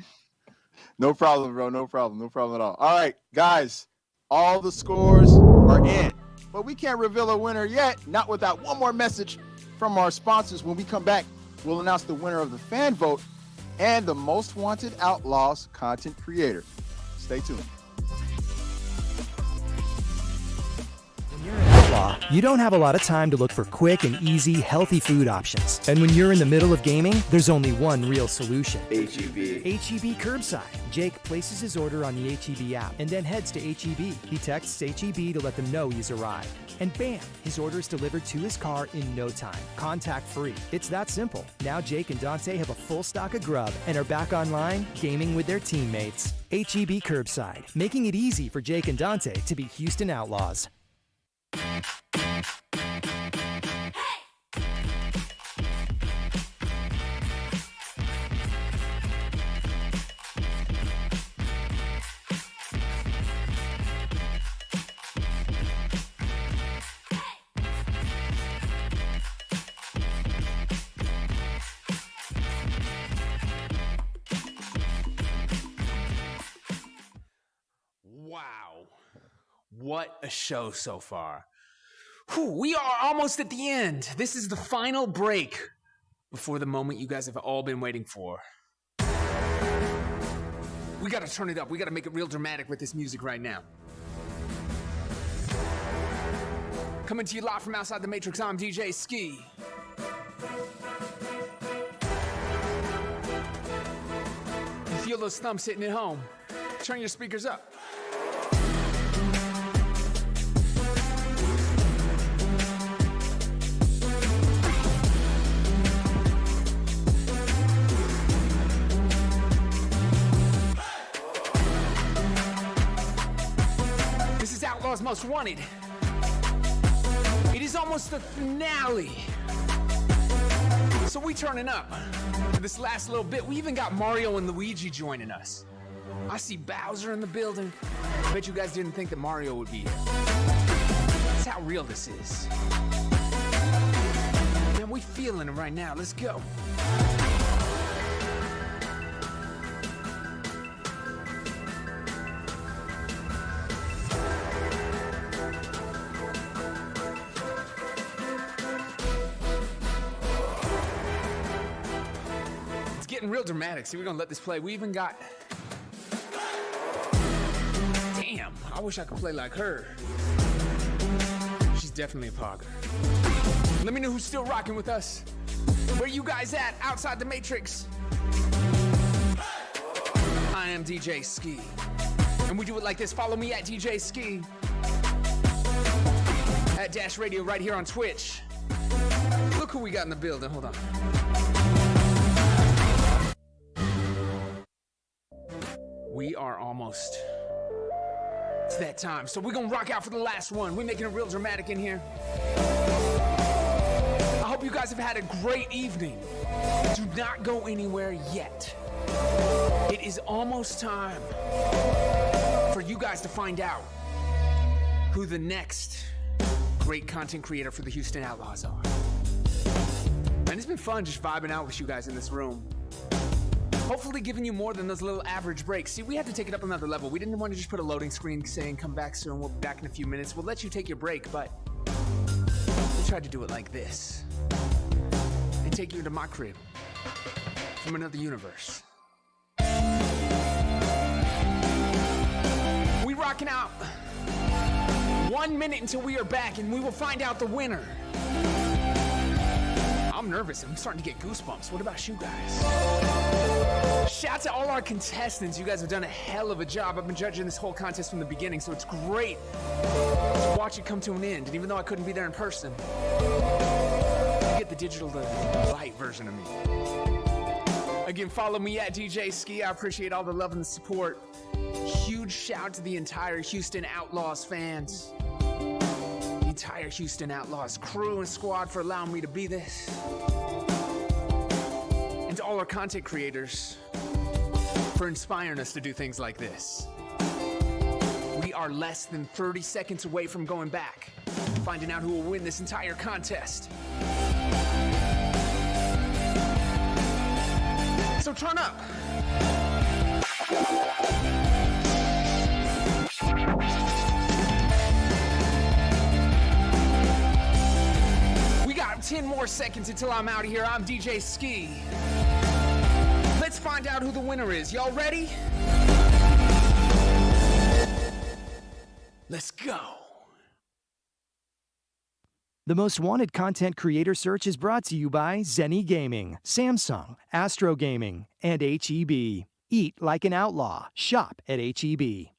No problem, bro. No problem at all. All right, guys, all the scores are in. But we can't reveal a winner yet, not without one more message from our sponsors. When we come back, we'll announce the winner of the fan vote and the Most Wanted Outlaws content creator. Stay tuned. When you're an outlaw, you don't have a lot of time to look for quick and easy, healthy food options. And when you're in the middle of gaming, there's only one real solution. HEB Curbside. Jake places his order on the HEB app and then heads to HEB. He texts HEB to let them know he's arrived. And bam, his order is delivered to his car in no time. Contact free. It's that simple. Now Jake and Dante have a full stock of grub and are back online gaming with their teammates. HEB Curbside, making it easy for Jake and Dante to be Houston Outlaws. Wow. What a show so far. Whew, we are almost at the end. This is the final break before the moment you guys have all been waiting for. We gotta turn it up. We gotta make it real dramatic with this music right now. Coming to you live from outside the Matrix, I'm DJ Ski. You feel those thumbs hitting at home? Turn your speakers up. This is Outlaws Most Wanted. It is almost the finale. So we turning up. For this last little bit, we even got Mario and Luigi joining us. I see Bowser in the building. I bet you guys didn't think that Mario would be here. That's how real this is. Man, we feeling it right now. Let's go. It's getting real dramatic. See, we're gonna let this play. We even got... Damn, I wish I could play like her. She's definitely a pogger. Let me know who's still rocking with us. Where you guys at outside the Matrix? I am DJ Ski. And we do it like this. Follow me at DJ Ski. At Dash Radio right here on Twitch. Look who we got in the building. Hold on. We are almost. It's that time. So we're gonna rock out for the last one. We're making it real dramatic in here. I hope you guys have had a great evening. Do not go anywhere yet. It is almost time for you guys to find out who the next great content creator for the Houston Outlaws are. And it's been fun just vibing out with you guys in this room. Hopefully giving you more than those little average breaks. See, we had to take it up another level. We didn't want to just put a loading screen saying come back soon, we'll be back in a few minutes. We'll let you take your break, but we tried to do it like this. And take you into my crib from another universe. We rocking out 1 minute until we are back and we will find out the winner. I'm nervous. I'm starting to get goosebumps. What about you guys? Shout out to all our contestants. You guys have done a hell of a job. I've been judging this whole contest from the beginning, so it's great to watch it come to an end. And even though I couldn't be there in person, you get the digital light version of me. Again, follow me at DJ Ski. I appreciate all the love and the support. Huge shout out to the entire Houston Outlaws fans. The entire Houston Outlaws crew and squad for allowing me to be this. And to all our content creators for inspiring us to do things like this. We are less than 30 seconds away from going back, finding out who will win this entire contest. So turn up. We got 10 more seconds until I'm out of here. I'm DJ Ski. Let's find out who the winner is. Y'all ready? Let's go. The Most Wanted Content Creator Search is brought to you by Zenni Gaming, Samsung, Astro Gaming, and HEB. Eat like an outlaw. Shop at HEB.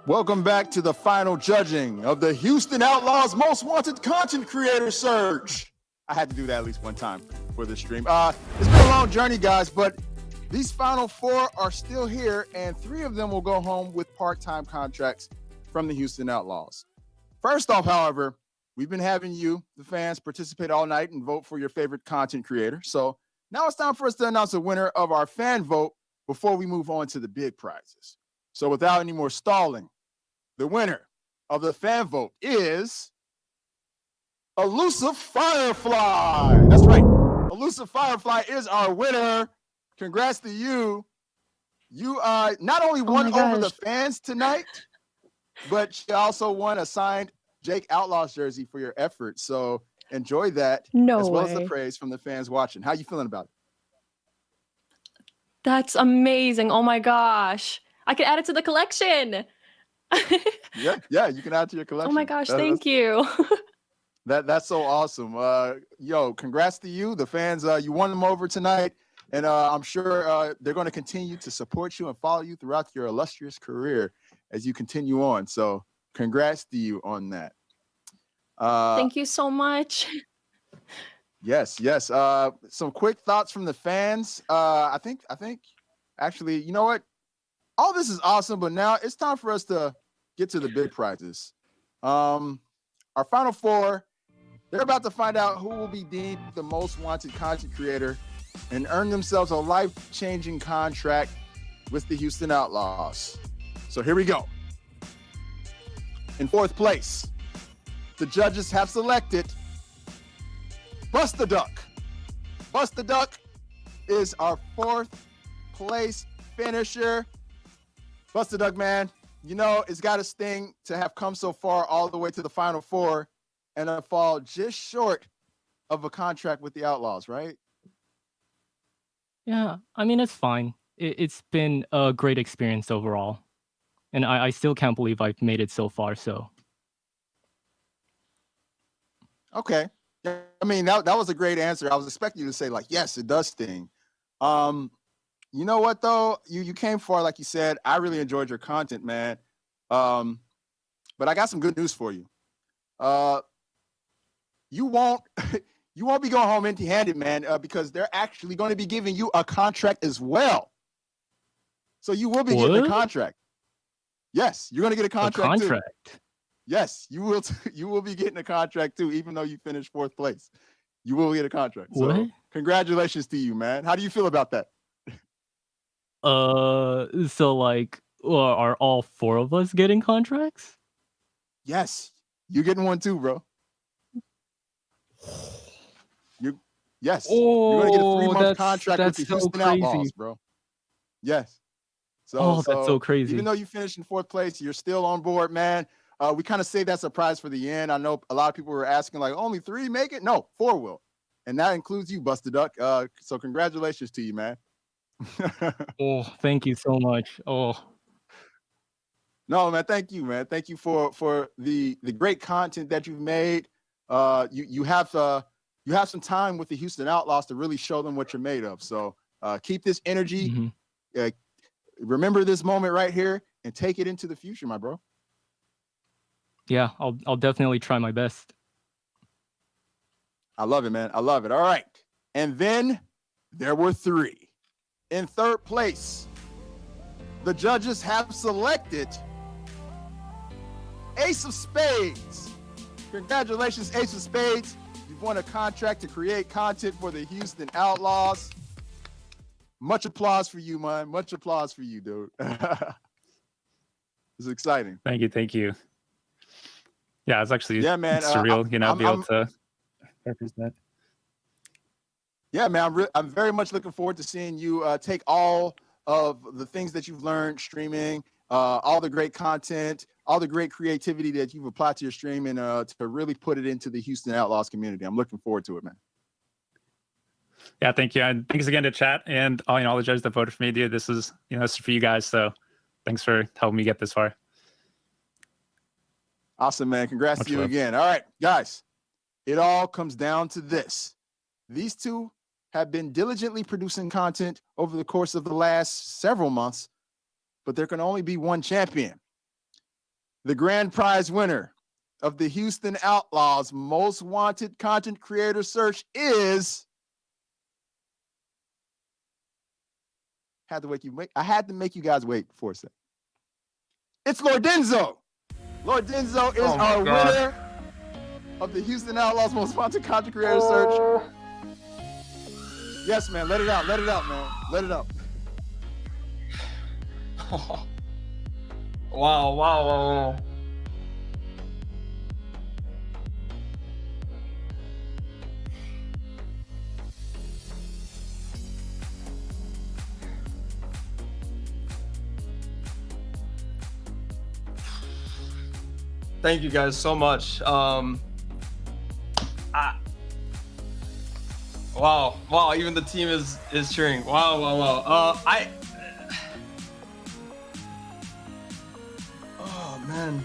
Welcome back to the final judging of the Houston Outlaws Most Wanted Content Creator Search. I had to do that at least one time for this stream. It's been a long journey, guys, but these final four are still here, and 3 of them will go home with part-time contracts from the Houston Outlaws. First off, however, we've been having you, the fans, participate all night and vote for your favorite content creator. So now it's time for us to announce the winner of our fan vote before we move on to the big prizes. So without any more stalling, the winner of the fan vote is Elusive Firefly. That's right. Elusive Firefly is our winner. Congrats to you. You not only won over the fans tonight, but she also won a signed Jake Outlaws jersey for your efforts. So enjoy that, as well as the praise from the fans watching. How you feeling about it? That's amazing. Oh my gosh. I can add it to the collection. Yeah, you can add it to your collection. Oh my gosh, thank you. That's so awesome. Yo, congrats to you. The fans, you won them over tonight. And I'm sure they're going to continue to support you and follow you throughout your illustrious career as you continue on. So congrats to you on that. Thank you so much. Yes. Some quick thoughts from the fans. I think actually, you know what? All this is awesome, but now it's time for us to get to the big prizes. Our final four, they're about to find out who will be deemed the most wanted content creator and earn themselves a life-changing contract with the Houston Outlaws. So here we go. In 4th place, the judges have selected Bust the Duck. Bust the Duck is our 4th place finisher. Bust the Duck, man, you know, it's got a sting to have come so far all the way to the final four and to fall just short of a contract with the Outlaws, right? Yeah, I mean, it's fine. It's been a great experience overall. And I still can't believe I've made it so far, so Okay. Yeah, I mean, that was a great answer. I was expecting you to say like, yes, it does sting. You know what though? You came far, like you said. I really enjoyed your content, man. But I got some good news for you. You won't you won't be going home empty-handed, man, because they're actually going to be giving you a contract as well. So you will be getting a contract. Yes, you're going to get a contract too. Yes, you will. You will be getting a contract too, even though you finished 4th place. You will get a contract. So congratulations to you, man. How do you feel about that? So like, are all 4 of us getting contracts? Yes, you're getting one too, bro. Yes, you're gonna get a 3-month contract with the Houston Outlaws, bro. Yes. So, that's so crazy. Even though you finished in 4th place, you're still on board, man. We kind of say that surprise for the end. I know a lot of people were asking, like, only 3 make it? No, 4 will. And that includes you, Busta Duck. So congratulations to you, man. Oh, thank you so much. Oh. No, man, thank you, man. Thank you for the great content that you've made. You have some time with the Houston Outlaws to really show them what you're made of. So keep this energy. Remember this moment right here and take it into the future, my bro. Yeah, I'll definitely try my best. I love it, man. I love it. All right. And then there were 3. In 3rd place, the judges have selected Ace of Spades. Congratulations, Ace of Spades. You've won a contract to create content for the Houston Outlaws. Much applause for you, man. Much applause for you, dude. It's exciting. Thank you. Yeah, it's actually man, surreal, be able to represent. Yeah, man, I'm very much looking forward to seeing you take all of the things that you've learned streaming, all the great content, all the great creativity that you've applied to your stream, and to really put it into the Houston Outlaws community. I'm looking forward to it, man. Yeah, thank you. And thanks again to chat and all the judges that voted for me, dude. This is, this is for you guys. So thanks for helping me get this far. Awesome, man. Congrats to you again. All right, guys, it all comes down to this. These 2 have been diligently producing content over the course of the last several months, but there can only be one champion. The grand prize winner of the Houston Outlaws Most Wanted Content Creator Search is... I had to make you guys wait for a second. It's Lord Denzel. Lord Denzel is our winner of the Houston Outlaws Most Wanted Content Creator Search. Yes, man. Let it out. Let it out, man. Let it out. Wow. Thank you guys so much. Wow, even the team is cheering. Wow. Oh man.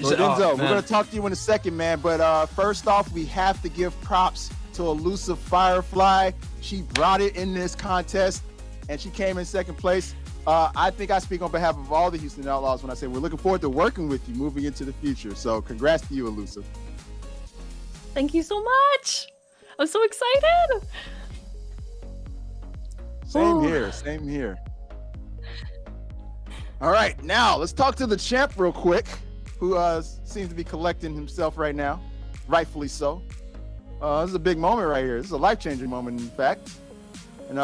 Lord Denzel, we're gonna talk to you in a second, man. But first off, we have to give props to Elusive Firefly. She brought it in this contest, and she came in 2nd place. I think I speak on behalf of all the Houston Outlaws when I say we're looking forward to working with you moving into the future. So congrats to you, Elusive. Thank you so much. I'm so excited. Same here. All right, now let's talk to the champ real quick, who seems to be collecting himself right now, rightfully so. This is a big moment right here. This is a life-changing moment, in fact. And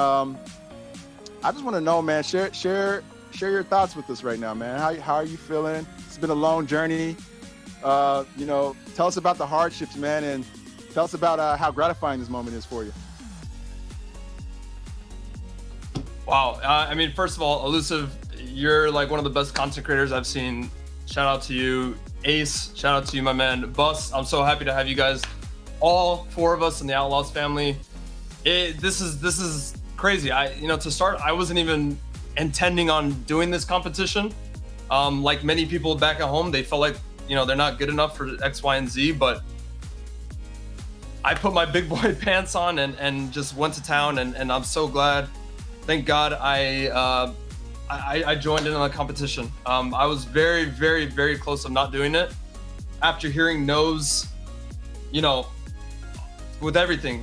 I just want to know, man, share your thoughts with us right now, man. How are you feeling? It's been a long journey. Tell us about the hardships, man, and tell us about how gratifying this moment is for you. Wow. First of all, Elusive, you're like one of the best content creators I've seen. Shout out to you. Ace, shout out to you, my man. Bus, I'm so happy to have you guys, all 4 of us in the Outlaws family. This is crazy. To start, I wasn't even intending on doing this competition. Like many people back at home, they felt like, they're not good enough for X, Y, and Z, but I put my big boy pants on and just went to town, and I'm so glad. Thank God I joined in on the competition. I was very, very, very close of not doing it after hearing no's, with everything,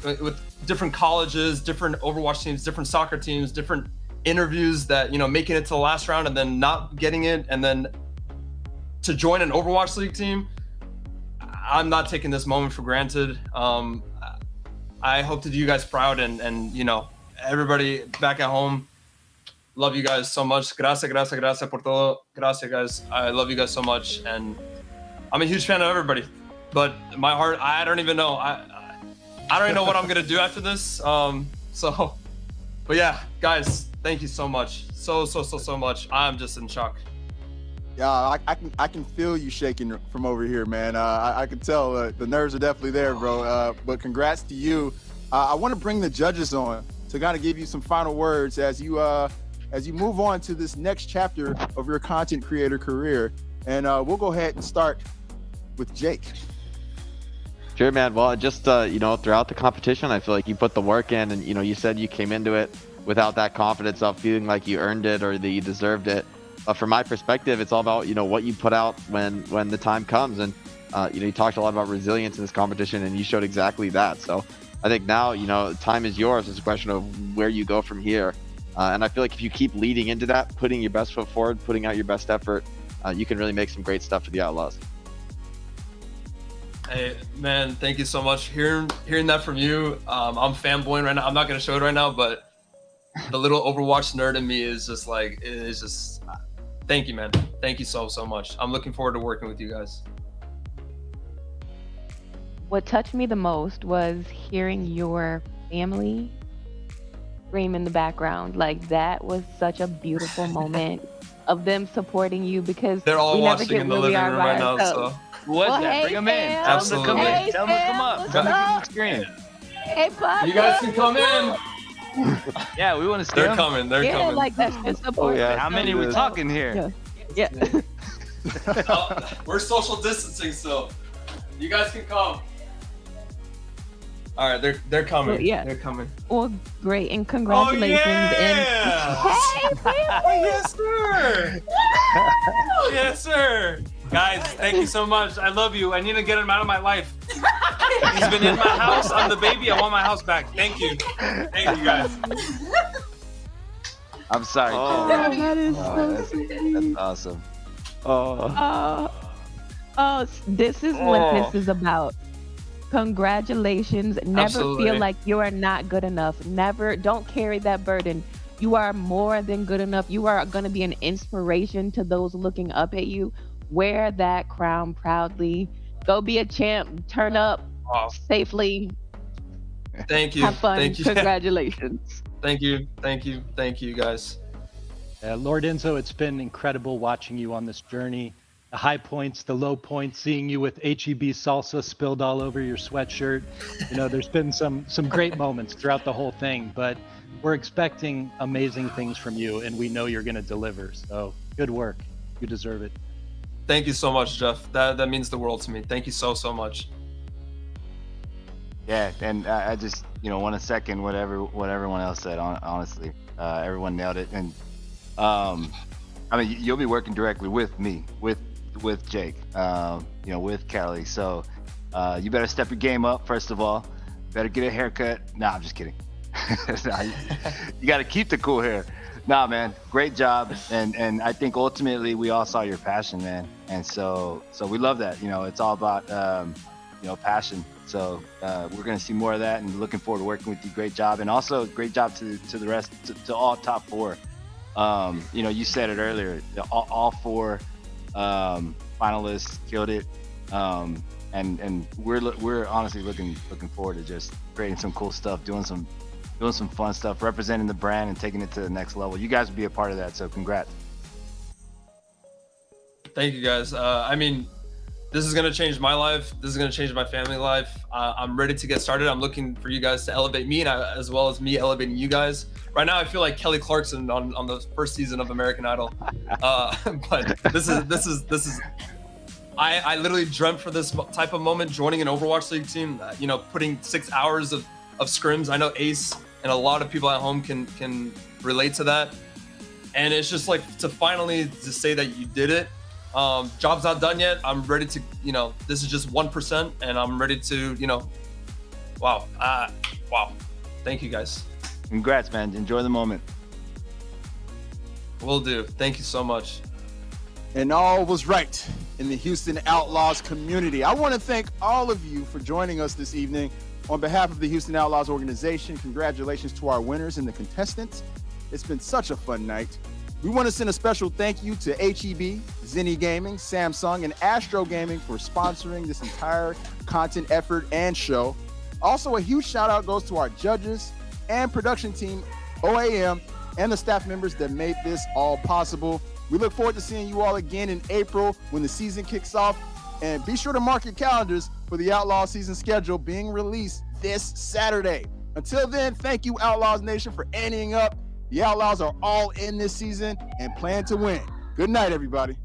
with different colleges, different Overwatch teams, different soccer teams, different interviews that, making it to the last round and then not getting it, and then to join an Overwatch League team. I'm not taking this moment for granted. I hope to do you guys proud, and everybody back at home, love you guys so much. Gracias por todo. Gracias, guys. I love you guys so much, and I'm a huge fan of everybody. But my heart, I don't even know. I don't even know what I'm gonna do after this. But yeah, guys, thank you so much, so much. I'm just in shock. Yeah, I can feel you shaking from over here, man. I can tell the nerves are definitely there, bro. But congrats to you. I want to bring the judges on to kind of give you some final words as you move on to this next chapter of your content creator career. And we'll go ahead and start with Jake. Sure, man. Well, just throughout the competition, I feel like you put the work in, and you said you came into it without that confidence of feeling like you earned it or that you deserved it. From my perspective, it's all about what you put out when the time comes, and you talked a lot about resilience in this competition, and you showed exactly that. So I think now time is yours. It's a question of where you go from here, and I feel like if you keep leading into that, putting your best foot forward, putting out your best effort, you can really make some great stuff for the Outlaws. Hey man, thank you so much. Hearing that from you, I'm fanboying right now. I'm not gonna show it right now, but the little Overwatch nerd in me is just like, thank you, man. Thank you so much. I'm looking forward to working with you guys. What touched me the most was hearing your family scream in the background. Like, that was such a beautiful moment of them supporting you, because they're all we never watching get in the where we living are room by right now. ourselves. So Who was Well, that? hey, Bring them in. fam. Tell them to come Absolutely. in. Tell them to come up. What's Tell them to up? come scream. Hey, Papa. you guys can come in. Yeah, we want to see They're them. coming. They're Yeah, coming. like that's just support. yeah. How many we talking here? Yeah. We're social distancing, so you guys can come. All right, they're coming. Well, yeah. They're coming. Well, great, and congratulations. Oh, And hey, Yes, sir. Yes, sir. Guys, thank you so much. I love you. I need to get him out of my life. He's been in my house. I'm the baby. I want my house back. Thank you. Thank you, guys. I'm sorry. Oh. that is so sweet. That's awesome. This is what this is about. Congratulations. Never Absolutely. feel like you are not good enough. Never, don't carry that burden. You are more than good enough. You are going to be an inspiration to those looking up at you. Wear that crown proudly. Go be a champ. Turn up safely. Thank you. Have fun. Thank you. Congratulations. Thank you. Thank you. Thank you, guys. Lord Enzo, it's been incredible watching you on this journey. The high points, the low points, seeing you with HEB salsa spilled all over your sweatshirt. There's been some great moments throughout the whole thing, but we're expecting amazing things from you, and we know you're going to deliver. So good work. You deserve it. Thank you so much, Jeff. That means the world to me. Thank you so much. Yeah, and I just want to second what everyone else said. Honestly, everyone nailed it, and you'll be working directly with me, with Jake, with Kelly. So you better step your game up. First of all, better get a haircut. Nah, I'm just kidding. You got to keep the cool hair. Nah, man, great job, and I think ultimately we all saw your passion, man, and so we love that. It's all about passion. So we're gonna see more of that, and looking forward to working with you. Great job, and also great job to the rest, to all top four. You said it earlier. All four finalists killed it, and we're honestly looking forward to just creating some cool stuff, doing some fun stuff, representing the brand and taking it to the next level. You guys will be a part of that, so congrats. Thank you, guys. This is gonna change my life. This is gonna change my family life. I'm ready to get started. I'm looking for you guys to elevate me, and as well as me elevating you guys. Right now, I feel like Kelly Clarkson on the first season of American Idol. But this is. I literally dreamt for this type of moment, joining an Overwatch League team. You know, putting 6 hours of scrims. I know Ace and a lot of people at home can relate to that. And it's just like to finally to say that you did it. Job's not done yet. I'm ready to, you know, this is just 1%, and I'm ready to, you know, wow. Thank you guys. Congrats, man. Enjoy the moment. Will do. Thank you so much. And all was right in the Houston Outlaws community. I want to thank all of you for joining us this evening. On behalf of the Houston Outlaws organization, congratulations to our winners and the contestants. It's been such a fun night. We want to send a special thank you to HEB, Zenni Gaming, Samsung, and Astro Gaming for sponsoring this entire content effort and show. Also, a huge shout out goes to our judges and production team, OAM, and the staff members that made this all possible. We look forward to seeing you all again in April when the season kicks off. And be sure to mark your calendars for the Outlaw season schedule being released this Saturday. Until then, thank you, Outlaws Nation, for anteing up. The Outlaws are all in this season and plan to win. Good night, everybody.